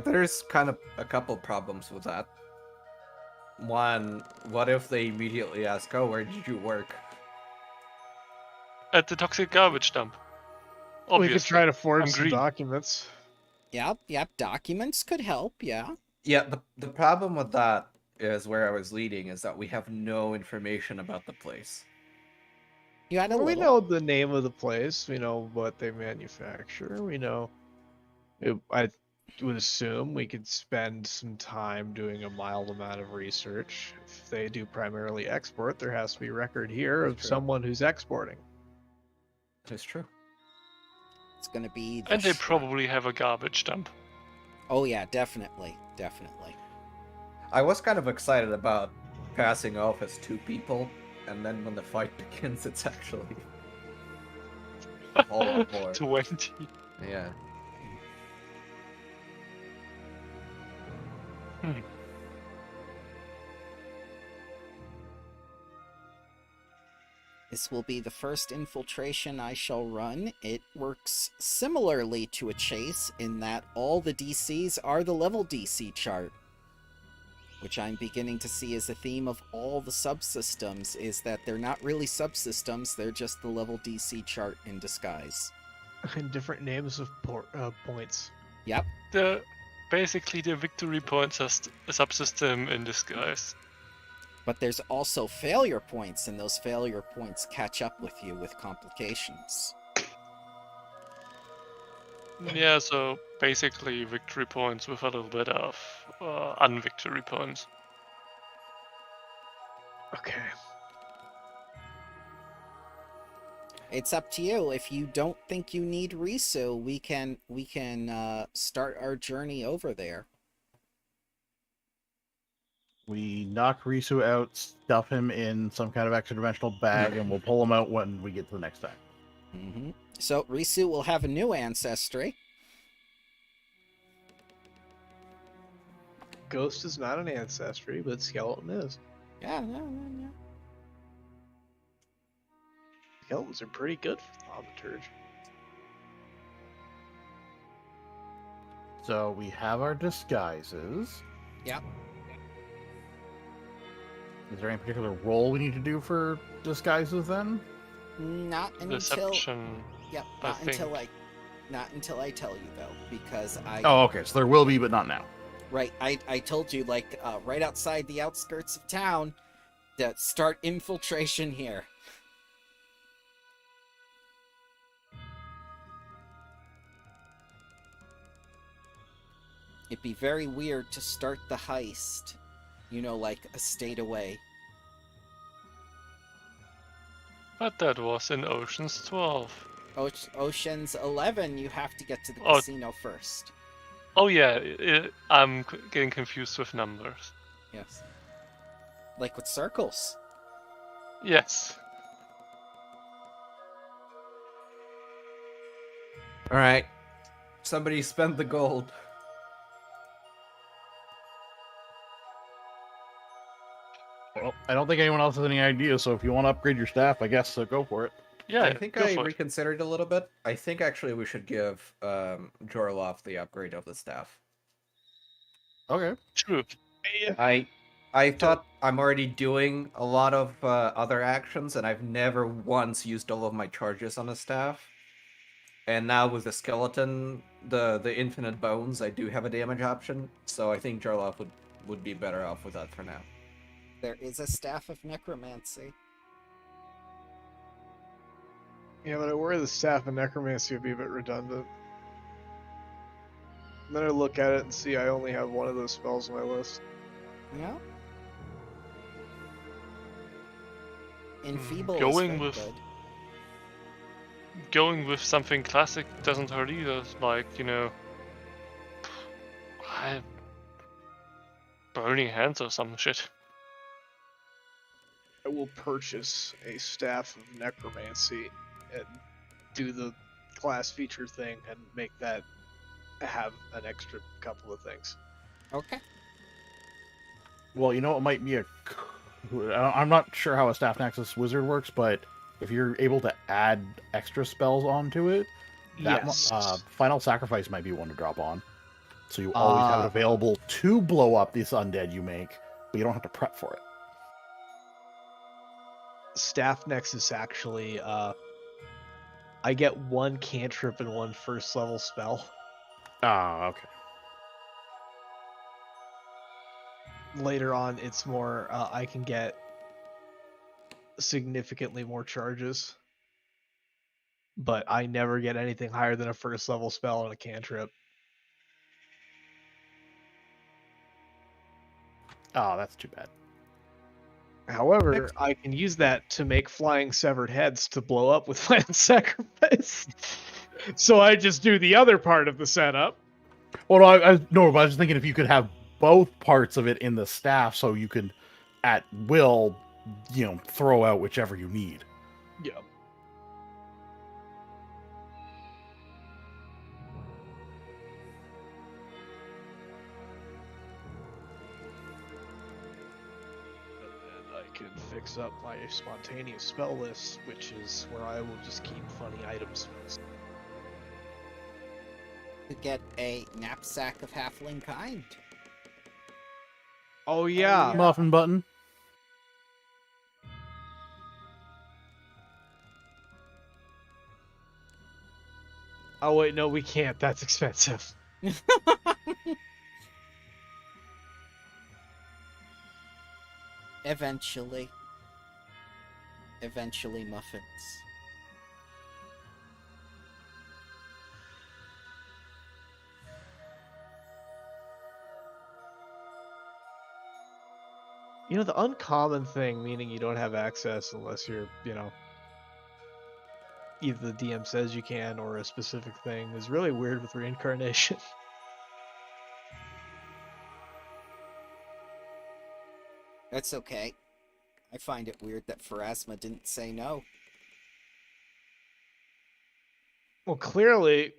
There's kind of a couple problems with that. One, what if they immediately ask, "Oh, where did you work?" At the toxic garbage dump. We Obviously. could try to I'm forge some green. documents. Yep, documents could help, yeah. Yeah, the problem with that is where I was leading is that we have no information about the place. You had a We little. know the name of the place. We know what they manufacture. We know. I would assume we could spend some time doing a mild amount of research. If they do primarily export, there has to be record here of True. someone who's exporting. It's true. It's gonna be the And they sh- probably have a garbage dump. Oh, yeah, definitely. I was kind of excited about passing off as two people, and then when the fight begins, it's actually all on board. 20. Yeah. This will be the first infiltration I shall run. It works similarly to a chase in that all the DCs are the level DC chart. Which I'm beginning to see as a theme of all the subsystems, is that they're not really subsystems, they're just the level DC chart in disguise. And different names of points. Yep. Basically, the victory points are a subsystem in disguise. But there's also failure points, and those failure points catch up with you with complications. Yeah, so basically victory points with a little bit of unvictory points. Okay. It's up to you. If you don't think you need Risu, we can start our journey over there. We knock Risu out, stuff him in some kind of extra-dimensional bag, and we'll pull him out when we get to the next time. Mm-hmm. So Risu will have a new ancestry. Ghost is not an ancestry, but skeleton is. Yeah. Skeletons are pretty good for thaumaturgy. So we have our disguises. Yep. Is there any particular role we need to do for disguises then? Not until. Deception. Yep. I Not until I tell you though, because I. Oh, okay. So there will be, but not now. Right. I told you, like, right outside the outskirts of town, that start infiltration here. It'd be very weird to start the heist, like a state away. But that was in Ocean's 12. Ocean's 11, you have to get to the Oh. casino first. Oh yeah, I'm getting confused with numbers. Yes. Like with circles. Yes. All right, somebody spend the gold. Well, I don't think anyone else has any ideas, so if you want to upgrade your staff, I guess go for it. Yeah, I think go I for it. reconsidered a little bit. I think actually we should give Jorloff the upgrade of the staff. Okay. True. I thought I'm already doing a lot of other actions, and I've never once used all of my charges on a staff. And now with the skeleton, the infinite bones, I do have a damage option. So I think Jorloff would be better off with that for now. There is a staff of necromancy. Yeah, but I worry the staff of necromancy would be a bit redundant. And then I look at it and see I only have one of those spells on my list. Yeah. Enfeeble Going is very with- good. Going with something classic doesn't hurt either. Like, burning hands or some shit. I will purchase a staff of necromancy and do the class feature thing and make that have an extra couple of things. Okay. Well, it might be I'm not sure how a Staff Nexus wizard works, but if you're able to add extra spells onto it, that Yes. Final Sacrifice might be one to drop on. So you always have it available to blow up this undead you make, but you don't have to prep for it. Staff Nexus actually, I get one cantrip and one first level spell. Okay. Later on, it's more, I can get significantly more charges. But I never get anything higher than a first level spell and a cantrip. Oh, that's too bad. However, I can use that to make flying severed heads to blow up with Final Sacrifice. So I just do the other part of the setup. Well, no, but I was just thinking if you could have both parts of it in the staff, so you could, at will, throw out whichever you need. Yeah. Can fix up my spontaneous spell list, which is where I will just keep funny items. To get a knapsack of halfling kind. Oh yeah. Muffin button. Oh wait, no, we can't. That's expensive. Eventually. Eventually, muffins. The uncommon thing, meaning you don't have access unless you're, either the DM says you can or a specific thing, is really weird with reincarnation. That's okay. I find it weird that Pharasma didn't say no. Well, clearly,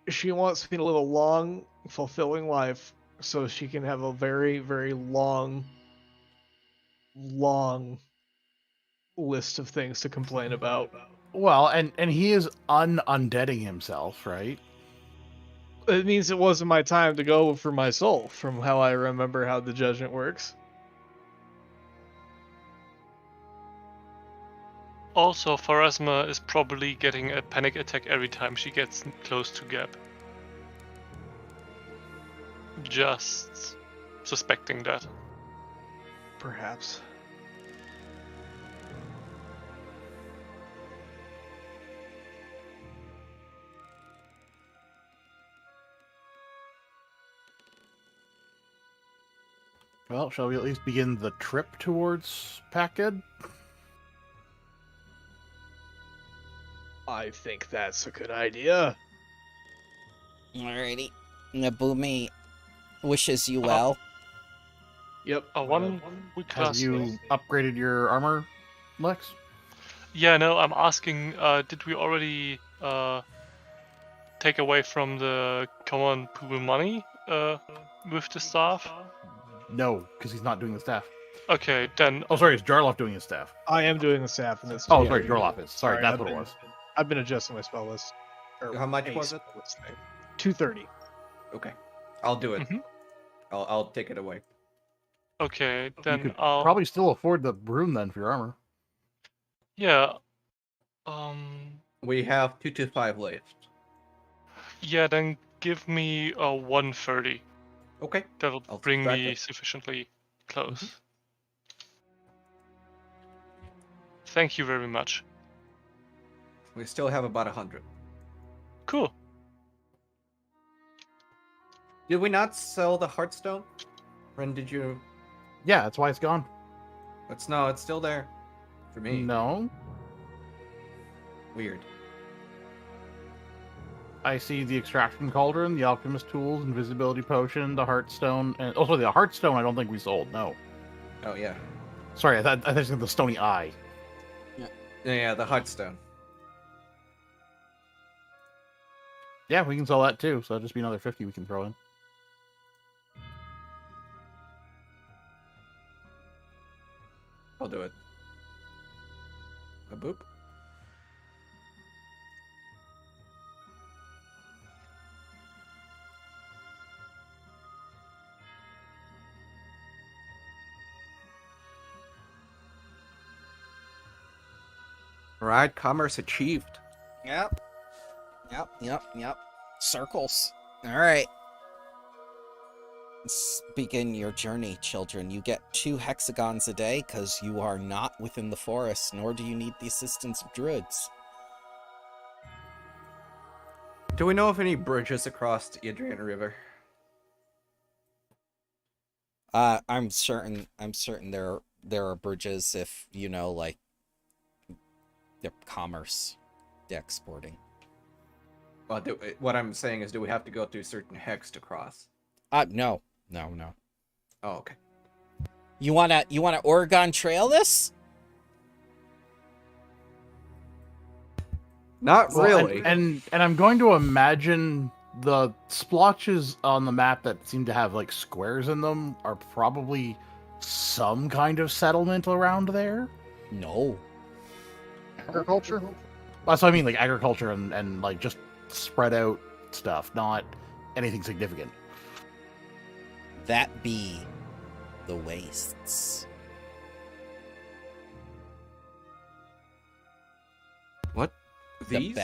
she wants me to live a long, fulfilling life so she can have a very, very long list of things to complain about. Well, and he is undeading himself, right? It means it wasn't my time to go for my soul, from how I remember how the judgment works. Also, Pharasma is probably getting a panic attack every time she gets close to Gab. Just suspecting that. Perhaps. Well, shall we at least begin the trip towards Packhead? I think that's a good idea. Alrighty. Nabumi wishes you well. Yep. One week Have last. you upgraded your armor, Lex? Yeah, no, I'm asking, did we already take away from the common pool money with the staff? No, because he's not doing the staff. Okay, then Oh, sorry, it's Jarloff doing his staff. I am doing the staff in this. Oh, yeah. sorry, Jarloff is. Sorry, that's I've what it been- was. I've been adjusting my spell list. How much was it? 230. Okay, I'll do it. Mhm. I'll take it away. okay, You then could I'll probably still afford the rune then for your armor. yeah. We have 225 left. Yeah, then give me a 130. Okay. That'll I'll bring subtract me it. sufficiently close. Thank you very much. We still have about 100. Cool. Did we not sell the Heartstone? Ren, did you? Yeah, that's why it's gone. It's still there. For me. No, Weird. I see the extraction cauldron, the alchemist tools, invisibility potion, the heartstone, and also the heartstone. I don't think we sold. No, Oh yeah. sorry, I thought it was the stony eye. Yeah, the Heartstone. Yeah, we can sell that too. So that'll just be another 50 we can throw in. I'll do it. A boop. Alright, commerce achieved. Yep. Yep. Circles. Alright. Let's begin your journey, children. You get 2 hexagons a day because you are not within the forest, nor do you need the assistance of druids. Do we know of any bridges across the Adrian River? I'm certain there are bridges if, you know, like, the commerce, the exporting. Well, what I'm saying is, do we have to go through certain hex to cross? No. Oh, okay. You wanna Oregon Trail this? Not Well, really. And I'm going to imagine the splotches on the map that seem to have like squares in them are probably some kind of settlement around there. No. Agriculture? That's what I mean, like agriculture and like just spread out stuff, not anything significant. That be the wastes. What? These?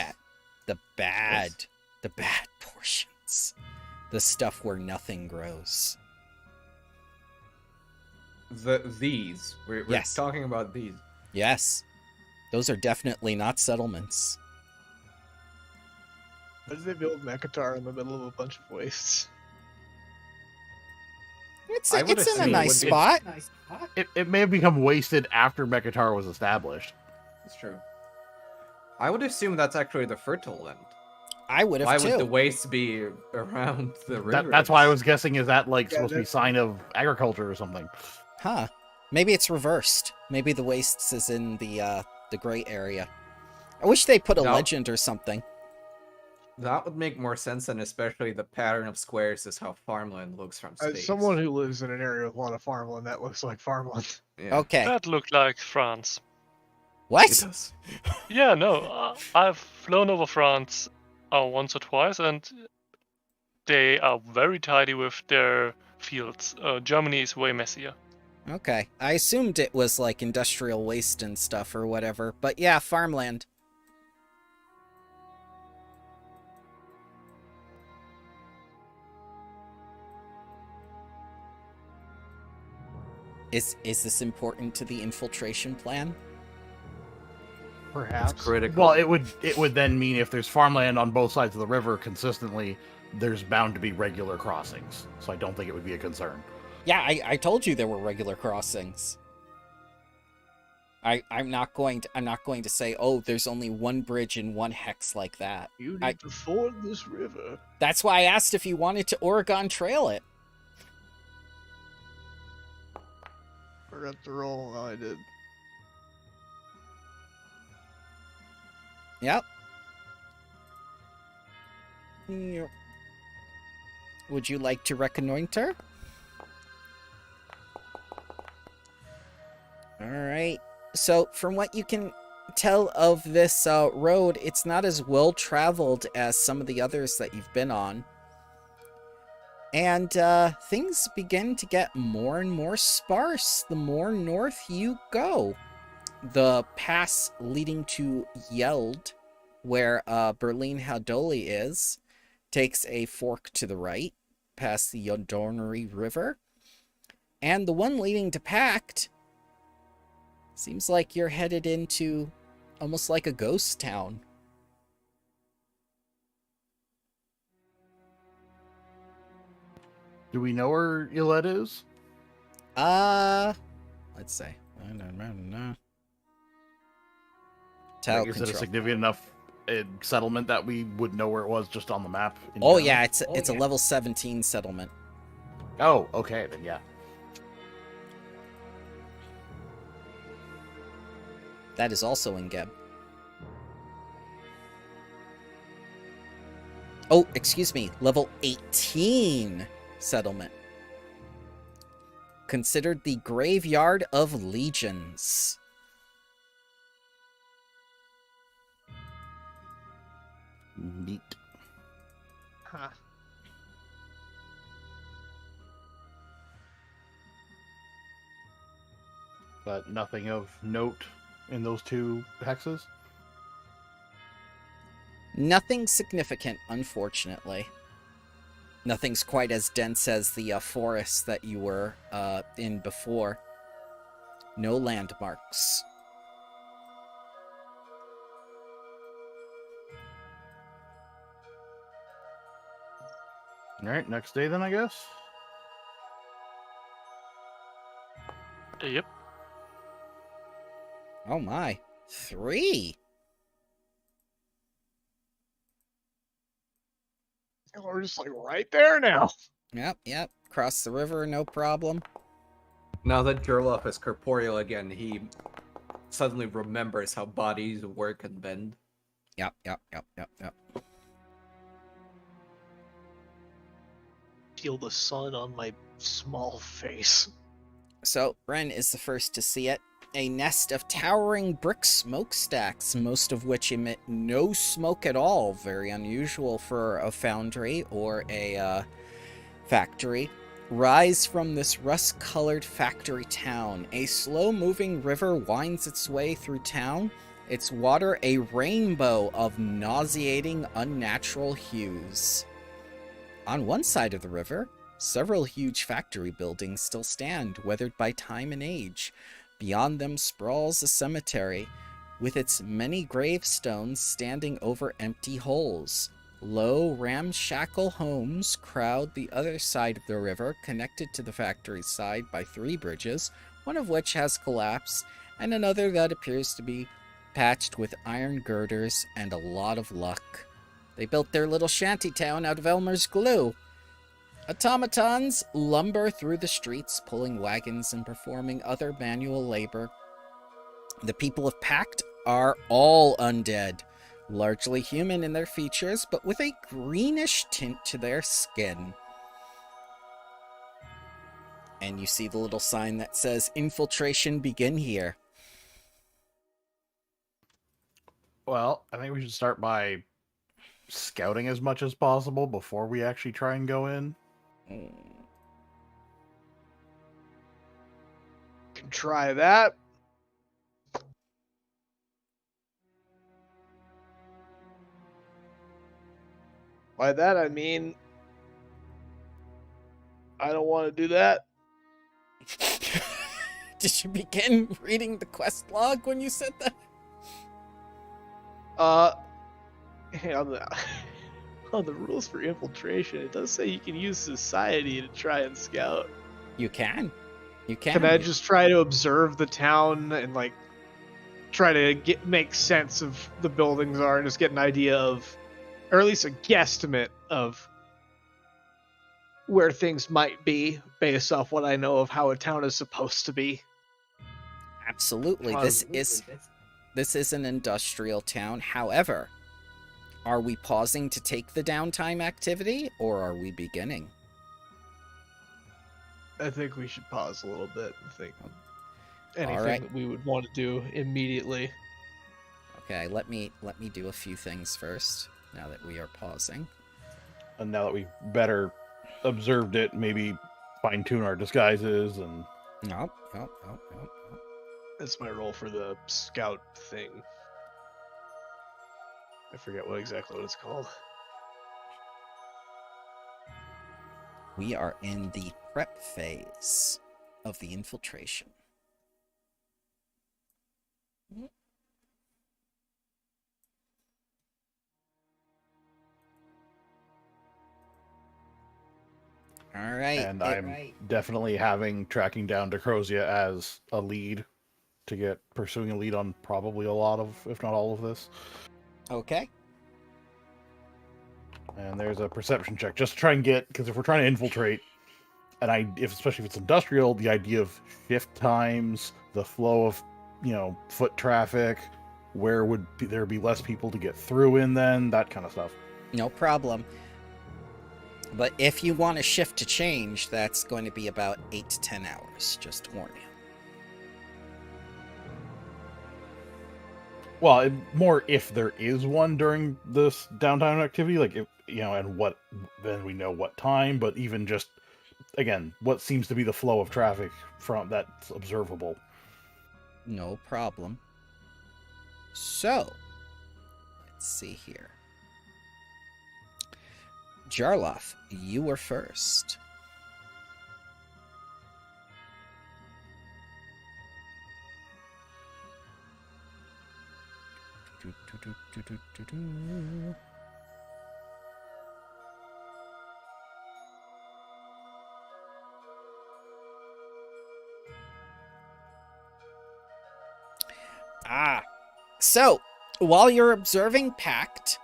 The bad portions. The stuff where nothing grows. These. We're Yes. talking about these. Yes. Those are definitely not settlements. Why did they build Mekatar in the middle of a bunch of wastes? It's I would in a assume it nice would be- spot. It may have become wasted after Mekatar was established. It's true. I would assume that's actually the fertile land. I would have Why too. would the waste be around the river? That's why I was guessing, is that like Yeah, supposed to be that's- sign of agriculture or something? Huh. Maybe it's reversed. Maybe the wastes is in the gray area. I wish they put a No. legend or something. That would make more sense, and especially the pattern of squares is how farmland looks from space. As someone who lives in an area with a lot of farmland, that looks like farmland. Yeah, Okay. That looked like France. it What? does. Yeah, no, I've flown over France once or twice, and they are very tidy with their fields. Germany is way messier. Okay. I assumed it was like industrial waste and stuff or whatever. But yeah, farmland. Is this important to the infiltration plan? Perhaps. It's critical. Well, it would then mean if there's farmland on both sides of the river consistently, there's bound to be regular crossings. So I don't think it would be a concern. Yeah, I told you there were regular crossings. I'm not going to say, oh, there's only one bridge and one hex like that. You need to ford this river. That's why I asked if you wanted to Oregon Trail it. Forgot to roll. Oh, I did. Yep. Yep. Would you like to reconnoiter? Alright. So, from what you can tell of this road, it's not as well traveled as some of the others that you've been on. And things begin to get more and more sparse the more north you go. The pass leading to Yeld, where Berlin Hadoli is, takes a fork to the right, past the Yodornery River. And the one leading to Pact seems like you're headed into almost like a ghost town. Do we know where Yolette is? Let's say. Tower Like, is it a control. significant enough settlement that we would know where it was just on the map? in Oh general? yeah, it's a level 17 settlement. Oh, okay, then yeah. That is also in Geb. Oh, excuse me, level 18 settlement. Considered the Graveyard of Legions. Neat. Huh. But nothing of note in those two hexes? Nothing significant, unfortunately. Nothing's quite as dense as the forest that you were in before. No landmarks. Alright, next day then, I guess? Yep. Oh my. 3? We're just like right there now. Yep. Cross the river, no problem. Now that Gerloff is corporeal again, he suddenly remembers how bodies work and bend. Yep. Feel the sun on my small face. So, Ren is the first to see it. A nest of towering brick smokestacks, most of which emit no smoke at all. Very unusual for a foundry or a factory. Rise from this rust-colored factory town. A slow-moving river winds its way through town. Its water a rainbow of nauseating, unnatural hues. On one side of the river, several huge factory buildings still stand, weathered by time and age. Beyond them sprawls a cemetery, with its many gravestones standing over empty holes. Low, ramshackle homes crowd the other side of the river, connected to the factory side by 3 bridges, one of which has collapsed, and another that appears to be patched with iron girders and a lot of luck. They built their little shantytown out of Elmer's glue. Automatons lumber through the streets, pulling wagons and performing other manual labor. The people of Pact are all undead, largely human in their features, but with a greenish tint to their skin. And you see the little sign that says, "Infiltration begin here." Well, I think we should start by scouting as much as possible before we actually try and go in. Can try that. By that I mean I don't want to do that. Did you begin reading the quest log when you said that? Hey, on the rules for infiltration, it does say you can use society to try and scout. You can. You can. Can I just try to observe the town and like try to make sense of the buildings are and just get an idea of, or at least a guesstimate of where things might be based off what I know of how a town is supposed to be? Absolutely. This is an industrial town. However, are we pausing to take the downtime activity, or are we beginning? I think we should pause a little bit and think anything right. that we would want to do immediately. Okay, let me do a few things first, now that we are pausing. And now that we've better observed it, maybe fine-tune our disguises and... Nope. That's my role for the scout thing. I forget exactly what it's called. We are in the prep phase of the infiltration. All right. And I'm definitely tracking down Decrosia as a lead to get pursuing a lead on probably a lot of, if not all of this. Okay. And there's a perception check just to try and get, because if we're trying to infiltrate, and especially if it's industrial, the idea of shift times, the flow of, foot traffic, where would there be less people to get through in then, that kind of stuff. No problem. But if you want a shift to change, that's going to be about 8 to 10 hours, just to warn you. Well, more if there is one during this downtime activity, like, if, and what, then we know what time, but even just, again, what seems to be the flow of traffic from that's observable. No problem. So, let's see here. Jarloff, you were first. So, while you're observing Pact,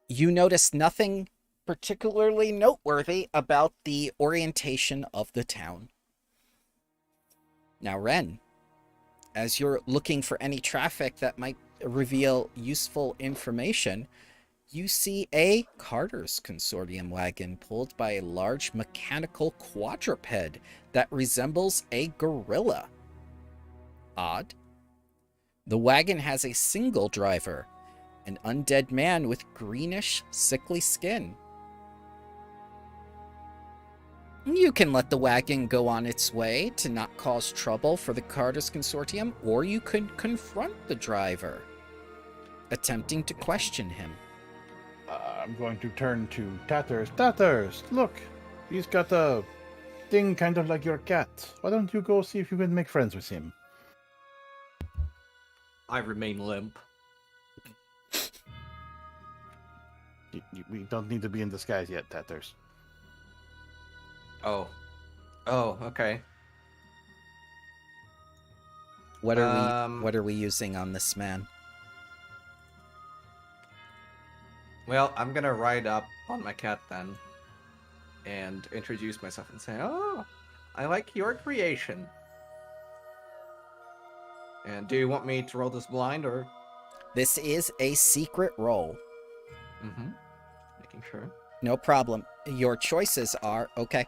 you notice nothing particularly noteworthy about the orientation of the town. Now, Ren, as you're looking for any traffic that might reveal useful information, you see a Carter's Consortium wagon pulled by a large mechanical quadruped that resembles a gorilla. Odd. The wagon has a single driver, an undead man with greenish, sickly skin. You can let the wagon go on its way to not cause trouble for the Carter's Consortium, or you could confront the driver, attempting to question him. I'm going to turn to Tatters. Tatters, look! He's got a thing kind of like your cat. Why don't you go see if you can make friends with him? I remain limp. We don't need to be in disguise yet, Tatters. Oh, okay. What are we using on this man? Well, I'm gonna ride up on my cat then, and introduce myself and say, "Oh, I like your creation." And do you want me to roll this blind or? This is a secret roll. Mm-hmm. Making sure. No problem. Your choices are okay.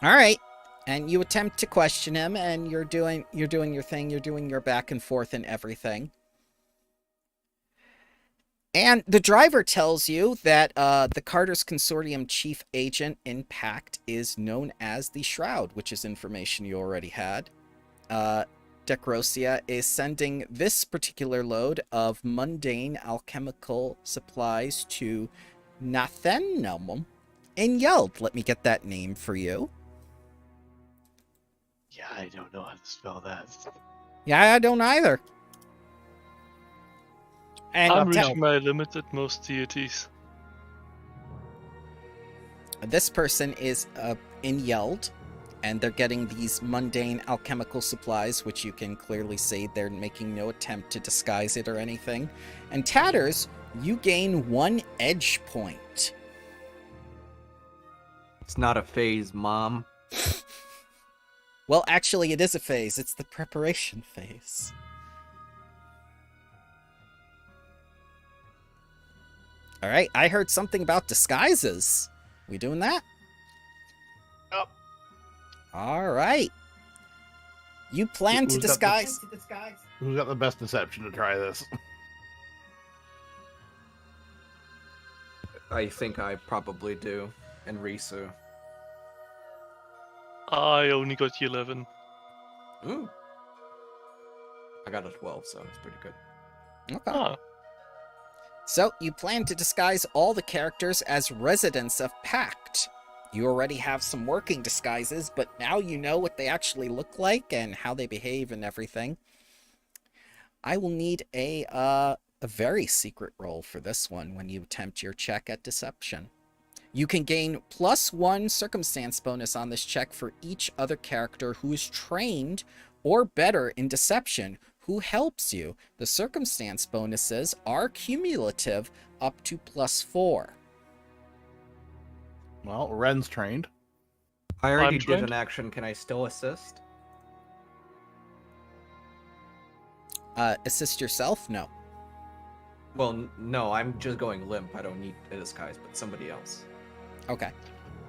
All right. And you attempt to question him, and you're doing your thing. You're doing your back and forth and everything. And the driver tells you that the Carter's Consortium chief agent in Pact is known as the Shroud, which is information you already had. Decrosia is sending this particular load of mundane alchemical supplies to Nathenum in Yeld. Let me get that name for you. Yeah, I don't know how to spell that. Yeah, I don't either. And I'm ta- reaching my limit at most deities. this person is in Yeld, and they're getting these mundane alchemical supplies, which you can clearly see they're making no attempt to disguise it or anything. And Tatters, you gain 1 edge point. It's not a phase, Mom. Well, actually, it is a phase. It's the preparation phase. All right, I heard something about disguises. We doing that? Yep. All right. You plan to Who's got the- disguise? Who's got the best deception to try this? I think I probably do. And Risu. I only got 11. Ooh. I got a 12, so it's pretty good. Okay. Ah, So, you plan to disguise all the characters as residents of Pact. You already have some working disguises, but now you know what they actually look like and how they behave and everything. I will need a very secret roll for this one when you attempt your check at deception. You can gain +1 circumstance bonus on this check for each other character who is trained or better in deception who helps you. The circumstance bonuses are cumulative up to +4. Well, Ren's trained. I already I'm did trained. an action. Can I still assist? Assist yourself? No. Well, no, I'm just going limp. I don't need a disguise, but somebody else. Okay.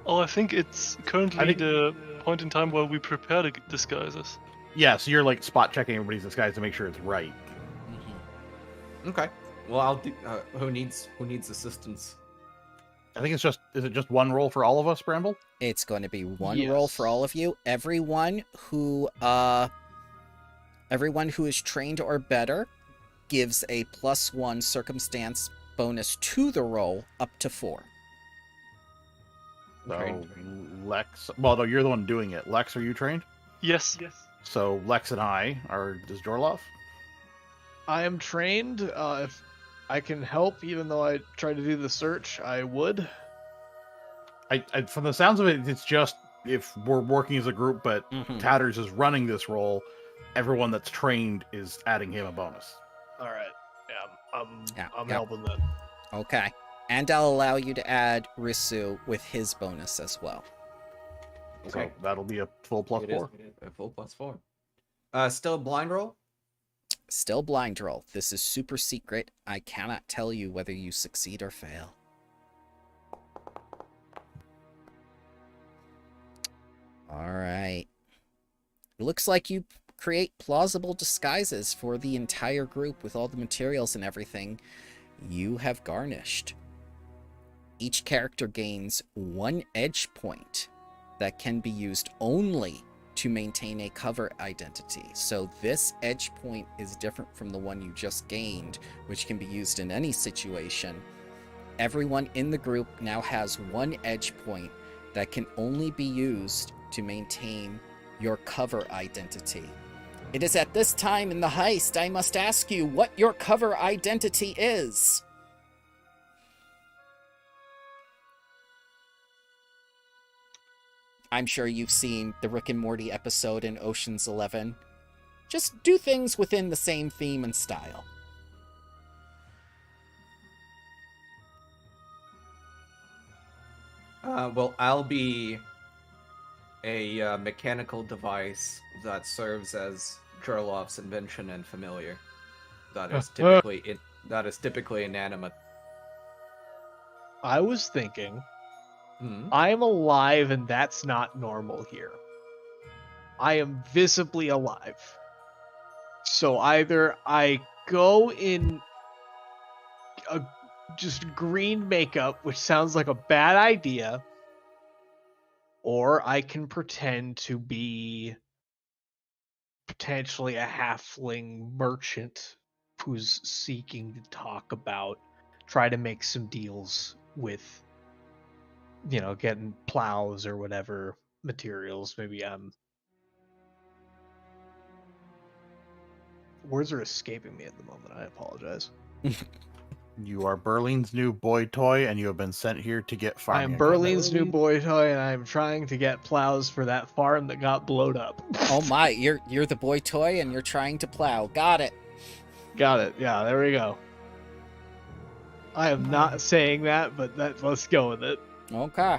oh, I think it's currently I think- the point in time where we prepare the disguises. Yeah, so you're like spot checking everybody's disguise to make sure it's right. Okay. Well, I'll do. Who needs assistance? I think it's just is it just one roll for all of us, Bramble? It's going to be one roll for all of you. Everyone who is trained or better gives a +1 circumstance bonus to the roll up to 4. So Trained. Lex, well, no, you're the one doing it. Lex, are you trained? Yes. So Lex and I are. Does Jorloff? I am trained. If I can help, even though I tried to do the search, I would. I from the sounds of it, it's just if we're working as a group, but Mhm. Tatters is running this role. Everyone that's trained is adding him a bonus. All right. Yeah, I'm Yeah. helping then. Okay. And I'll allow you to add Risu with his bonus as well. Okay. So that'll be a full +4. It is a full +4. Still a blind roll? Still blind roll. This is super secret. I cannot tell you whether you succeed or fail. Alright. It looks like you create plausible disguises for the entire group with all the materials and everything you have garnished. Each character gains 1 edge point that can be used only to maintain a cover identity. So this edge point is different from the one you just gained, which can be used in any situation. Everyone in the group now has 1 edge point that can only be used to maintain your cover identity. It is at this time in the heist I must ask you what your cover identity is. I'm sure you've seen the Rick and Morty episode in Ocean's 11. Just do things within the same theme and style. Well, I'll be a mechanical device that serves as Gerloff's invention and familiar. That is typically inanimate. I was thinking, Hmm. I'm alive and that's not normal here. I am visibly alive. So either I go in a just green makeup, which sounds like a bad idea, or I can pretend to be potentially a halfling merchant who's seeking to try to make some deals with, getting plows or whatever materials. Maybe words are escaping me at the moment. I apologize. You are Berlin's new boy toy, and you have been sent here to get I farming am equipment. Berlin's new boy toy, and I am trying to get plows for that farm that got blowed up. Oh my, you're the boy toy and you're trying to plow. Got it. Got it. Yeah, there we go. I am not saying that, but let's go with it. Okay.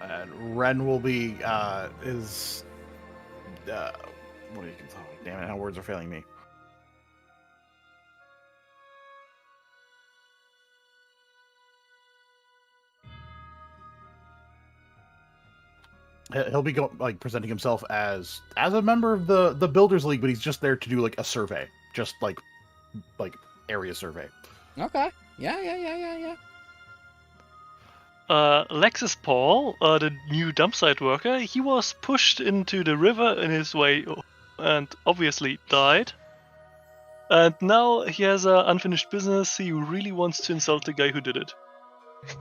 And Ren will be what do you oh, damn it, how words are failing me. He'll be presenting himself as a member of the Builders League, but he's just there to do like a survey, just like area survey. Okay. Yeah. Lexus Paul, the new dump site worker, he was pushed into the river in his way and obviously died. And now he has unfinished business. He really wants to insult the guy who did it.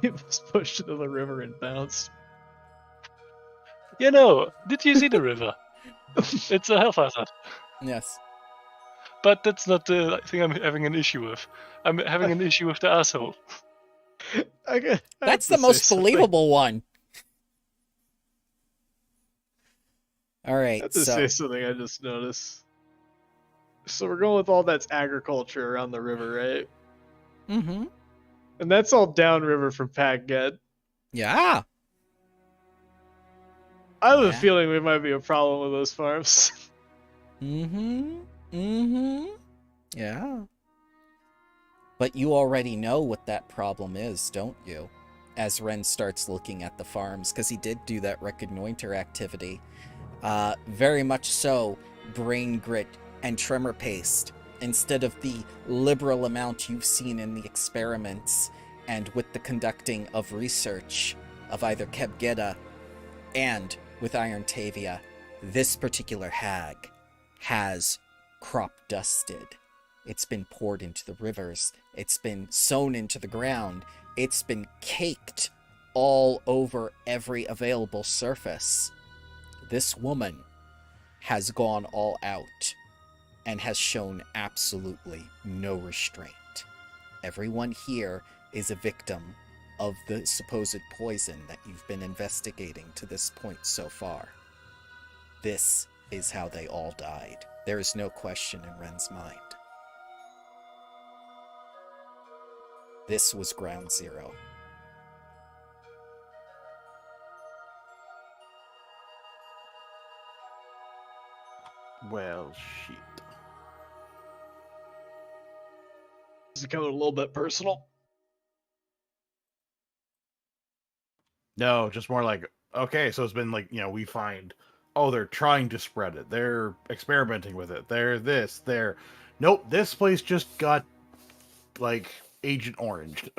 He was pushed into the river and bounced. You know, did you see the river? It's a health hazard. Yes. But that's not the thing I'm having an issue with. I'm having an issue with the asshole. That's the most believable one. All right. I have to say something I just noticed. So we're going with all that's agriculture around the river, right? Mm-hmm. And that's all downriver from Packget. Yeah. I have a feeling we might be a problem with those farms. Yeah. But you already know what that problem is, don't you? As Ren starts looking at the farms, because he did do that reconnoiter activity. Very much so, brain grit and tremor paste, instead of the liberal amount you've seen in the experiments and with the conducting of research of either Kebgeda and with Iron Tavia. This particular hag has crop dusted. It's been poured into the rivers. It's been sown into the ground. It's been caked all over every available surface. This woman has gone all out and has shown absolutely no restraint. Everyone here is a victim of the supposed poison that you've been investigating to this point so far. This is how they all died. There is no question in Ren's mind. This was ground zero. Well, shit. It's becoming a little bit personal. No, just more like, okay, so it's been like, we find, oh, they're trying to spread it. They're experimenting with it. They're this, they're... Nope, this place just got, like, Agent Orange.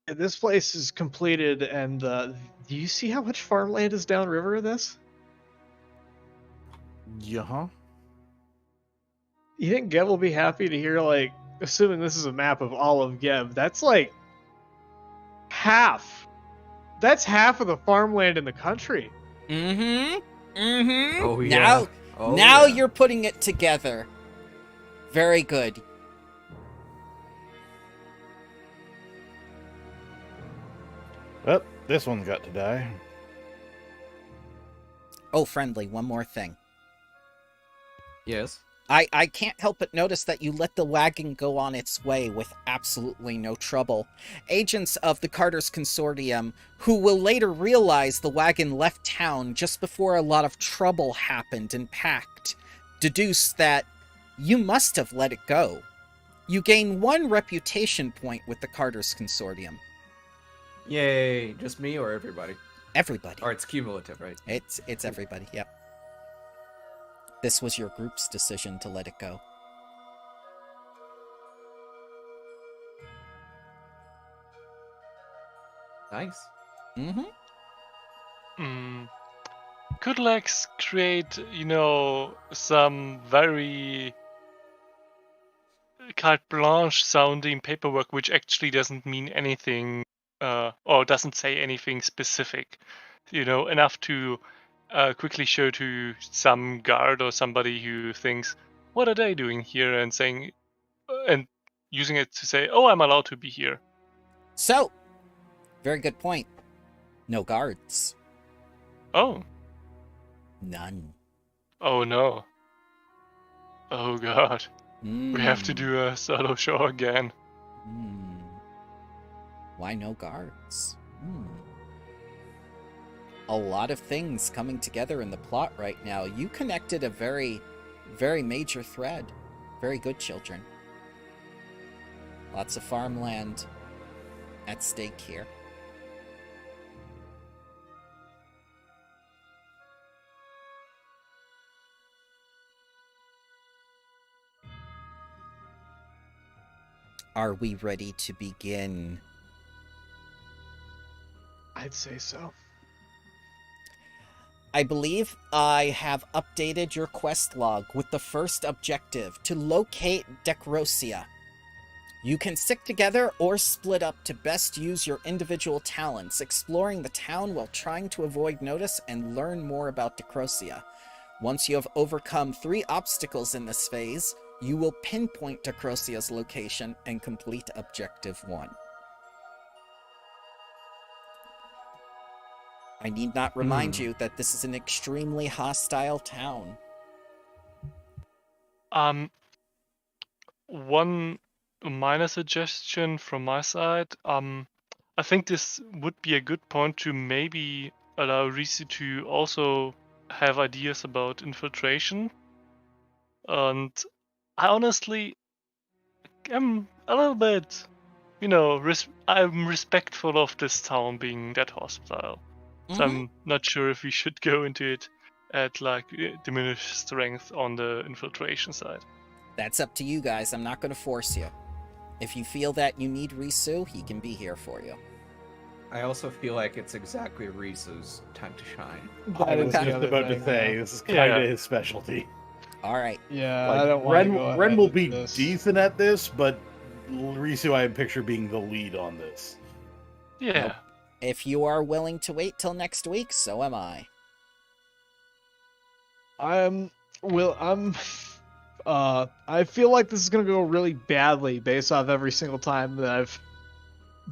This place is completed, and do you see how much farmland is downriver of this? Yeah. You think Geb will be happy to hear, like, assuming this is a map of all of Geb, that's like half. That's half of the farmland in the country. Oh, yeah. Now, Oh, now yeah. you're putting it together. Very good. Well, this one's got to die. Oh, friendly, one more thing. Yes. I can't help but notice that you let the wagon go on its way with absolutely no trouble. Agents of the Carter's Consortium, who will later realize the wagon left town just before a lot of trouble happened and packed, deduce that you must have let it go. You gain 1 reputation point with the Carter's Consortium. Yay. Just me or everybody? Everybody. Or it's cumulative, right? It's everybody, yep. This was your group's decision to let it go. Nice. Could Lex create, some very carte blanche sounding paperwork which actually doesn't mean anything or doesn't say anything specific? Enough to quickly show to some guard or somebody who thinks, what are they doing here? And saying, and using it to say, "Oh, I'm allowed to be here." So, very good point. No guards. Oh, None. oh no. Oh god, we have to do a solo show again. Why no guards? A lot of things coming together in the plot right now. You connected a very, very major thread. Very good, children. Lots of farmland at stake here. Are we ready to begin? I'd say so. I believe I have updated your quest log with the first objective, to locate Decrosia. You can stick together or split up to best use your individual talents, exploring the town while trying to avoid notice and learn more about Decrosia. Once you have overcome 3 obstacles in this phase, you will pinpoint Decrosia's location and complete Objective 1. I need not remind you that this is an extremely hostile town. One minor suggestion from my side. I think this would be a good point to maybe allow Risu to also have ideas about infiltration. And I honestly am a little bit, I'm respectful of this town being that hostile. So I'm not sure if we should go into it at diminished strength on the infiltration side. That's up to you guys. I'm not going to force you. If you feel that you need Risu, he can be here for you. I also feel like it's exactly Risu's time to shine. I was the just other about to thing, say, yeah. this is kind of Yeah. his specialty. All right. Yeah, Like, I don't want to go Ren ahead will with be this. decent at this, but Risu I picture being the lead on this. Yeah. Nope. If you are willing to wait till next week, so am I. I feel like this is gonna go really badly based off every single time that I've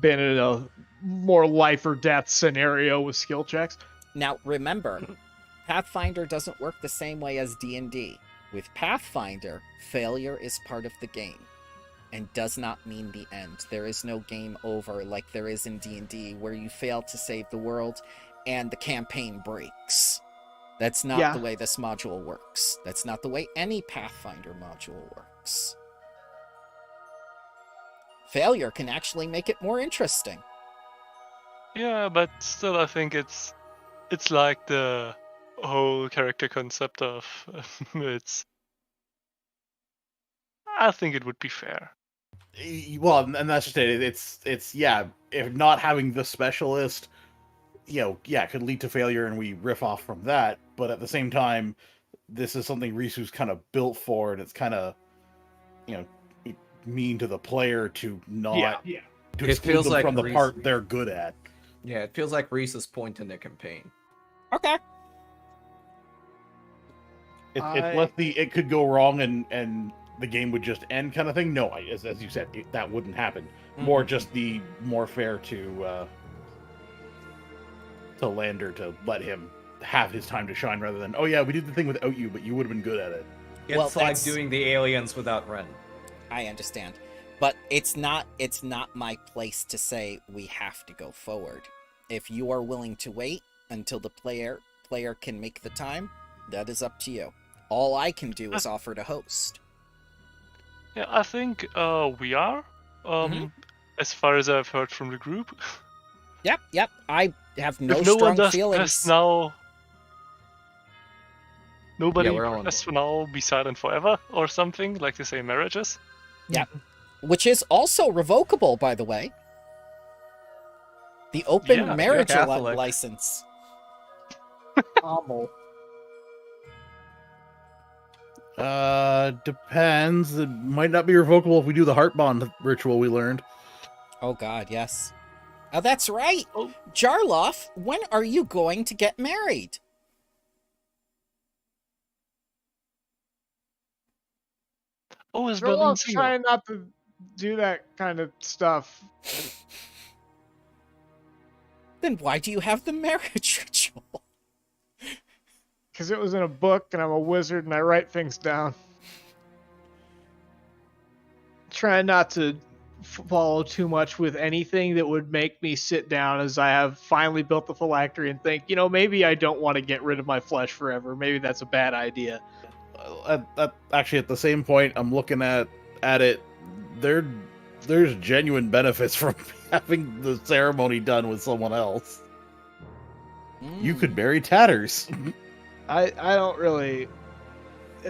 been in a more life or death scenario with skill checks. Now, remember, Pathfinder doesn't work the same way as D&D. With Pathfinder, failure is part of the game and does not mean the end. There is no game over like there is in D&D, where you fail to save the world and the campaign breaks. That's not the way this module works. That's not the way any Pathfinder module works. Failure can actually make it more interesting. Yeah, but still, I think it's like the whole character concept of it's. I think it would be fair. Well, and that's just it. It's yeah. If not having the specialist, could lead to failure, and we riff off from that. But at the same time, this is something Risu's kind of built for, and it's kind of, mean to the player to not to It exclude feels them like from the Risu- part they're good at. Yeah, it feels like Risu's point in the campaign. Okay. It's less it could go wrong and the game would just end kind of thing. No, as you said, that wouldn't happen. More just the more fair to Lander to let him have his time to shine rather than, oh yeah, we did the thing without you, but you would have been good at it. It's Well, like that's- doing the aliens without Ren. I understand. But it's not my place to say we have to go forward. If you are willing to wait until the player can make the time, that is up to you. All I can do is offer to host. Yeah, I think we are. As far as I've heard from the group. Yep. I have no If no one strong does feelings. press now, nobody we're all on press for now, be silent forever, or something like they say in marriages. Which is also revocable, by the way. The open Yeah, marriage you're Catholic. license. Depends. It might not be revocable if we do the heart bond ritual we learned. Oh god, yes. Oh, that's right. Oh. Jarloff, when are you going to get married? Oh, it's building Sherlock's single. trying not to do that kind of stuff. Then why do you have the marriage ritual? Because it was in a book, and I'm a wizard, and I write things down. Trying not to follow too much with anything that would make me sit down as I have finally built the phylactery and think, maybe I don't want to get rid of my flesh forever. Maybe that's a bad idea. Actually, at the same point, I'm looking at it. There's genuine benefits from having the ceremony done with someone else. You could marry Tatters. I don't really.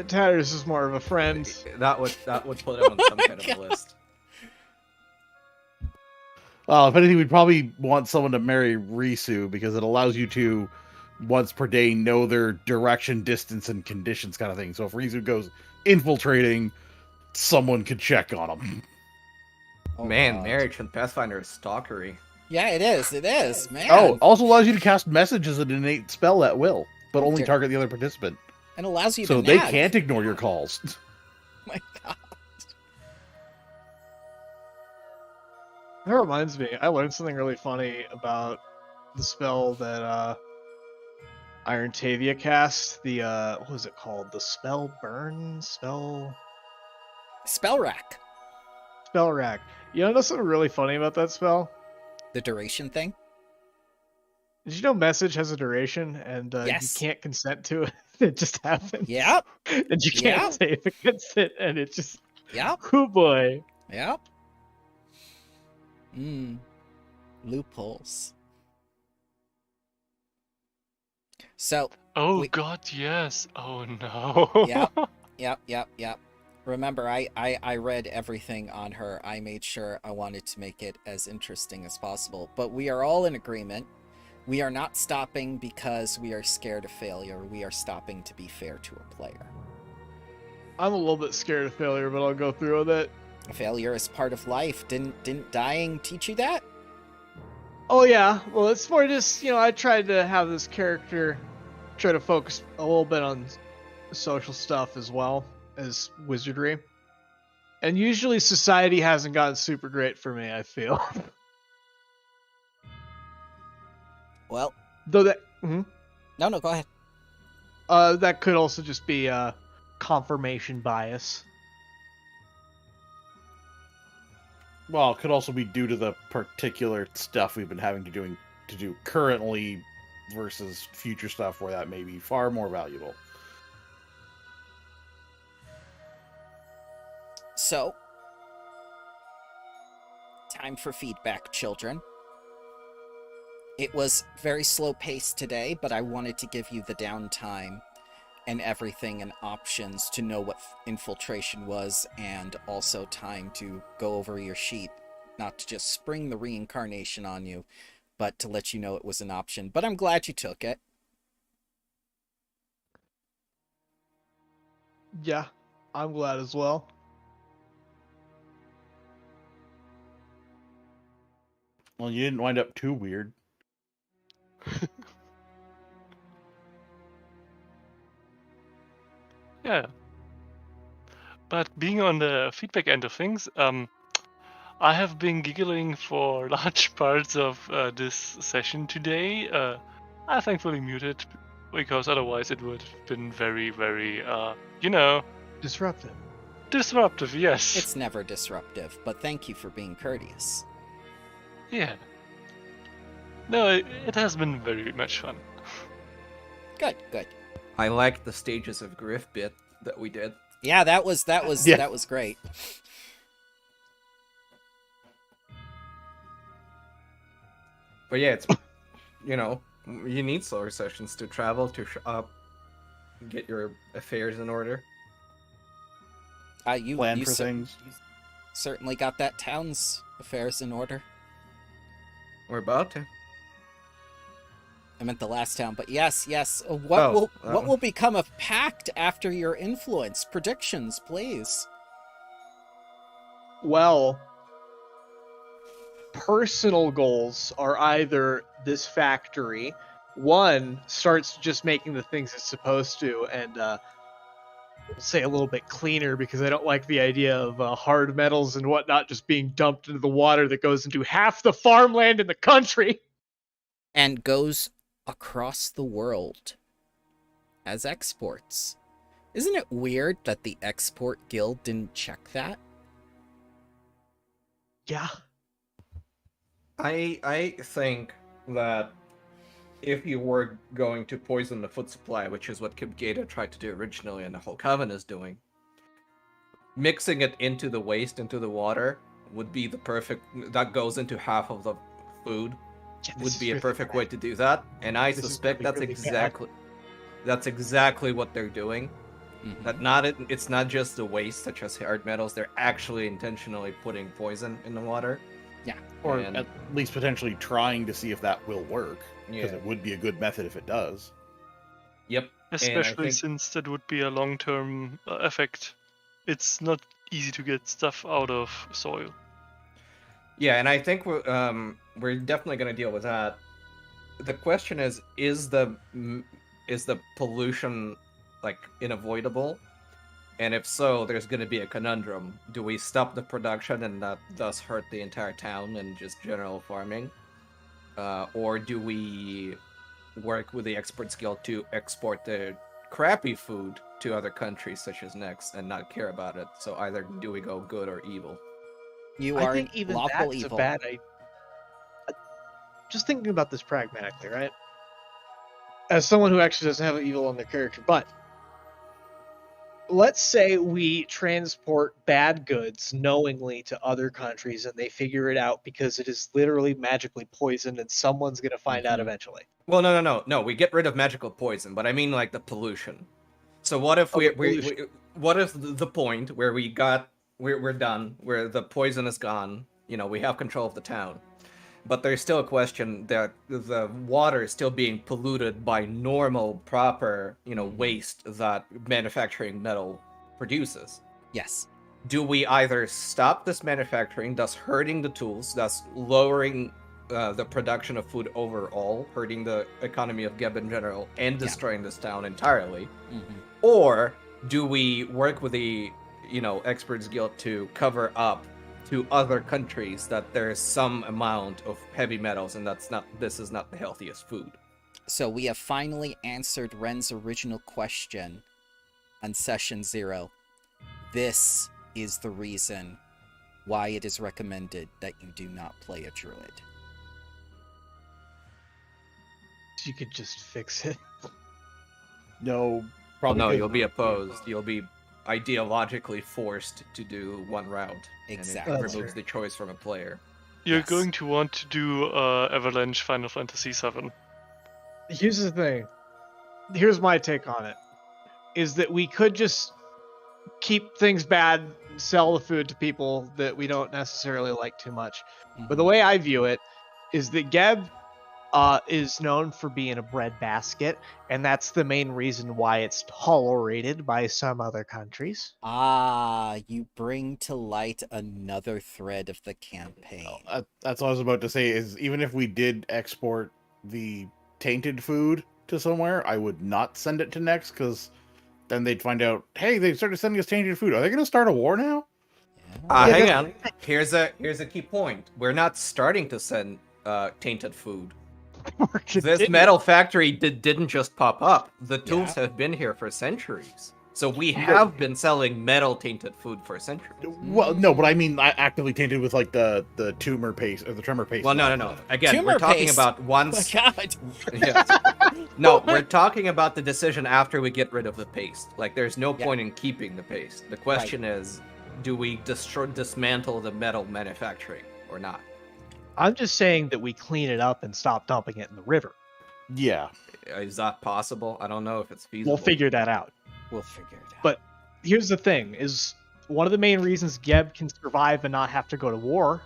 Tatters is more of a friend. That would put him on some kind of a list. Well, if anything, we'd probably want someone to marry Risu because it allows you to, once per day, know their direction, distance, and conditions kind of thing. So if Risu goes infiltrating, someone could check on him. Oh, Man, God. marriage from Pathfinder is stalkery. Yeah, it is, man. Oh, also allows you to cast message as an innate spell at will, but only Dear. target the other participant. And allows you So to they nag. can't ignore your calls. Oh my God. That reminds me, I learned something really funny about the spell that Iron Tavia cast. The what was it called? The spell burn spell Spell rack. You know something really funny about that spell? the duration thing. Did you know message has a duration and Yes. you can't consent to it? It just happens. Yep. And you can't Yep. save against it, and it just Yep. oh boy. Yep. Loopholes. So, Oh We- God, yes. Oh no. yep. Remember, I read everything on her. I made sure I wanted to make it as interesting as possible. But we are all in agreement. We are not stopping because we are scared of failure. We are stopping to be fair to a player. I'm a little bit scared of failure, but I'll go through with it. Failure is part of life. Didn't dying teach you that? Oh yeah, well it's more just, I tried to have this character try to focus a little bit on social stuff as well as wizardry. And usually society hasn't gotten super great for me, I feel. Well, Though that no, go ahead. that could also just be confirmation bias. Well, it could also be due to the particular stuff we've been having to do currently versus future stuff where that may be far more valuable. So, time for feedback, children. It was very slow paced today, but I wanted to give you the downtime and everything and options to know what infiltration was, and also time to go over your sheet, not to just spring the reincarnation on you, but to let you know it was an option. But I'm glad you took it. Yeah, I'm glad as well. Well, you didn't wind up too weird. Yeah. But being on the feedback end of things, I have been giggling for large parts of this session today. I thankfully muted because otherwise it would have been very, very, Disruptive. disruptive. Yes. It's never disruptive, but thank you for being courteous. Yeah. No, it has been very much fun. Good. I liked the stages of Griff bit that we did. Yeah, that was Yeah. that was great. But yeah, it's you need slower sessions to travel, to shop, get your affairs in order. You Plan you for things. certainly got that town's affairs in order. We're about to. I meant the last town, but yes. What Oh, will become of Pact after your influence? Predictions, please. Well, personal goals are either this factory, one starts just making the things it's supposed to, and say a little bit cleaner, because I don't like the idea of hard metals and whatnot just being dumped into the water that goes into half the farmland in the country. And goes across the world as exports. Isn't it weird that the Export Guild didn't check that? Yeah. I think that if you were going to poison the food supply, which is what Kibgata tried to do originally and the whole coven is doing, mixing it into the waste, into the water, would be the perfect... That goes into half of the food. Would be a perfect way to do that. And I suspect that's exactly what they're doing. That it's not just the waste, such as hard metals. They're actually intentionally putting poison in the water. Yeah. Or at least potentially trying to see if that will work. Because Yeah. it would be a good method if it does. Yep. Especially since that would be a long-term effect. It's not easy to get stuff out of soil. Yeah, and I think we're definitely going to deal with that. The question is the pollution like unavoidable? And if so, there's going to be a conundrum. Do we stop the production and thus hurt the entire town and just general farming? Or do we work with the Exports Guild to export the crappy food to other countries such as Nex and not care about it? So either do we go good or evil? I think even lawful that's evil. a bad idea. Just thinking about this pragmatically, right? As someone who actually doesn't have evil on their character, but let's say we transport bad goods knowingly to other countries and they figure it out because it is literally magically poisoned and someone's going to find out eventually. Well, no. We get rid of magical poison, but I mean like the pollution. So what if what if the point where we're done, where the poison is gone, we have control of the town, but there's still a question that the water is still being polluted by normal, proper, waste that manufacturing metal produces. Yes. Do we either stop this manufacturing, thus hurting the tools, thus lowering the production of food overall, hurting the economy of Geb in general, and destroying this town entirely? Or do we work with the, Experts Guild to cover up to other countries that there's some amount of heavy metals and this is not the healthiest food? So we have finally answered Ren's original question on session 0. This is the reason why it is recommended that you do not play a druid. You could just fix it. No, probably no, you'll be opposed. You'll be ideologically forced to do one route. Exactly. And it removes the choice from a player. You're going to want to do Avalanche Final Fantasy VII. Here's the thing. Here's my take on it. Is that we could just keep things bad, sell the food to people that we don't necessarily like too much. But the way I view it is that Geb is known for being a breadbasket, and that's the main reason why it's tolerated by some other countries. Ah, you bring to light another thread of the campaign. That's what I was about to say, is even if we did export the tainted food to somewhere, I would not send it to Nex, because then they'd find out, hey, they started sending us tainted food. Are they going to start a war now? Hang on. Here's a key point. We're not starting to send tainted food. This metal factory didn't just pop up. The tools have been here for centuries. So we have been selling metal tainted food for centuries. Well, no, but I mean actively tainted with like the tumor paste or the tremor paste. Well, no. Again, Tumor we're talking paste. about once. Oh my God. Yes. No, we're talking about the decision after we get rid of the paste. Like, there's no point in keeping the paste. The question is, do we dismantle the metal manufacturing or not? I'm just saying that we clean it up and stop dumping it in the river. Yeah. Is that possible? I don't know if it's feasible. We'll figure that out. We'll figure it out. But here's the thing, is one of the main reasons Geb can survive and not have to go to war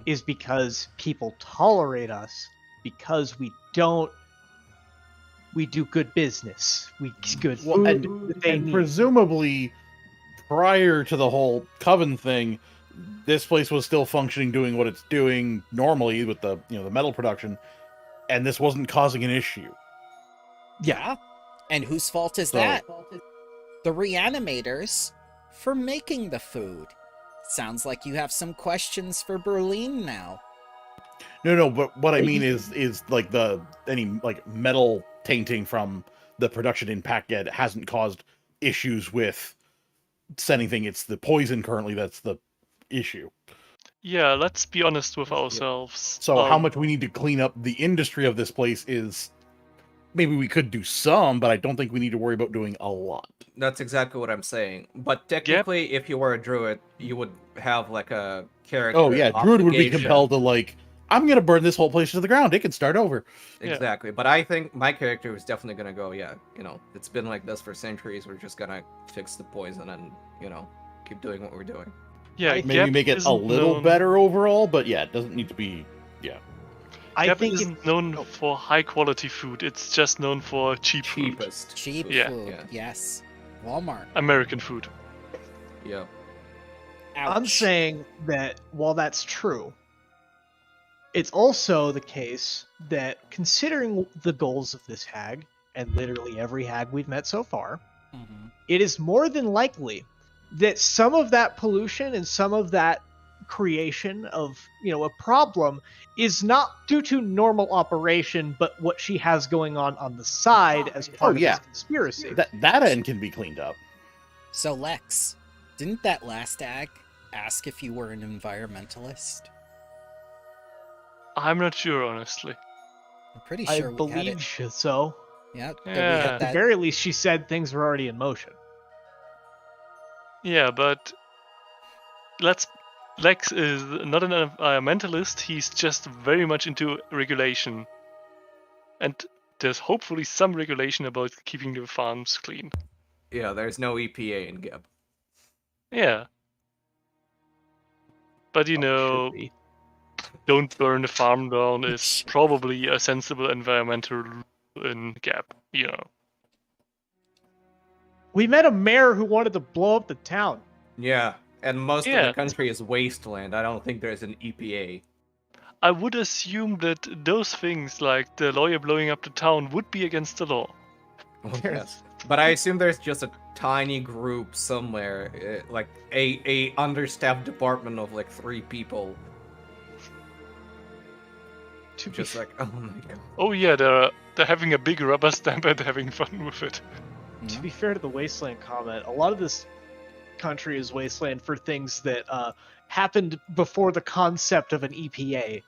is because people tolerate us, because we do good business. We good food. And presumably, prior to the whole coven thing, this place was still functioning, doing what it's doing normally with the the metal production, and this wasn't causing an issue. Yeah. And whose fault is that? the reanimators for making the food. Sounds like you have some questions for Berlin now. No, but what I mean is like any like metal tainting from the production in Packed hasn't caused issues with anything. It's the poison currently that's the issue. Yeah, let's be honest with ourselves. So how much we need to clean up the industry of this place is maybe we could do some, but I don't think we need to worry about doing a lot. That's exactly what I'm saying. But technically, if you were a druid, you would have like a character. Oh yeah, druid would be obligation. compelled to like, I'm gonna burn this whole place to the ground. It can start over. Exactly. But I think my character is definitely gonna go, yeah, you know, it's been like this for centuries. We're just gonna fix the poison and, you know, keep doing what we're doing. Yeah, Maybe Gap make it a isn't little known- better overall, but yeah, it doesn't need to be. Yeah, I Gap think isn't known for high quality food. It's just known for cheap food. Cheapest. Cheap Yeah. food, Yeah. yes. Walmart. American food. Yeah. Ouch. I'm saying that while that's true, it's also the case that considering the goals of this hag, and literally every hag we've met so far, Mhm. it is more than likely that some of that pollution and some of that creation of, you know, a problem is not due to normal operation, but what she has going on the side as part of yeah. this conspiracy. that end can be cleaned up. So Lex, didn't that last ag ask if you were an environmentalist? I'm not sure, honestly. I'm pretty I sure we had believe it. so. Yeah, that we Yeah. had At the that. very least, she said things were already in motion. Yeah, but Lex is not an environmentalist. He's just very much into regulation, and there's hopefully some regulation about keeping the farms clean. Yeah, there's no EPA in Gap. Yeah, but you know, Should be. don't burn the farm down is probably a sensible environmental rule in Gap. You know. We met a mayor who wanted to blow up the town. Yeah, and most of Yeah. the country is wasteland. I don't think there's an E EPA. I would assume that those things, like the lawyer blowing up the town, would be against the law. Well, yes. But I assume there's just a tiny group somewhere, like a understaffed department of like 3 people. To be Just like, oh my god. Oh yeah, they're having a big rubber stamp and having fun with it. To be fair to the wasteland comment, a lot of this country is wasteland for things that happened before the concept of an EPA.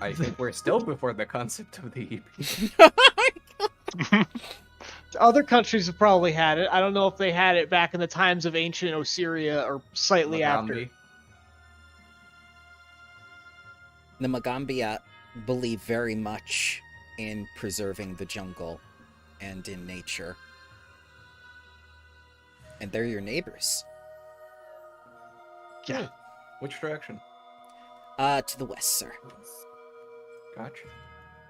I think we're still before the concept of the EPA. Other countries have probably had it. I don't know if they had it back in the times of ancient Osirian or slightly after. Mugambi. The Magambia believe very much in preserving the jungle and in nature. And they're your neighbors. Yeah. Which direction? To the west, sir. Gotcha.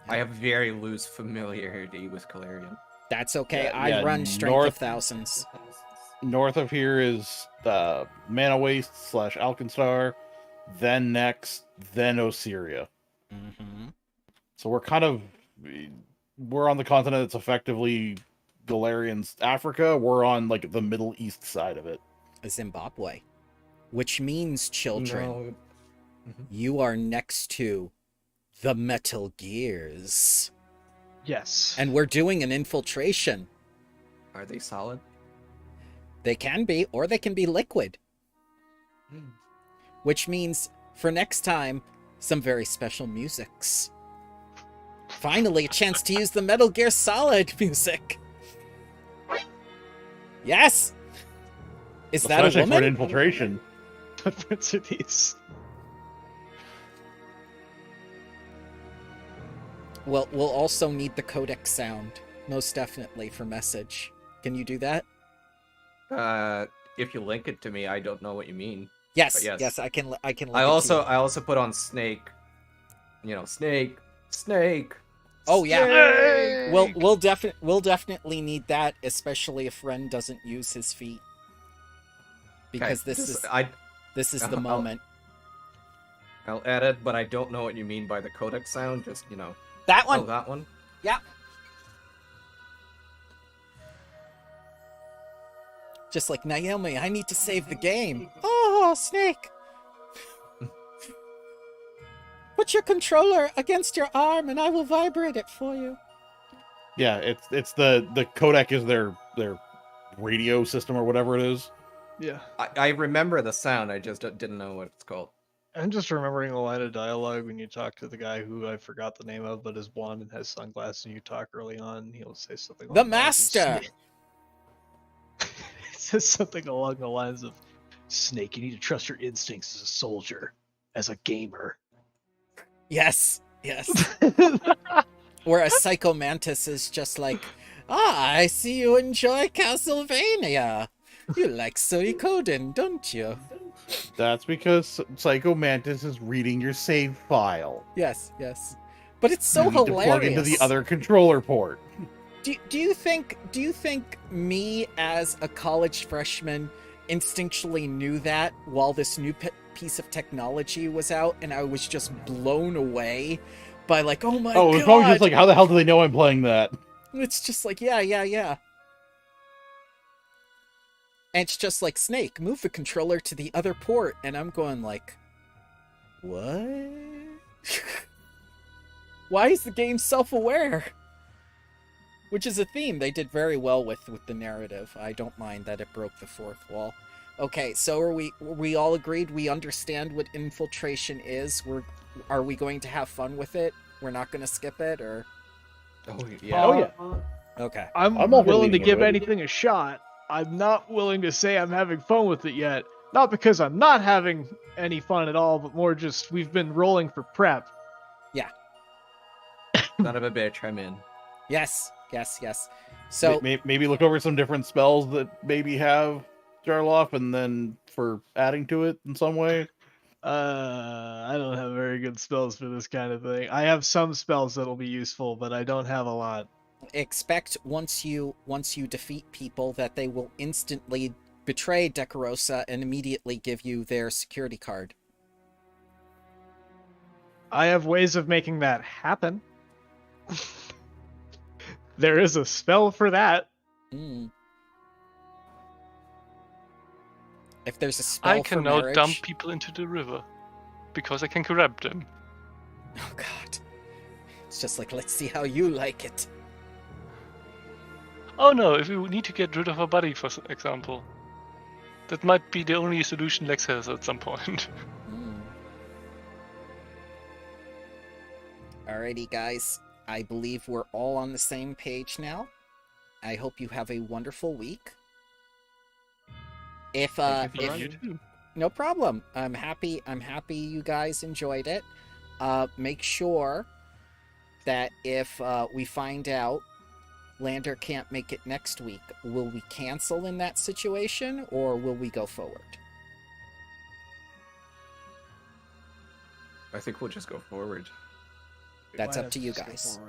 I have very loose familiarity with Calarian. That's okay. Yeah, I yeah, run Strength north- of Thousands. North of here is Mana Waste / Alkenstar, then next, then Osiria. Mm-hmm. So we're on the continent that's effectively Galarian's Africa. We're on like the Middle East side of it. Zimbabwe. Which means, children, No. you are next to the Metal Gears. Yes. And we're doing an infiltration. Are they solid? They can be, or they can be liquid. Hmm. Which means, for next time, some very special musics. Finally, a chance to use the Metal Gear Solid music. Yes! Is that Especially a for an woman? infiltration. Difference are these? Well, we'll also need the codec sound, most definitely, for message. Can you do that? If you link it to me, I don't know what you mean. Yes, But yes. yes, I can link I it to you. also put on Snake. You know, Snake. Oh, yeah. Snake! We'll definitely need that, especially if Ren doesn't use his feet. Because Okay, this is the I'll- moment. I'll add it, but I don't know what you mean by the codec sound. Just, you know. That Oh, one. that one? Yeah. Just like, Naomi, I need to save the game. Oh, Snake! Put your controller against your arm and I will vibrate it for you. Yeah, it's the codec is their radio system or whatever it is. Yeah. I remember the sound, I just didn't know what it's called. I'm just remembering a line of dialogue when you talk to the guy who I forgot the name of, but is blonde and has sunglasses, and you talk early on. He'll say something. The along lines of, Master! He says something along the lines of, Snake, you need to trust your instincts as a soldier, as a gamer. Yes, yes. Whereas Psycho Mantis is just like, I see you enjoy Castlevania. You like Suikoden, don't you? That's because Psycho Mantis is reading your save file. Yes, yes. But it's so you need hilarious. to plug into the other controller port. Do you think me as a college freshman instinctually knew that while this new piece of technology was out, and I was just blown away by like, oh my god. Oh, it's probably just like, how the hell do they know I'm playing that? It's just like, yeah. And it's just like, Snake, move the controller to the other port, and I'm going like, what? Why is the game self-aware? Which is a theme they did very well with the narrative. I don't mind that it broke the fourth wall. Okay, so are we all agreed? We understand what infiltration is. Are we going to have fun with it? We're not going to skip it, or? Oh yeah. Oh, yeah. Okay. I'm all for willing to leaving it give with. anything a shot. I'm not willing to say I'm having fun with it yet. Not because I'm not having any fun at all, but more just we've been rolling for prep. Son of a bitch, I'm in. Yes. So Maybe look over some different spells that maybe have Jarloff, and then for adding to it in some way. I don't have very good spells for this kind of thing. I have some spells that'll be useful, but I don't have a lot. expect once you defeat people that they will instantly betray Decorosa and immediately give you their security card. I have ways of making that happen. There is a spell for that. If there's a spell I for can now marriage... dump people into the river because I can grab them. Oh god. It's just like, let's see how you like it. Oh no, if we need to get rid of a body, for example. That might be the only solution Lex has at some point. Alrighty, guys. I believe we're all on the same page now. I hope you have a wonderful week. If no problem. I'm happy you guys enjoyed it. Make sure that if we find out Lander can't make it next week, will we cancel in that situation or will we go forward? I think we'll just go forward. That's up to you guys.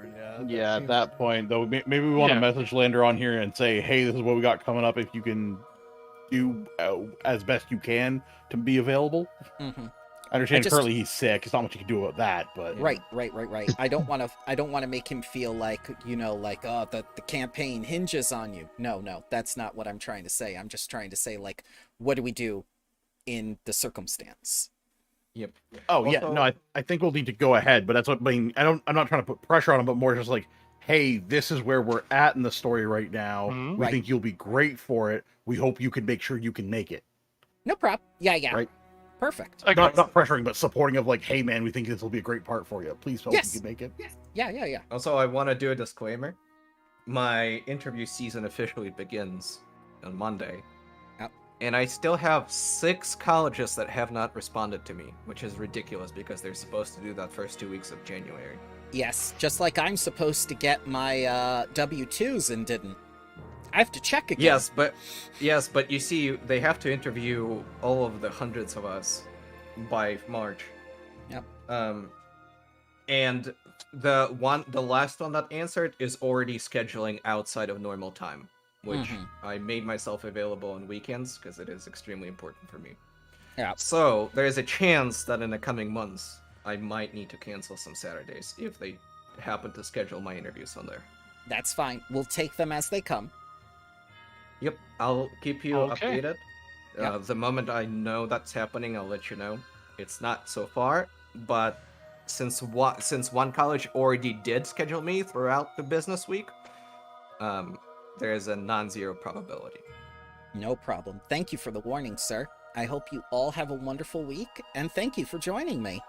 Yeah, at that point, though, maybe we want to message Lander on here and say, hey, this is what we got coming up. If you can do as best you can to be available. Mm-hmm. I understand currently he's sick. There's not much you can do about that, but right. I don't want to make him feel like, oh, the campaign hinges on you. No, that's not what I'm trying to say. I'm just trying to say, like, what do we do in the circumstance? Yep. Oh yeah, no, I think we'll need to go ahead, but that's what I mean. I'm not trying to put pressure on him, but more just like, hey, this is where we're at in the story right now. Mm-hmm. We think you'll be great for it. We hope you can make sure you can make it. No problem. Yeah. Right. Perfect. Okay. Not pressuring, but supporting of like, hey man, we think this will be a great part for you. Please hope you can make it. Yeah. Also, I want to do a disclaimer. My interview season officially begins on Monday. And I still have 6 colleges that have not responded to me, which is ridiculous because they're supposed to do that first 2 weeks of January. Yes, just like I'm supposed to get my W-2s and didn't. I have to check again. Yes, but you see, they have to interview all of the hundreds of us by March. Yep. And the last one that answered is already scheduling outside of normal time, which I made myself available on weekends because it is extremely important for me. Yeah. So there is a chance that in the coming months I might need to cancel some Saturdays if they happen to schedule my interviews on there. That's fine. We'll take them as they come. Yep, I'll keep you Okay. updated. The moment I know that's happening, I'll let you know. It's not so far, but since one college already did schedule me throughout the business week, there's a non-zero probability. No problem. Thank you for the warning, sir. I hope you all have a wonderful week, and thank you for joining me.